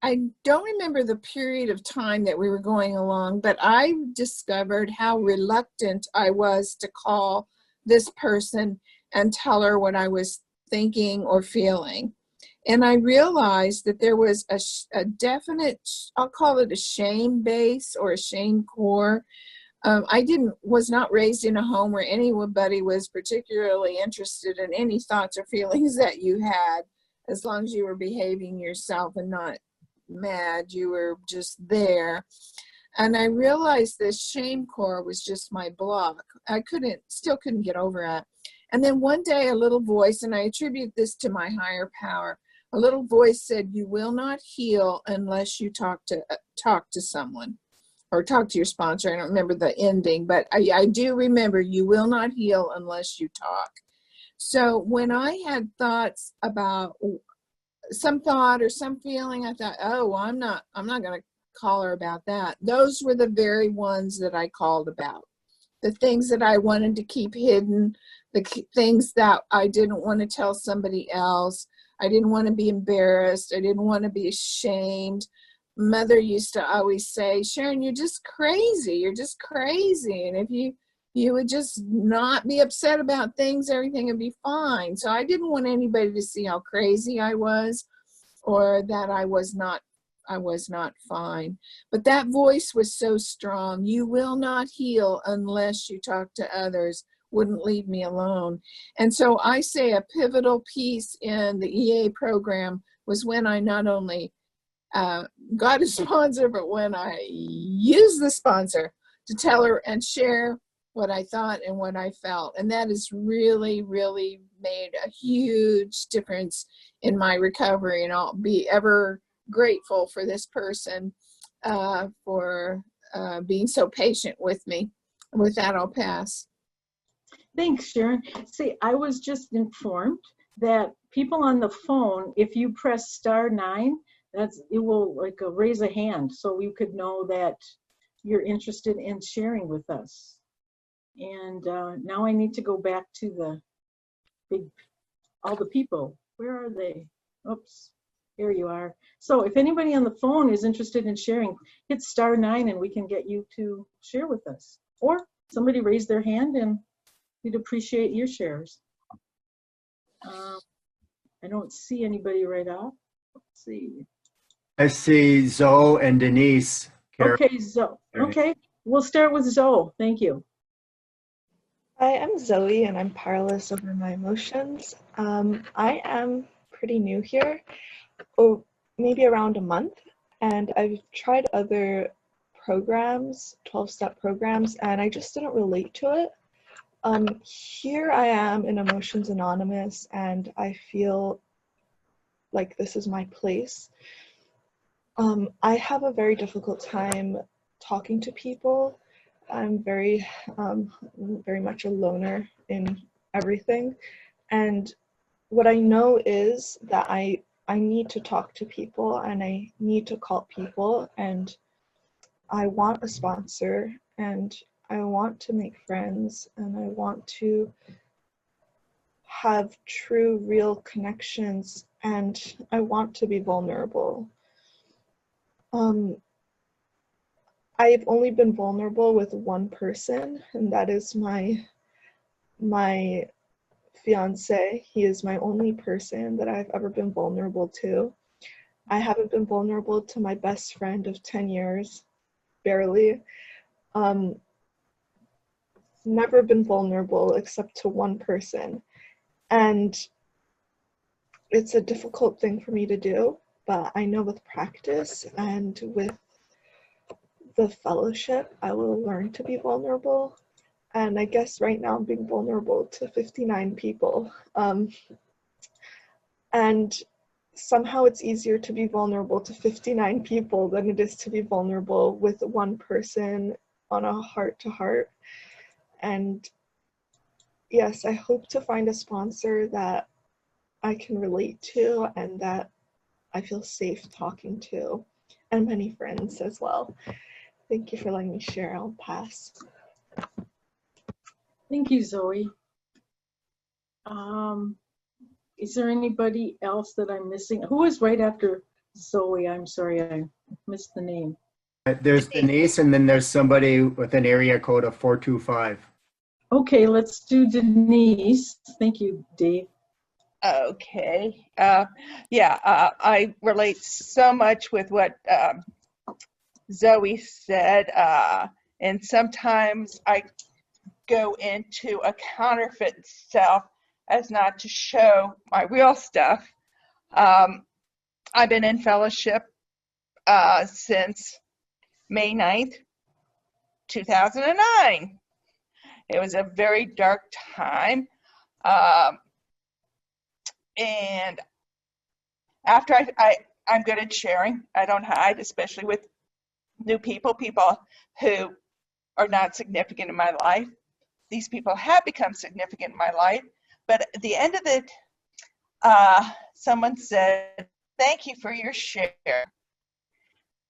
H: I don't remember the period of time that we were going along, but I discovered how reluctant I was to call this person and tell her what I was thinking or feeling. And I realized that there was a definite, I'll call it a shame base or a shame core. I was not raised in a home where anybody was particularly interested in any thoughts or feelings that you had. As long as you were behaving yourself and not mad, you were just there. And I realized this shame core was just my block. I still couldn't get over it. And then one day a little voice, and I attribute this to my higher power, a little voice said, you will not heal unless you talk to someone or talk to your sponsor. I don't remember the ending, but I do remember you will not heal unless you talk. So when I had thoughts about some thought or some feeling, I thought, oh, well, I'm not going to call her about that. Those were the very ones that I called about. The things that I wanted to keep hidden, the things that I didn't want to tell somebody else. I didn't want to be embarrassed. I didn't want to be ashamed. Mother used to always say, Sharon, you're just crazy. You're just crazy. And if you would just not be upset about things, everything would be fine. So I didn't want anybody to see how crazy I was or that I was not fine. But that voice was so strong. You will not heal unless you talk to others. Wouldn't leave me alone. And so I say a pivotal piece in the EA program was when I not only got a sponsor, but when I used the sponsor to tell her and share what I thought and what I felt. And that has really, really made a huge difference in my recovery. And I'll be ever grateful for this person for being so patient with me. And with that, I'll pass.
C: Thanks, Sharon. See, I was just informed that people on the phone, if you press *9, it will like raise a hand so we could know that you're interested in sharing with us. And now I need to go back to all the people. Where are they? Oops, here you are. So if anybody on the phone is interested in sharing, hit *9 and we can get you to share with us. Or somebody raise their hand and we'd appreciate your shares. I don't see anybody right off. Let's see.
I: I see Zoe and Denise. Karen.
C: Okay, Zoe. Okay, we'll start with Zoe. Thank you.
J: Hi, I'm Zoe and I'm powerless over my emotions. I am pretty new here, maybe around a month, and I've tried other programs, 12-step programs, and I just didn't relate to it. Here I am in Emotions Anonymous and I feel like this is my place. I have a very difficult time talking to people. I'm very much a loner in everything. And what I know is that I need to talk to people and I need to call people, and I want a sponsor and I want to make friends and I want to have true, real connections, and I want to be vulnerable. I've only been vulnerable with one person, and that is my fiance. He is my only person that I've ever been vulnerable to. I haven't been vulnerable to my best friend of 10 years, barely. Never been vulnerable except to one person. And it's a difficult thing for me to do, but I know with practice and with the fellowship, I will learn to be vulnerable. And I guess right now I'm being vulnerable to 59 people. And somehow it's easier to be vulnerable to 59 people than it is to be vulnerable with one person on a heart-to-heart. And yes, I hope to find a sponsor that I can relate to and that I feel safe talking to, and many friends as well. Thank you for letting me share. I'll pass.
C: Thank you, Zoe. Is there anybody else that I'm missing? Who is right after Zoe? I'm sorry, I missed the name.
I: There's Denise, and then there's somebody with an area code of 425.
C: Okay, let's do Denise. Thank you, Dave.
W: Okay. I relate so much with what Zoe said. And sometimes I go into a counterfeit self as not to show my real stuff. I've been in fellowship since May 9th, 2009. It was a very dark time. And after I'm good at sharing. I don't hide, especially with new people who are not significant in my life. These people have become significant in my life. But at the end of it, someone said, "Thank you for your share."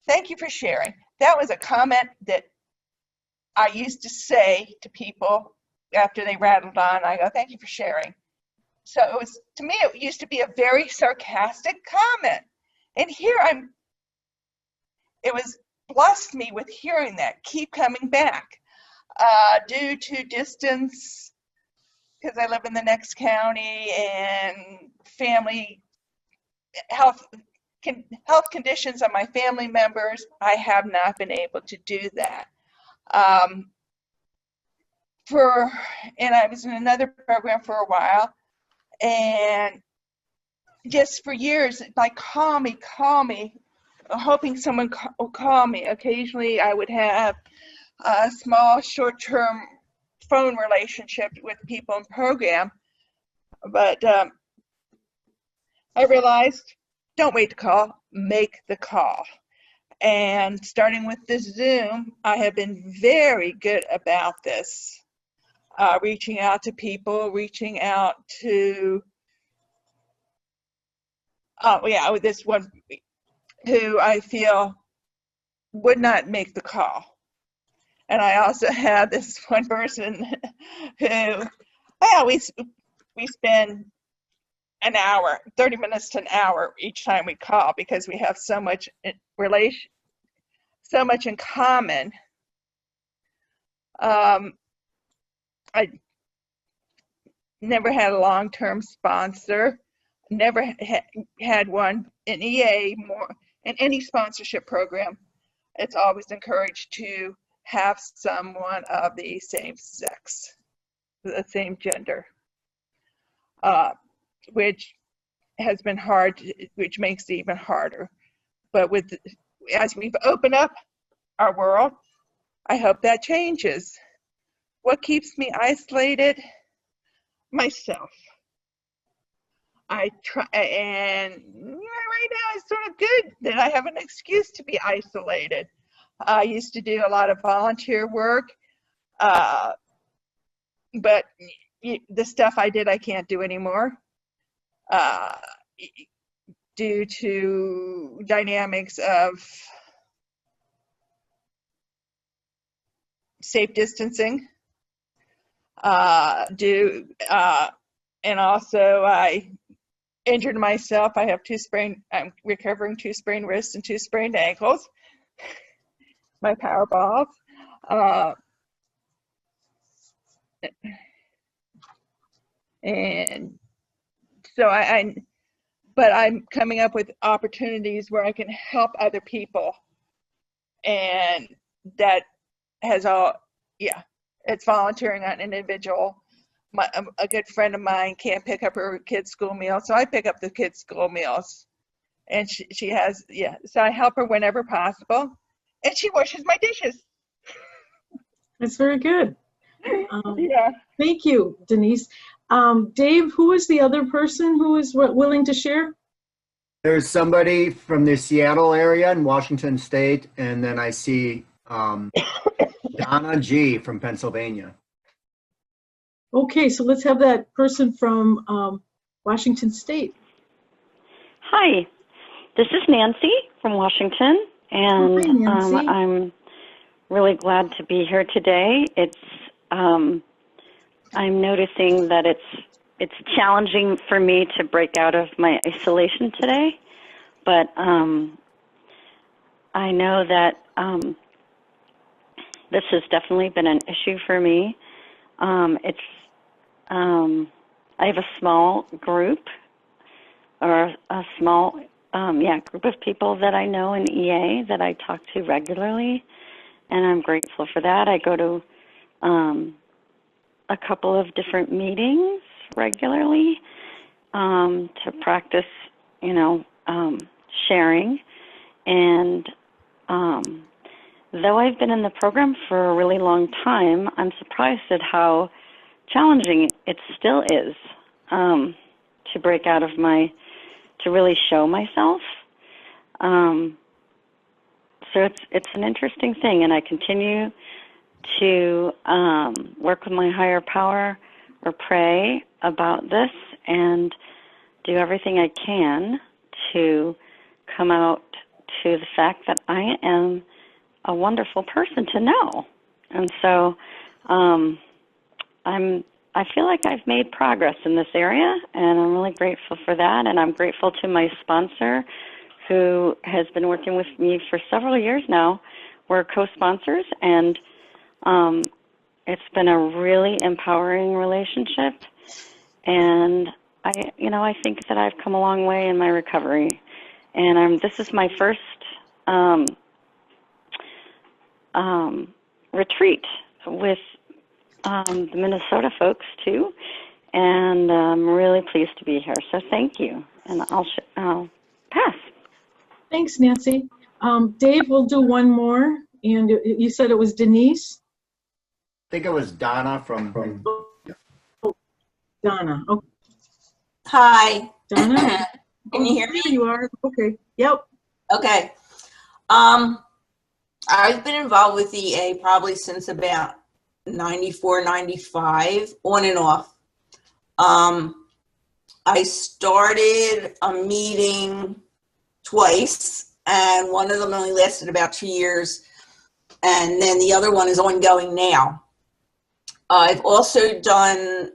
W: Thank you for sharing. That was a comment that I used to say to people after they rattled on. I go, "Thank you for sharing." So it was, to me, it used to be a very sarcastic comment. And here it was blessed me with hearing that, keep coming back. Due to distance, because I live in the next county, and family health conditions of my family members, I have not been able to do that. And I was in another program for a while, and just for years, like, call me, hoping someone will call me. Occasionally I would have a small short-term phone relationship with people in program, but I realized, don't wait to call, make the call. And starting with this Zoom, I have been very good about this, reaching out to people, reaching out to, with this one, who I feel would not make the call. And I also have this one person who, we spend an hour, 30 minutes to an hour each time we call because we have so much so much in common. I never had a long-term sponsor, never had one in EA, more in any sponsorship program. It's always encouraged to have someone of the same sex, the same gender, which has been hard, which makes it even harder. But as we've opened up our world, I hope that changes. What keeps me isolated? Myself. I try, and right now it's sort of good that I have an excuse to be isolated. I used to do a lot of volunteer work, but the stuff I did I can't do anymore due to dynamics of safe distancing. And also I injured myself. I'm recovering 2 sprained wrists and 2 sprained ankles. My power balls. And so but I'm coming up with opportunities where I can help other people. And that has it's volunteering on an individual. A good friend of mine can't pick up her kids' school meals, so I pick up the kids' school meals. And she has, so I help her whenever possible. And she washes my dishes.
C: That's very good. Thank you, Denise. Dave, who is the other person who is willing to share?
I: There's somebody from the Seattle area in Washington State, and then I see Donna G. from Pennsylvania.
C: Okay, so let's have that person from Washington State.
E: Hi, this is Nancy from Washington, and
C: Hi, Nancy.
E: I'm really glad to be here today. I'm noticing that it's challenging for me to break out of my isolation today, but I know that this has definitely been an issue for me. I have a small group, or a small group of people that I know in EA that I talk to regularly, and I'm grateful for that. I go to a couple of different meetings regularly to practice, sharing. And though I've been in the program for a really long time, I'm surprised at how challenging it still is to break out of to really show myself. So it's an interesting thing, and I continue to work with my higher power or pray about this and do everything I can to come out to the fact that I am a wonderful person to know. And so I feel like I've made progress in this area, and I'm really grateful for that. And I'm grateful to my sponsor, who has been working with me for several years now. We're co-sponsors, and it's been a really empowering relationship. And I think that I've come a long way in my recovery. And this is my first retreat with the Minnesota folks too, and I'm really pleased to be here. So thank you, and I'll pass.
C: Thanks, Nancy. Dave, we'll do one more, and you said it was Denise?
I: I think it was Donna from
C: Donna. Okay.
L: Hi.
C: Donna?
L: Can you hear me?
C: There you are. Okay. Yep.
L: Okay. I've been involved with EA probably since about 94, 95, on and off. I started a meeting twice, and one of them only lasted about 2 years, and then the other one is ongoing now. I've also done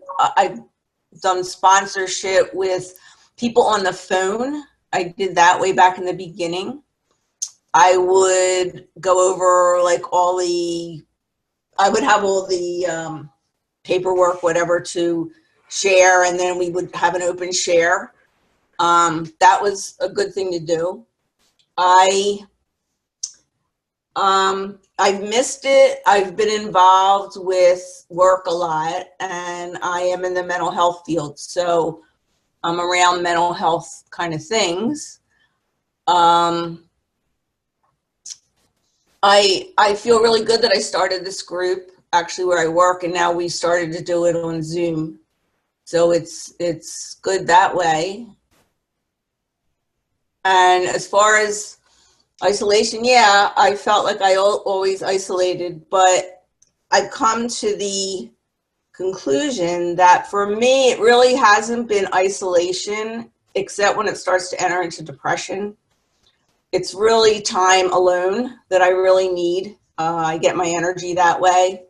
L: sponsorship with people on the phone. I did that way back in the beginning. I would go over like I would have all the paperwork, whatever, to share, and then we would have an open share. That was a good thing to do. I've missed it. I've been involved with work a lot, and I am in the mental health field, so I'm around mental health kind of things. I feel really good that I started this group actually where I work, and now we started to do it on Zoom, so it's good that way. And as far as isolation, yeah, I felt like I always isolated, but I've come to the conclusion that for me, it really hasn't been isolation, except when it starts to enter into depression. It's really time alone that I really need. I get my energy that way.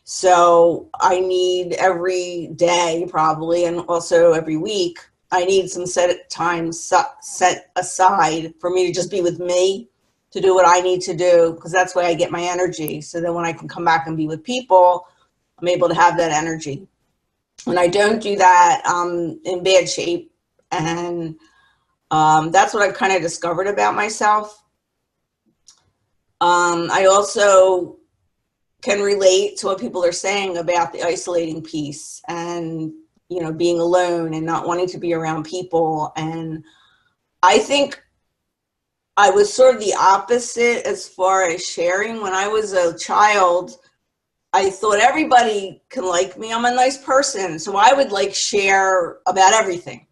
L: So I need every day probably, and also every week, I need some set time set aside for me to just be with me, to do what I need to do, because that's why I get my energy. So then when I can come back and be with people, I'm able to have that energy. When I don't do that, I'm in bad shape. And that's what I've kind of discovered about myself. I also can relate to what people are saying about the isolating piece and, you know, being alone and not wanting to be around people. And I think I was sort of the opposite as far as sharing. When I was a child, I thought everybody can like me. I'm a nice person. So I would like share about everything.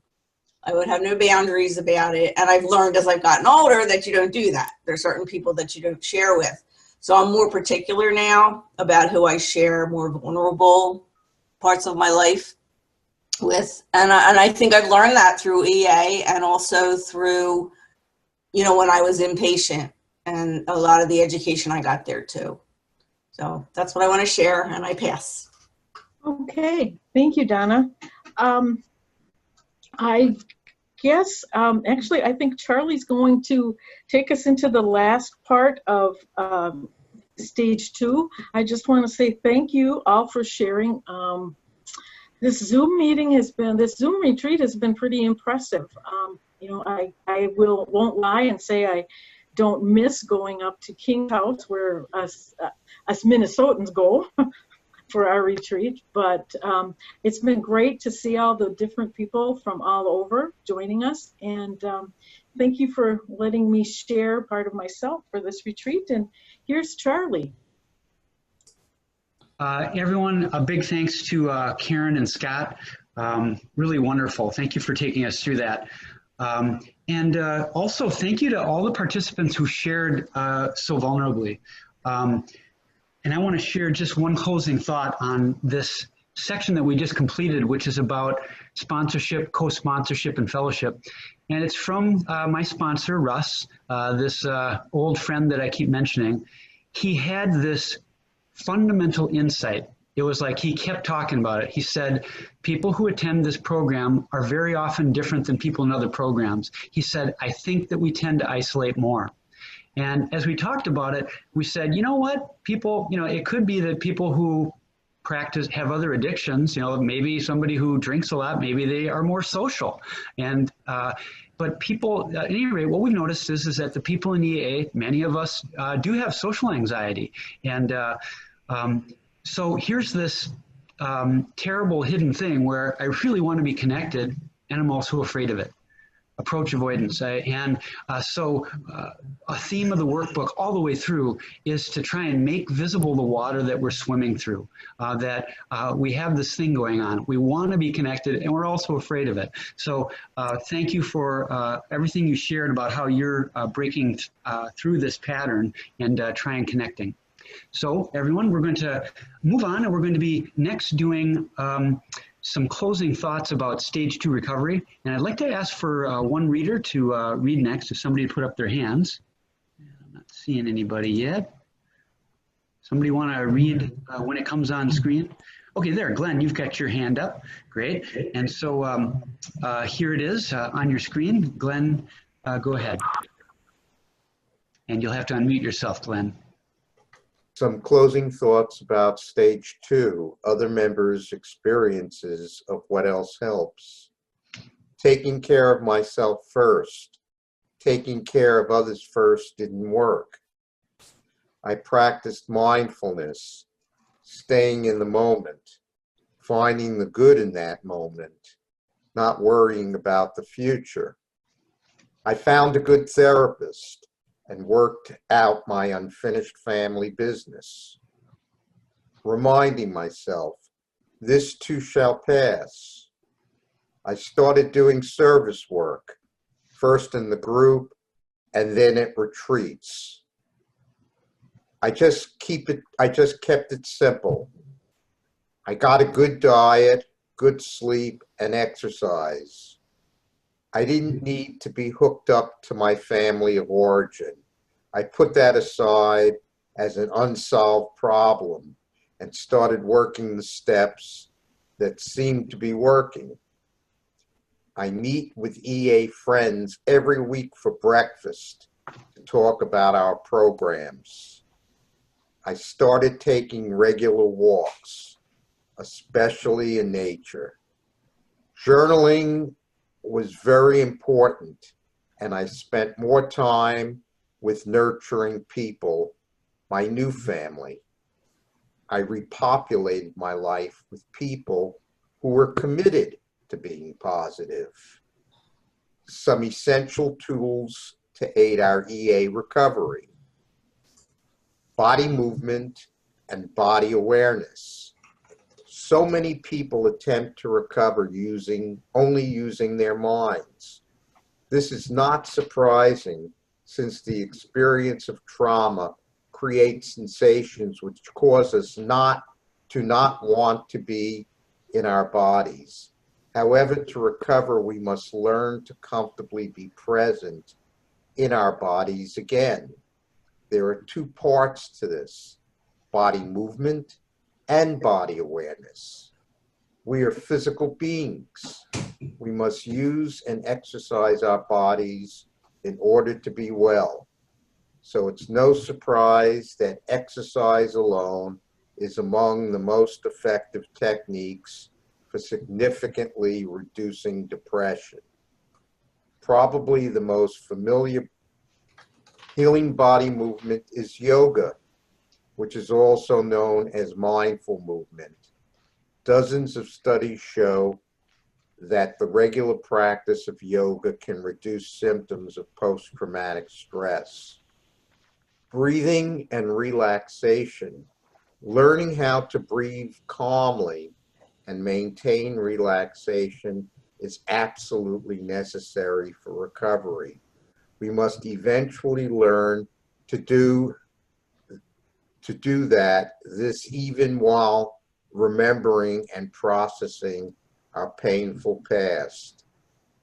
L: I would have no boundaries about it. And I've learned as I've gotten older that you don't do that. There's certain people that you don't share with. So I'm more particular now about who I share more vulnerable parts of my life with. And I think I've learned that through EA and also through, you know, when I was inpatient and a lot of the education I got there too. So that's what I want to share, and I pass.
C: Okay, thank you, Donna. I guess, actually, I think Charlie's going to take us into the last part of stage 2. I just want to say thank you all for sharing. This Zoom retreat has been pretty impressive. You know, I won't lie and say I don't miss going up to King's House where us Minnesotans go for our retreat, but it's been great to see all the different people from all over joining us, and thank you for letting me share part of myself for this retreat. And here's Charlie.
A: Everyone, a big thanks to Karen and Scott. Really wonderful. Thank you for taking us through that. And also thank you to all the participants who shared so vulnerably. And I want to share just one closing thought on this section that we just completed, which is about sponsorship, co-sponsorship, and fellowship. And it's from my sponsor, Russ, this old friend that I keep mentioning. He had this fundamental insight. It was like he kept talking about it. He said, people who attend this program are very often different than people in other programs. He said, I think that we tend to isolate more. And as we talked about it, we said, you know what, people, you know, it could be that people who have other addictions, you know, maybe somebody who drinks a lot, maybe they are more social. And, but people, at any rate, what we've noticed is that the people in EA, many of us do have social anxiety. And so here's this terrible hidden thing where I really want to be connected and I'm also afraid of it. Approach avoidance. So a theme of the workbook all the way through is to try and make visible the water that we're swimming through, that we have this thing going on. We want to be connected and we're also afraid of it. So thank you for everything you shared about how you're breaking through this pattern and trying connecting. So everyone, we're going to move on and we're going to be next doing some closing thoughts about stage 2 recovery. And I'd like to ask for one reader to read next, if somebody put up their hands. Not seeing anybody yet. Somebody want to read when it comes on screen? Okay, there, Glenn, you've got your hand up. Great. And so here it is on your screen. Glenn, go ahead. And you'll have to unmute yourself, Glenn.
G: Some closing thoughts about stage 2, other members' experiences of what else helps. Taking care of myself first. Taking care of others first didn't work. I practiced mindfulness, staying in the moment, finding the good in that moment, not worrying about the future. I found a good therapist and worked out my unfinished family business, reminding myself, this too shall pass. I started doing service work, first in the group and then at retreats. I just kept it simple. I got a good diet, good sleep, and exercise. I didn't need to be hooked up to my family of origin. I put that aside as an unsolved problem and started working the steps that seemed to be working. I meet with EA friends every week for breakfast to talk about our programs. I started taking regular walks, especially in nature. Journaling was very important, and I spent more time with nurturing people, my new family. I repopulated my life with people who were committed to being positive. Some essential tools to aid our EA recovery. Body movement and body awareness. So many people attempt to recover only using their minds. This is not surprising, since the experience of trauma creates sensations which cause us not want to be in our bodies. However, to recover, we must learn to comfortably be present in our bodies again. There are 2 parts to this: body movement and body awareness. We are physical beings. We must use and exercise our bodies in order to be well. So it's no surprise that exercise alone is among the most effective techniques for significantly reducing depression. Probably the most familiar healing body movement is yoga, which is also known as mindful movement. Dozens of studies show that the regular practice of yoga can reduce symptoms of post-traumatic stress. Breathing and relaxation. Learning how to breathe calmly and maintain relaxation is absolutely necessary for recovery. We must eventually learn to do that, even while remembering and processing our painful past.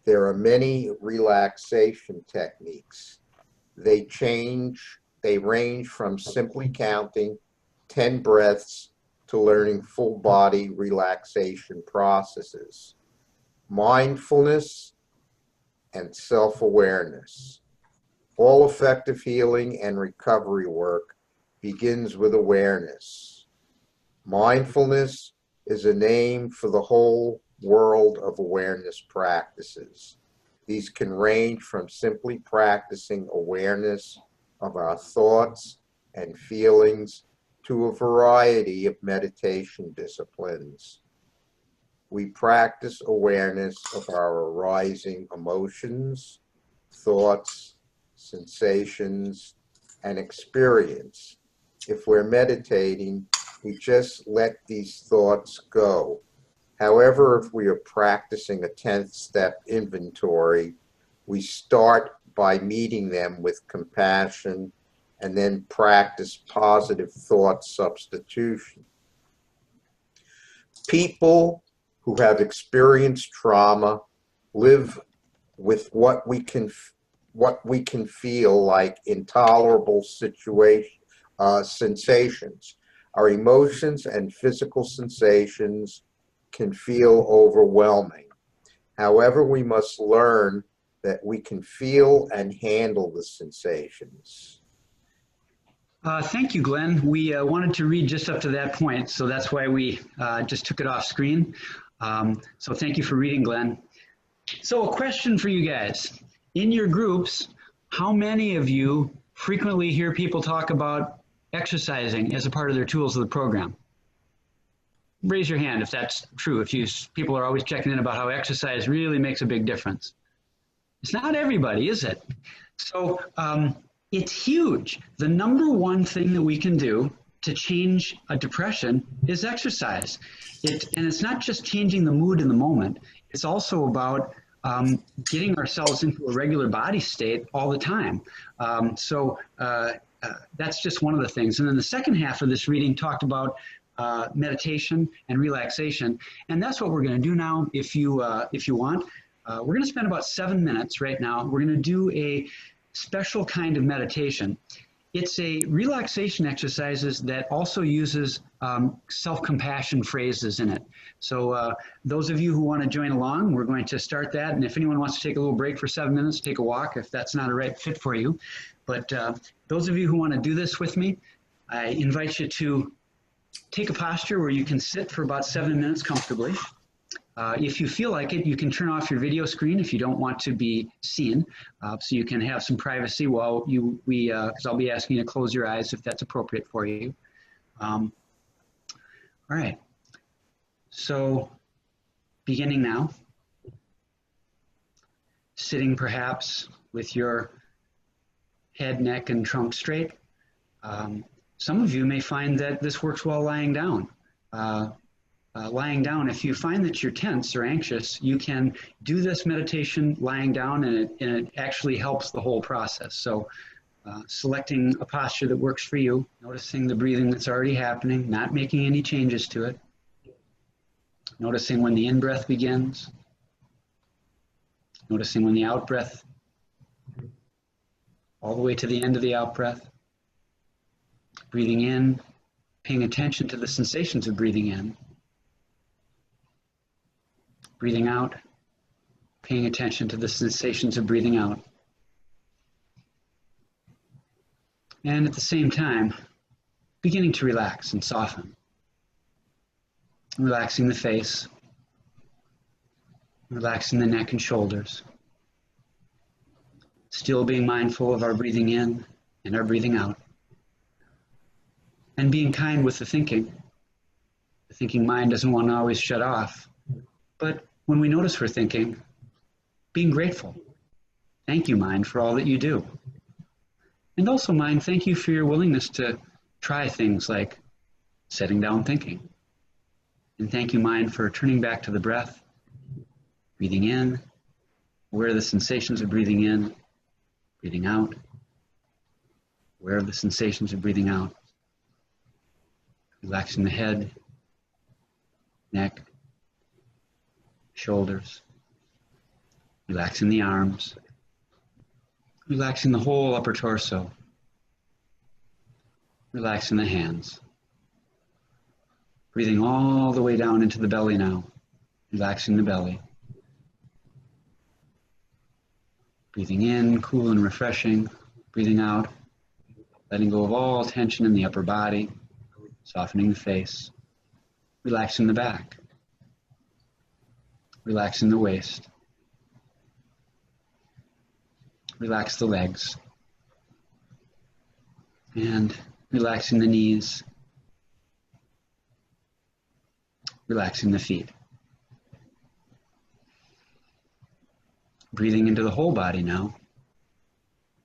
G: There are many relaxation techniques. They range from simply counting 10 breaths to learning full body relaxation processes. Mindfulness and self-awareness. All effective healing and recovery work begins with awareness. Mindfulness is a name for the whole world of awareness practices. These can range from simply practicing awareness of our thoughts and feelings to a variety of meditation disciplines. We practice awareness of our arising emotions, thoughts, sensations, and experience. If we're meditating, we just let these thoughts go. However, if we are practicing a 10th step inventory, we start by meeting them with compassion and then practice positive thought substitution. People who have experienced trauma live with what we what we can feel like intolerable sensations. Our emotions and physical sensations can feel overwhelming. However, we must learn that we can feel and handle the sensations.
A: Thank you, Glenn. We wanted to read just up to that point, so that's why we just took it off screen. So thank you for reading, Glenn. So a question for you guys. In your groups, how many of you frequently hear people talk about exercising as a part of their tools of the program? Raise your hand if that's true, if people are always checking in about how exercise really makes a big difference. It's not everybody, is it? So it's huge. The number one thing that we can do to change a depression is exercise. And it's not just changing the mood in the moment. It's also about getting ourselves into a regular body state all the time. That's just one of the things. And then the second half of this reading talked about meditation and relaxation. And that's what we're going to do now if you want. We're going to spend about 7 minutes right now. We're going to do a special kind of meditation. It's a relaxation exercises that also uses self-compassion phrases in it. So those of you who want to join along, we're going to start that. And if anyone wants to take a little break for 7 minutes, take a walk if that's not a right fit for you. But those of you who want to do this with me, I invite you to take a posture where you can sit for about 7 minutes comfortably. If you feel like it, you can turn off your video screen if you don't want to be seen, so you can have some privacy while because I'll be asking you to close your eyes if that's appropriate for you. All right, so beginning now, sitting perhaps with your head, neck, and trunk straight. Some of you may find that this works well lying down. Lying down, if you find that you're tense or anxious, you can do this meditation lying down, and it actually helps the whole process. So selecting a posture that works for you, noticing the breathing that's already happening, not making any changes to it. Noticing when the in-breath begins. Noticing when the out-breath, all the way to the end of the out-breath. Breathing in, paying attention to the sensations of breathing in. Breathing out, paying attention to the sensations of breathing out. And at the same time, beginning to relax and soften. Relaxing the face, relaxing the neck and shoulders. Still being mindful of our breathing in and our breathing out. And being kind with the thinking. The thinking mind doesn't want to always shut off. But when we notice we're thinking, being grateful. Thank you, mind, for all that you do. And also, mind, thank you for your willingness to try things like setting down thinking. And thank you, mind, for turning back to the breath, breathing in, aware of the sensations of breathing in, breathing out, aware of the sensations of breathing out, relaxing the head, neck, shoulders, relaxing the arms, relaxing the whole upper torso, relaxing the hands, breathing all the way down into the belly now, relaxing the belly, breathing in, cool and refreshing, breathing out, letting go of all tension in the upper body, softening the face, relaxing the back, relaxing the waist. Relax the legs. And relaxing the knees. Relaxing the feet. Breathing into the whole body now.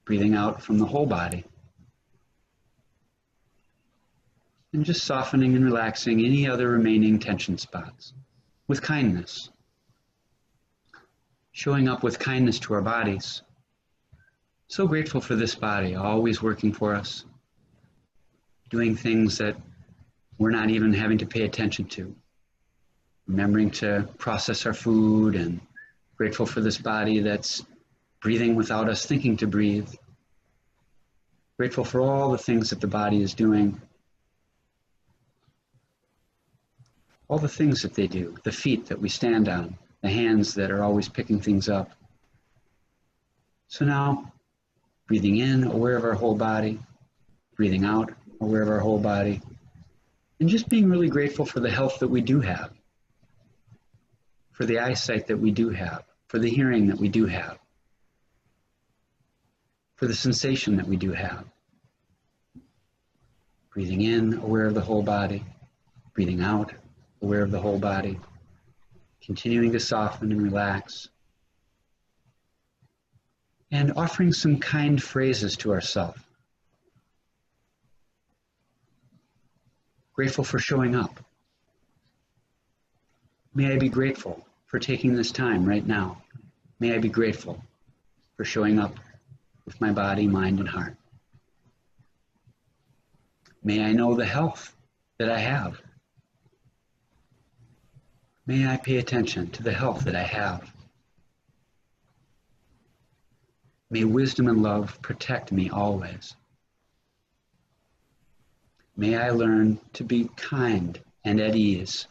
A: Breathing out from the whole body. And just softening and relaxing any other remaining tension spots with kindness. Showing up with kindness to our bodies. So grateful for this body, always working for us, doing things that we're not even having to pay attention to. Remembering to process our food, and grateful for this body that's breathing without us thinking to breathe. Grateful for all the things that the body is doing. All the things that they do, the feet that we stand on, the hands that are always picking things up. So now, breathing in, aware of our whole body, breathing out, aware of our whole body, and just being really grateful for the health that we do have, for the eyesight that we do have, for the hearing that we do have, for the sensation that we do have. Breathing in, aware of the whole body, breathing out, aware of the whole body, continuing to soften and relax, and offering some kind phrases to ourselves. Grateful for showing up. May I be grateful for taking this time right now. May I be grateful for showing up with my body, mind, and heart. May I know the health that I have. May I pay attention to the health that I have. May wisdom and love protect me always. May I learn to be kind and at ease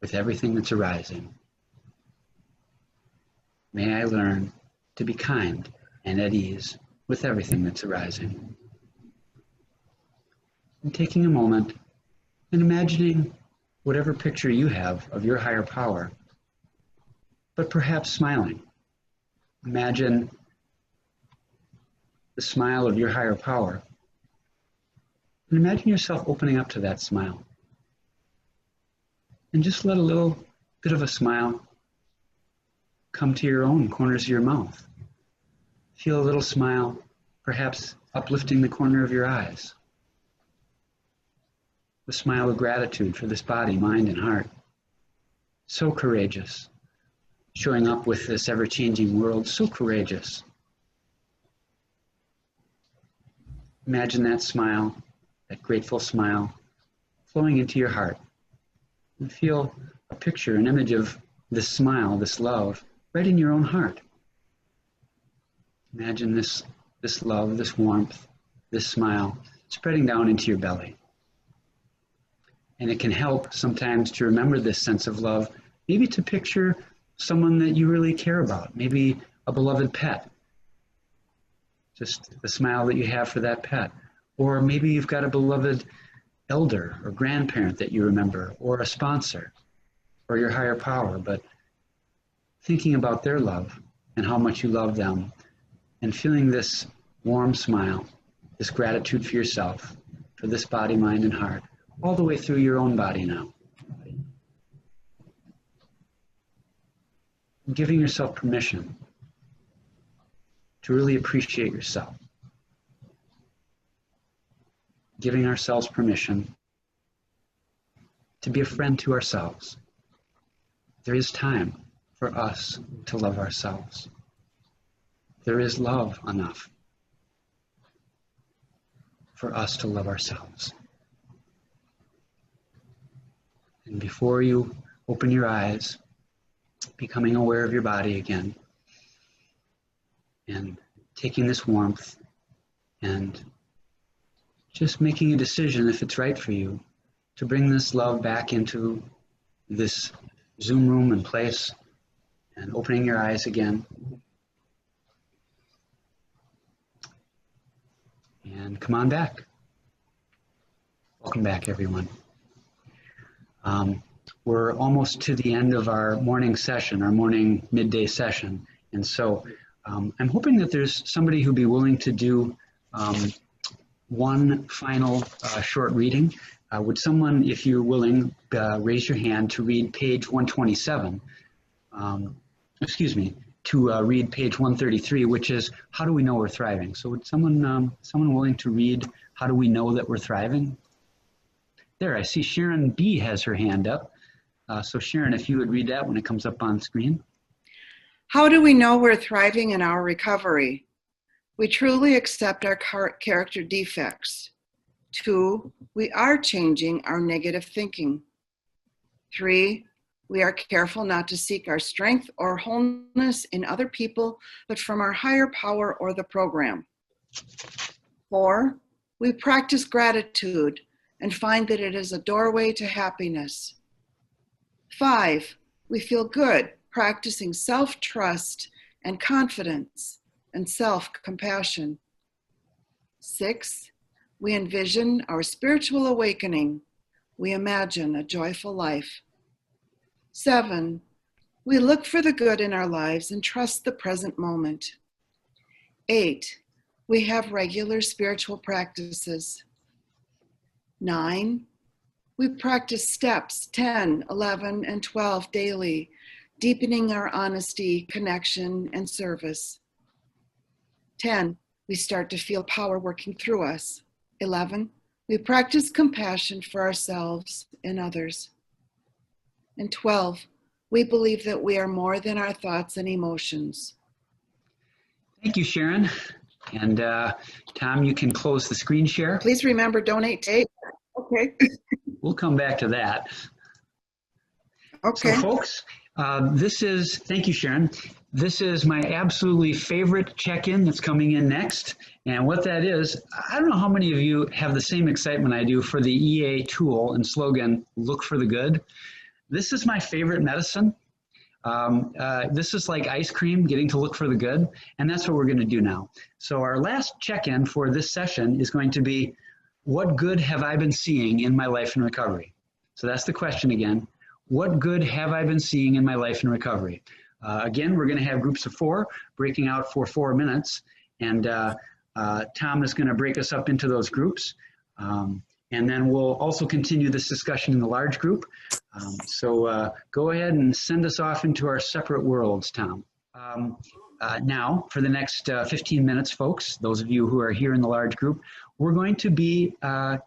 A: with everything that's arising. May I learn to be kind and at ease with everything that's arising. And taking a moment and imagining whatever picture you have of your higher power, but perhaps smiling. Imagine the smile of your higher power. And imagine yourself opening up to that smile. And just let a little bit of a smile come to your own corners of your mouth. Feel a little smile, perhaps uplifting the corner of your eyes. A smile of gratitude for this body, mind, and heart. So courageous. Showing up with this ever-changing world, so courageous. Imagine that smile, that grateful smile, flowing into your heart. And feel a picture, an image of this smile, this love, right in your own heart. Imagine this love, this warmth, this smile, spreading down into your belly. And it can help sometimes to remember this sense of love, maybe to picture someone that you really care about, maybe a beloved pet. Just the smile that you have for that pet. Or maybe you've got a beloved elder or grandparent that you remember, or a sponsor, or your higher power, but thinking about their love and how much you love them, and feeling this warm smile, this gratitude for yourself, for this body, mind, and heart, all the way through your own body now. Giving yourself permission to really appreciate yourself. Giving ourselves permission to be a friend to ourselves. There is time for us to love ourselves. There is love enough for us to love ourselves. And before you open your eyes, becoming aware of your body again, and taking this warmth and just making a decision, if it's right for you, to bring this love back into this Zoom room and place, and opening your eyes again. And come on back. Welcome back, everyone. We're almost to the end of our morning session, our morning midday session. And so I'm hoping that there's somebody who'd be willing to do one final short reading. Would someone, if you're willing, raise your hand to read page 127, to read page 133, which is, how do we know we're thriving? So would someone willing to read, how do we know that we're thriving? There, I see Sharon B has her hand up. So Sharon, if you would read that when it comes up on screen.
P: How do we know we're thriving in our recovery? We truly accept our character defects. 2, we are changing our negative thinking. 3, We are careful not to seek our strength or wholeness in other people, but from our higher power or the program. 4, we practice gratitude and find that it is a doorway to happiness. 5, we feel good practicing self-trust and confidence and self-compassion. 6, we envision our spiritual awakening. We imagine a joyful life. 7, we look for the good in our lives and trust the present moment. 8, we have regular spiritual practices. 9, we practice steps 10, 11, and 12 daily, deepening our honesty, connection, and service. 10, we start to feel power working through us. 11, we practice compassion for ourselves and others. And 12, we believe that we are more than our thoughts and emotions.
A: Thank you, Sharon. And Tom, you can close the screen share.
P: Please remember, donate tape. Okay.
A: We'll come back to that.
P: Okay.
A: So folks, thank you, Sharon. This is my absolutely favorite check-in that's coming in next. And what that is, I don't know how many of you have the same excitement I do for the EA tool and slogan, look for the good. This is my favorite medicine. This is like ice cream, getting to look for the good. And that's what we're going to do now. So our last check-in for this session is going to be, what good have I been seeing in my life in recovery? So that's the question again. What good have I been seeing in my life in recovery? Again, we're going to have groups of 4 breaking out for 4 minutes. And Tom is going to break us up into those groups. And then we'll also continue this discussion in the large group. So go ahead and send us off into our separate worlds, Tom. Now, for the next 15 minutes, folks, those of you who are here in the large group, we're going to be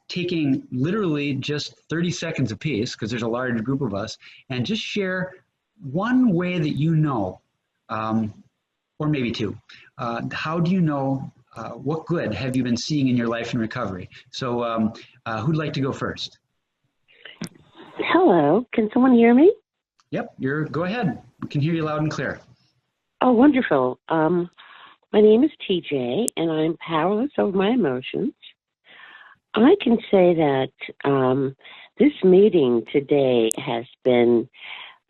A: taking literally just 30 seconds apiece, because there's a large group of us, and just share one way that you know, or maybe 2. How do you know, what good have you been seeing in your life in recovery? So who'd like to go first?
O: Hello, can someone hear me?
A: Yep, go ahead. We can hear you loud and clear.
O: Oh, wonderful. My name is TJ, and I'm powerless over my emotions. I can say that this meeting today has been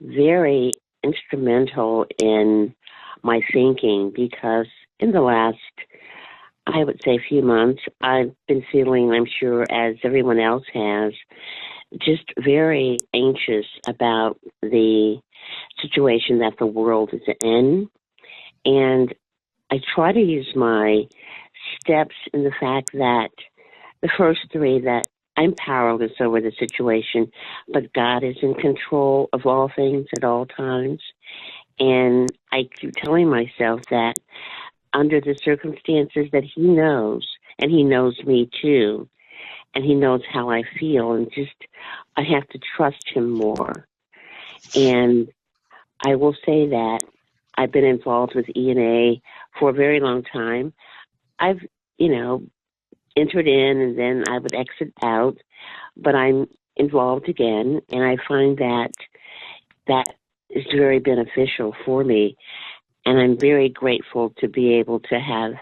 O: very instrumental in my thinking, because in the last, I would say, few months, I've been feeling, I'm sure as everyone else has, just very anxious about the situation that the world is in. And I try to use my steps in the fact that the first 3, that I'm powerless over the situation, but God is in control of all things at all times. And I keep telling myself that under the circumstances that He knows, and He knows me too, and He knows how I feel, and just I have to trust Him more. And I will say that I've been involved with E&A for a very long time. I've, entered in and then I would exit out, but I'm involved again, and I find that that is very beneficial for me. And I'm very grateful to be able to have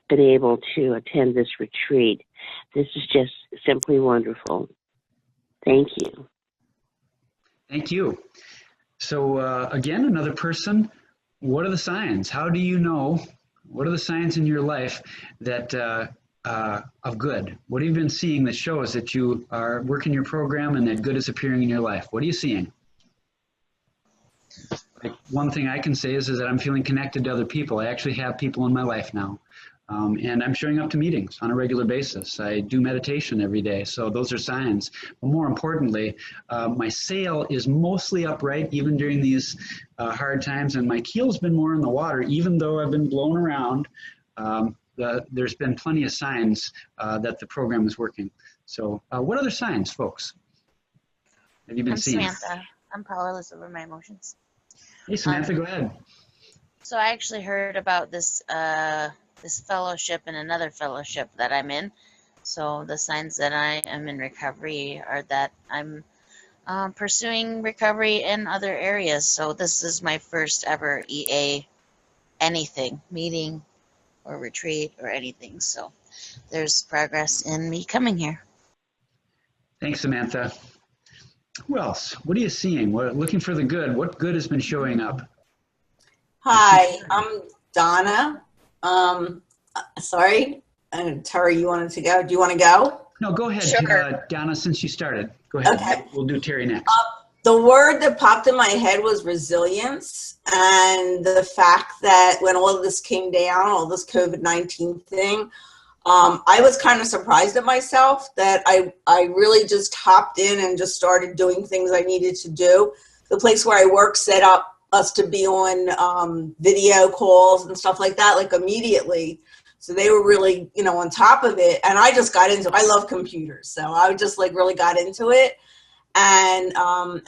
O: been able to attend this retreat. This is just simply wonderful. Thank you.
A: Thank you. So again, another person, what are the signs? How do you know, what are the signs in your life that of good? What have you been seeing that shows that you are working your program and that good is appearing in your life? What are you seeing? Like, one thing I can say is that I'm feeling connected to other people. I actually have people in my life now. And I'm showing up to meetings on a regular basis. I do meditation every day. So those are signs. But more importantly, my sail is mostly upright, even during these hard times. And my keel's been more in the water, even though I've been blown around. There's been plenty of signs that the program is working. So what other signs, folks, have you been seeing?
Q: Samantha. I'm powerless over my emotions.
A: Hey, Samantha, go ahead.
Q: So I actually heard about this this fellowship and another fellowship that I'm in. So the signs that I am in recovery are that I'm pursuing recovery in other areas. So this is my first ever EA anything, meeting or retreat or anything. So there's progress in me coming here.
A: Thanks, Samantha. Who else? What are you seeing? Looking for the good. What good has been showing up?
L: Hi, I'm Donna. Sorry, Terry, you wanted to go? Do you want to go?
A: No, go ahead,
L: Sure.
A: Donna, since you started. Go ahead.
L: Okay.
A: We'll do Terry next.
L: The word that popped in my head was resilience, and the fact that when all of this came down, all this COVID-19 thing, I was kind of surprised at myself that I really just hopped in and just started doing things I needed to do. The place where I work set up us to be on video calls and stuff like that, like immediately. So they were really, on top of it. And I just got into it. I love computers. So I just really got into it. And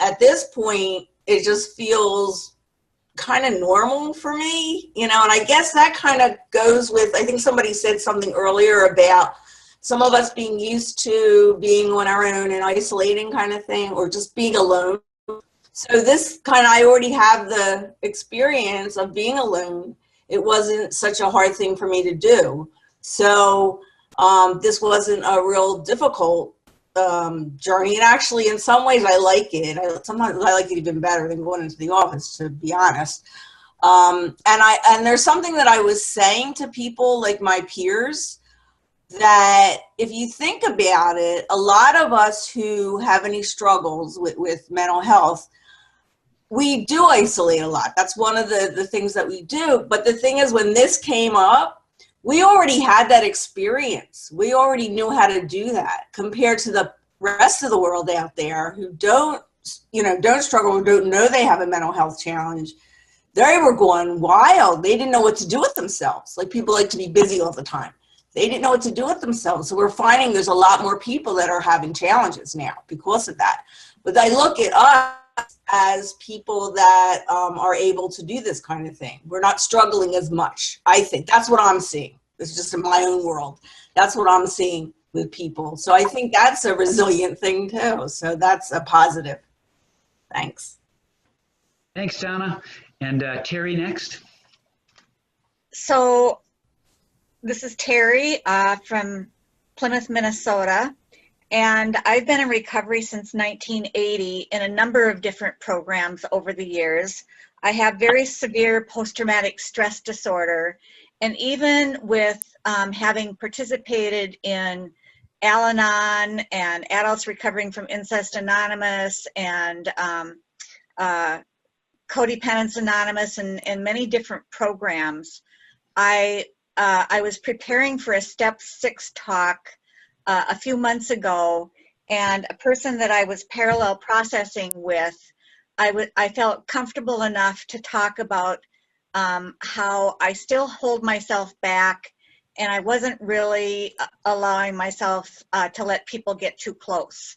L: at this point, it just feels kind of normal for me, and I guess that kind of goes with, I think somebody said something earlier about some of us being used to being on our own and isolating kind of thing, or just being alone. So this I already have the experience of being alone. It wasn't such a hard thing for me to do. So this wasn't a real difficult journey. And actually, in some ways, I like it. Sometimes I like it even better than going into the office, to be honest. And there's something that I was saying to people like my peers, that if you think about it, a lot of us who have any struggles with mental health, we do isolate a lot. That's one of the things that we do. But the thing is, when this came up, we already had that experience. We already knew how to do that, compared to the rest of the world out there who don't struggle, don't know they have a mental health challenge. They were going wild. They didn't know what to do with themselves. Like, people like to be busy all the time. They didn't know what to do with themselves. So we're finding there's a lot more people that are having challenges now because of that. But I look at us as people that are able to do this kind of thing. We're not struggling as much. I think that's what I'm seeing. It's just in my own world. That's what I'm seeing with people. So I think that's a resilient thing too. So that's a positive. Thanks.
A: Thanks, Donna. And Terry next.
V: So this is Terry from Plymouth, Minnesota. And I've been in recovery since 1980 in a number of different programs over the years. I have very severe post-traumatic stress disorder. And even with having participated in Al-Anon and Adults Recovering from Incest Anonymous and Codependence Anonymous and many different programs, I was preparing for a Step 6 talk a few months ago, and a person that I was parallel processing with, I felt comfortable enough to talk about how I still hold myself back, and I wasn't really allowing myself to let people get too close.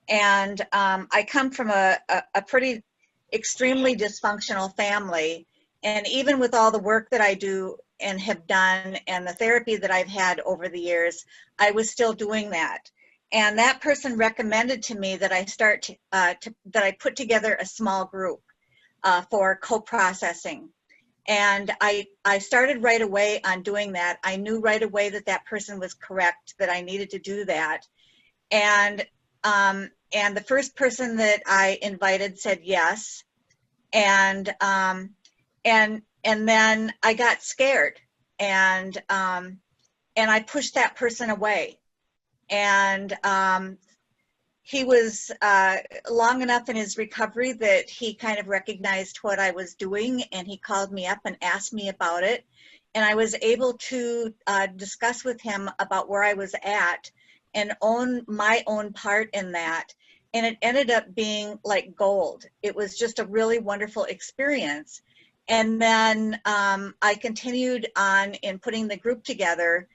V: And I come from a pretty extremely dysfunctional family, and even with all the work that I do and have done and the therapy that I've had over the years, I was still doing that. And that person recommended to me that I that I put together a small group for co-processing. And I started right away on doing that. I knew right away that that person was correct, that I needed to do that. And the first person that I invited said yes. And then I got scared, and I pushed that person away. And he was long enough in his recovery that he kind of recognized what I was doing, and he called me up and asked me about it. And I was able to discuss with him about where I was at and own my own part in that. And it ended up being like gold. It was just a really wonderful experience. And then I continued on in putting the group together,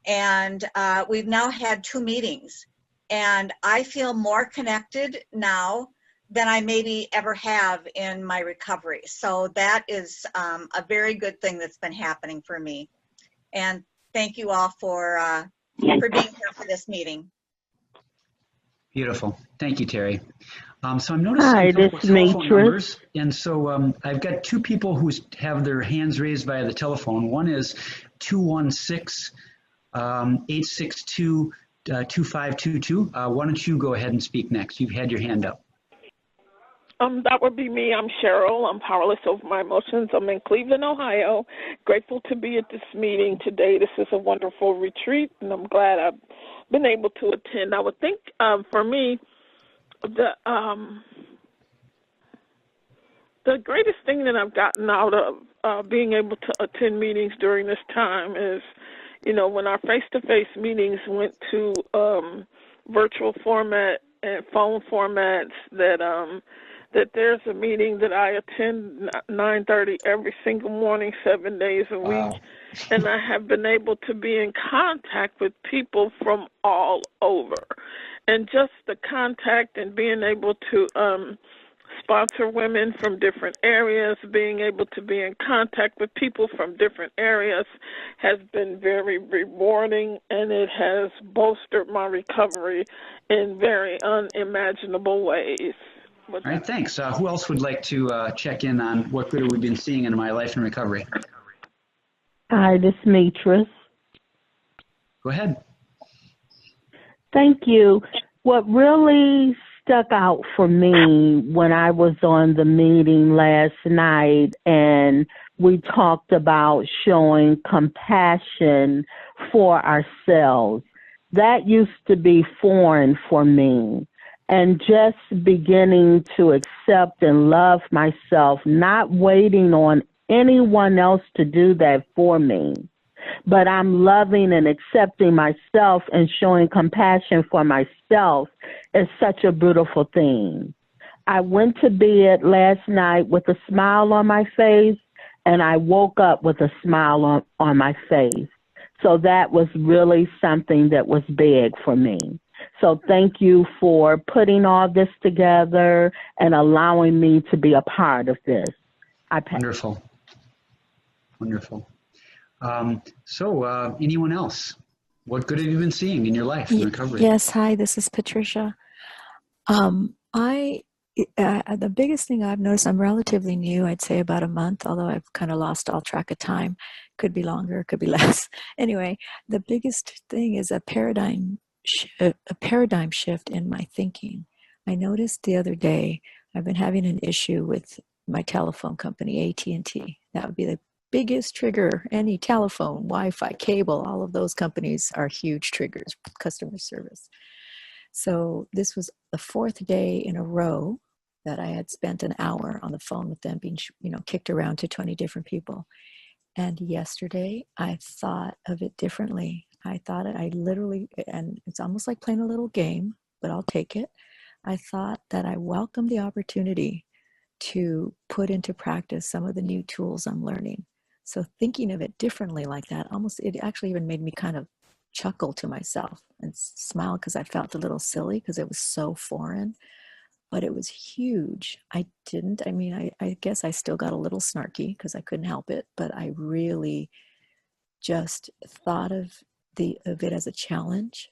V: and we've now had 2 meetings. And I feel more connected now than I maybe ever have in my recovery. So that is a very good thing that's been happening for me. And thank you all for being here for this meeting.
A: Beautiful. Thank you, Terry. So I'm noticing
K: Hi,
A: a couple
K: this
A: of telephone
K: Matrix.
A: numbers, and so I've got two people who have their hands raised via the telephone. One is 216-862-2522. Why don't you go ahead and speak next? You've had your hand up.
R: That would be me. I'm Cheryl. I'm powerless over my emotions. I'm in Cleveland, Ohio. Grateful to be at this meeting today. This is a wonderful retreat, and I'm glad I've been able to attend. I would think for me, the greatest thing that I've gotten out of being able to attend meetings during this time is, you know, when our face-to-face meetings went to virtual format and phone formats, that there's a meeting that I attend 9:30 every single morning, 7 days a week, and I have been able to be in contact with people from all over. And just the contact and being able to sponsor women from different areas, being able to be in contact with people from different areas has been very rewarding, and it has bolstered my recovery in very unimaginable ways.
A: All right, thanks. Who else would like to check in on what good we've been seeing in my life and recovery?
K: Hi, this Matrix.
A: Go ahead.
K: Thank you. What really stuck out for me when I was on the meeting last night and we talked about showing compassion for ourselves, that used to be foreign for me. And just beginning to accept and love myself, not waiting on anyone else to do that for me, but I'm loving and accepting myself and showing compassion for myself is such a beautiful thing. I went to bed last night with a smile on my face, and I woke up with a smile on my face. So that was really something that was big for me. So thank you for putting all this together and allowing me to be a part of this.
A: Wonderful. Wonderful. Anyone else? What good have you been seeing in your life and recovery?
S: Yes, hi, this is Patricia. The biggest thing I've noticed, I'm relatively new, I'd say about a month, although I've kind of lost all track of time. Could be longer, could be less. Anyway, the biggest thing is a paradigm shift in my thinking. I noticed the other day, I've been having an issue with my telephone company, AT&T. That would be the biggest trigger. Any telephone, Wi-Fi, cable, all of those companies are huge triggers, customer service. So this was the fourth day in a row that I had spent an hour on the phone with them, being, kicked around to 20 different people. And yesterday, I thought of it differently. I literally, and it's almost like playing a little game, but I'll take it. I thought that I welcomed the opportunity to put into practice some of the new tools I'm learning. So thinking of it differently like that, it actually even made me kind of chuckle to myself and smile because I felt a little silly because it was so foreign, but it was huge. I guess I still got a little snarky because I couldn't help it, but I really just thought of it as a challenge,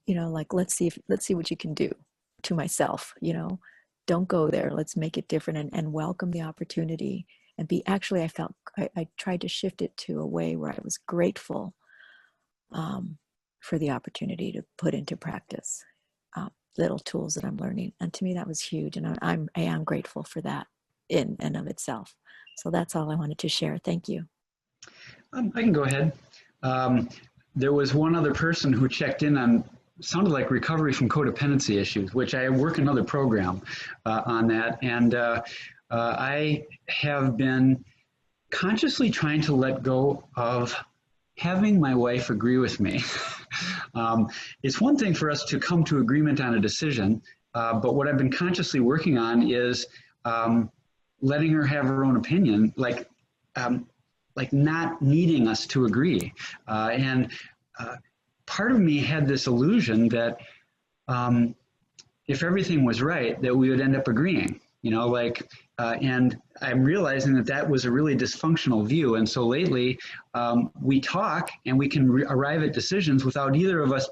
S: like let's see what you can do to myself, don't go there, let's make it different and welcome the opportunity and I tried to shift it to a way where I was grateful for the opportunity to put into practice little tools that I'm learning. And to me, that was huge. And I am grateful for that in and of itself. So that's all I wanted to share. Thank you.
A: I can go ahead. There was one other person who checked in on, sounded like recovery from codependency issues, which I work another program on that. And I have been consciously trying to let go of having my wife agree with me. It's one thing for us to come to agreement on a decision, but what I've been consciously working on is letting her have her own opinion, like not needing us to agree. And part of me had this illusion that if everything was right, that we would end up agreeing, and I'm realizing that was a really dysfunctional view. And so lately we talk and we can arrive at decisions without either of us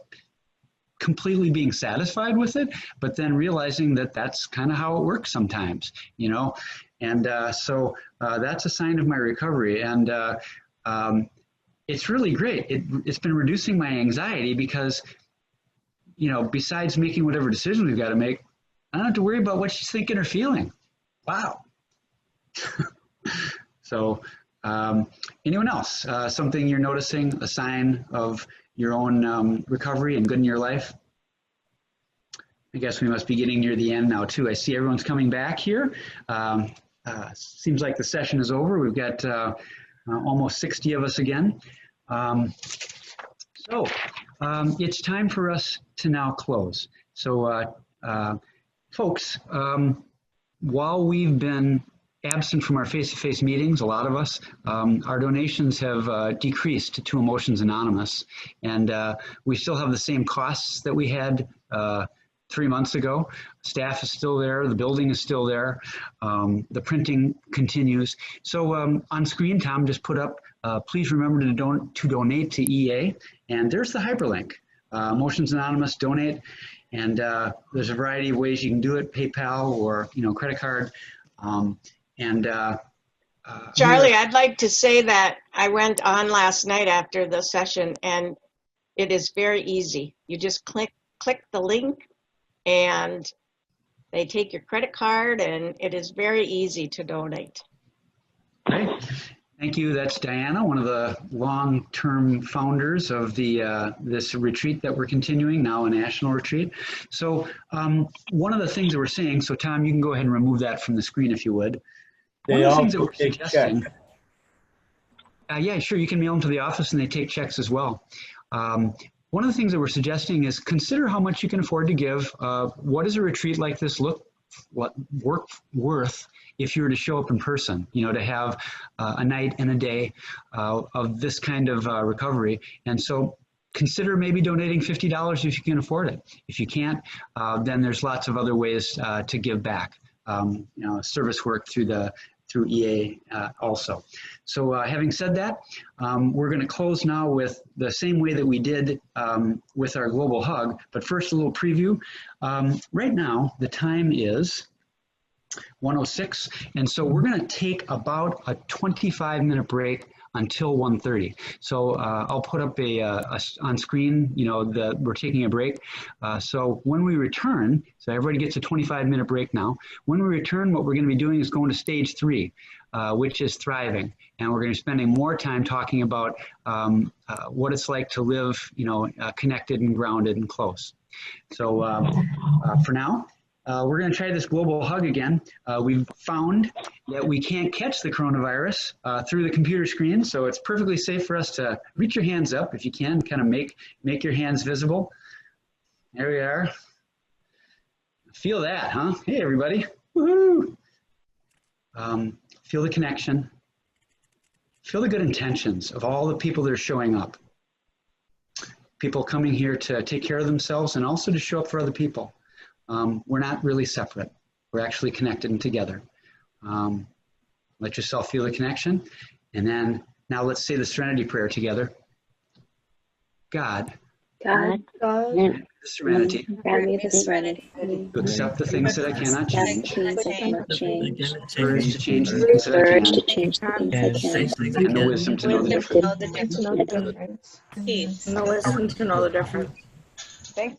A: completely being satisfied with it, but then realizing that that's kind of how it works sometimes, you know. And so that's a sign of my recovery. And it's really great. It's been reducing my anxiety because, you know, besides making whatever decision we've got to make, I don't have to worry about what she's thinking or feeling. Wow. So anyone else, something you're noticing, a sign of your own recovery and good in your life? I guess we must be getting near the end now too. I see everyone's coming back here. Seems like the session is over. We've got almost 60 of us again. So it's time for us to now close. So folks, while we've been absent from our face-to-face meetings, a lot of us, our donations have decreased to Emotions Anonymous, and we still have the same costs that we had 3 months ago. Staff is still there, the building is still there, the printing continues. So on screen, Tom just put up, please remember to donate to EA, and there's the hyperlink, Emotions Anonymous, donate, and there's a variety of ways you can do it, PayPal or, you know, credit card.
D: Charlie, I'd like to say that I went on last night after the session, and it is very easy. You just click the link, and they take your credit card, and it is very easy to donate.
A: Okay. Thank you. That's Diana, one of the long-term founders of the this retreat that we're continuing, now a national retreat. So one of the things that we're saying, so Tom, you can go ahead and remove that from the screen if you would. One of the things that we're suggesting, yeah, sure, you can mail them to the office and they take checks as well. One of the things that we're suggesting is consider how much you can afford to give. What does a retreat like this worth if you were to show up in person, you know, to have a night and a day of this kind of recovery. And so consider maybe donating $50 if you can afford it. If you can't, then there's lots of other ways to give back. You know, service work through EA also. So having said that, we're going to close now with the same way that we did with our global hug, but first a little preview. Right now, the time is 1:06, and so we're going to take about a 25-minute break until 1:30. So I'll put up on screen, you know, we're taking a break. So when we return, so everybody gets a 25-minute break now. When we return, what we're going to be doing is going to stage 3, which is thriving. And we're going to be spending more time talking about what it's like to live, you know, connected and grounded and close. So for now, we're going to try this global hug again. We've found that we can't catch the coronavirus through the computer screen, so it's perfectly safe for us to reach your hands up if you can, kind of make your hands visible. There we are. Feel that, huh? Hey, everybody. Woohoo! Feel the connection. Feel the good intentions of all the people that are showing up. People coming here to take care of themselves and also to show up for other people. We're not really separate. We're actually connected and together. Let yourself feel the connection. And then now let's say the Serenity Prayer together. God. The serenity.
F: Grant me the serenity
A: To accept the things that I cannot change.
F: Things I cannot change.
A: Courage to change the things that I
F: Courage to
A: can.
F: change the things I can.
A: And the wisdom to know the difference.
F: Peace.
M: And the wisdom to know the difference.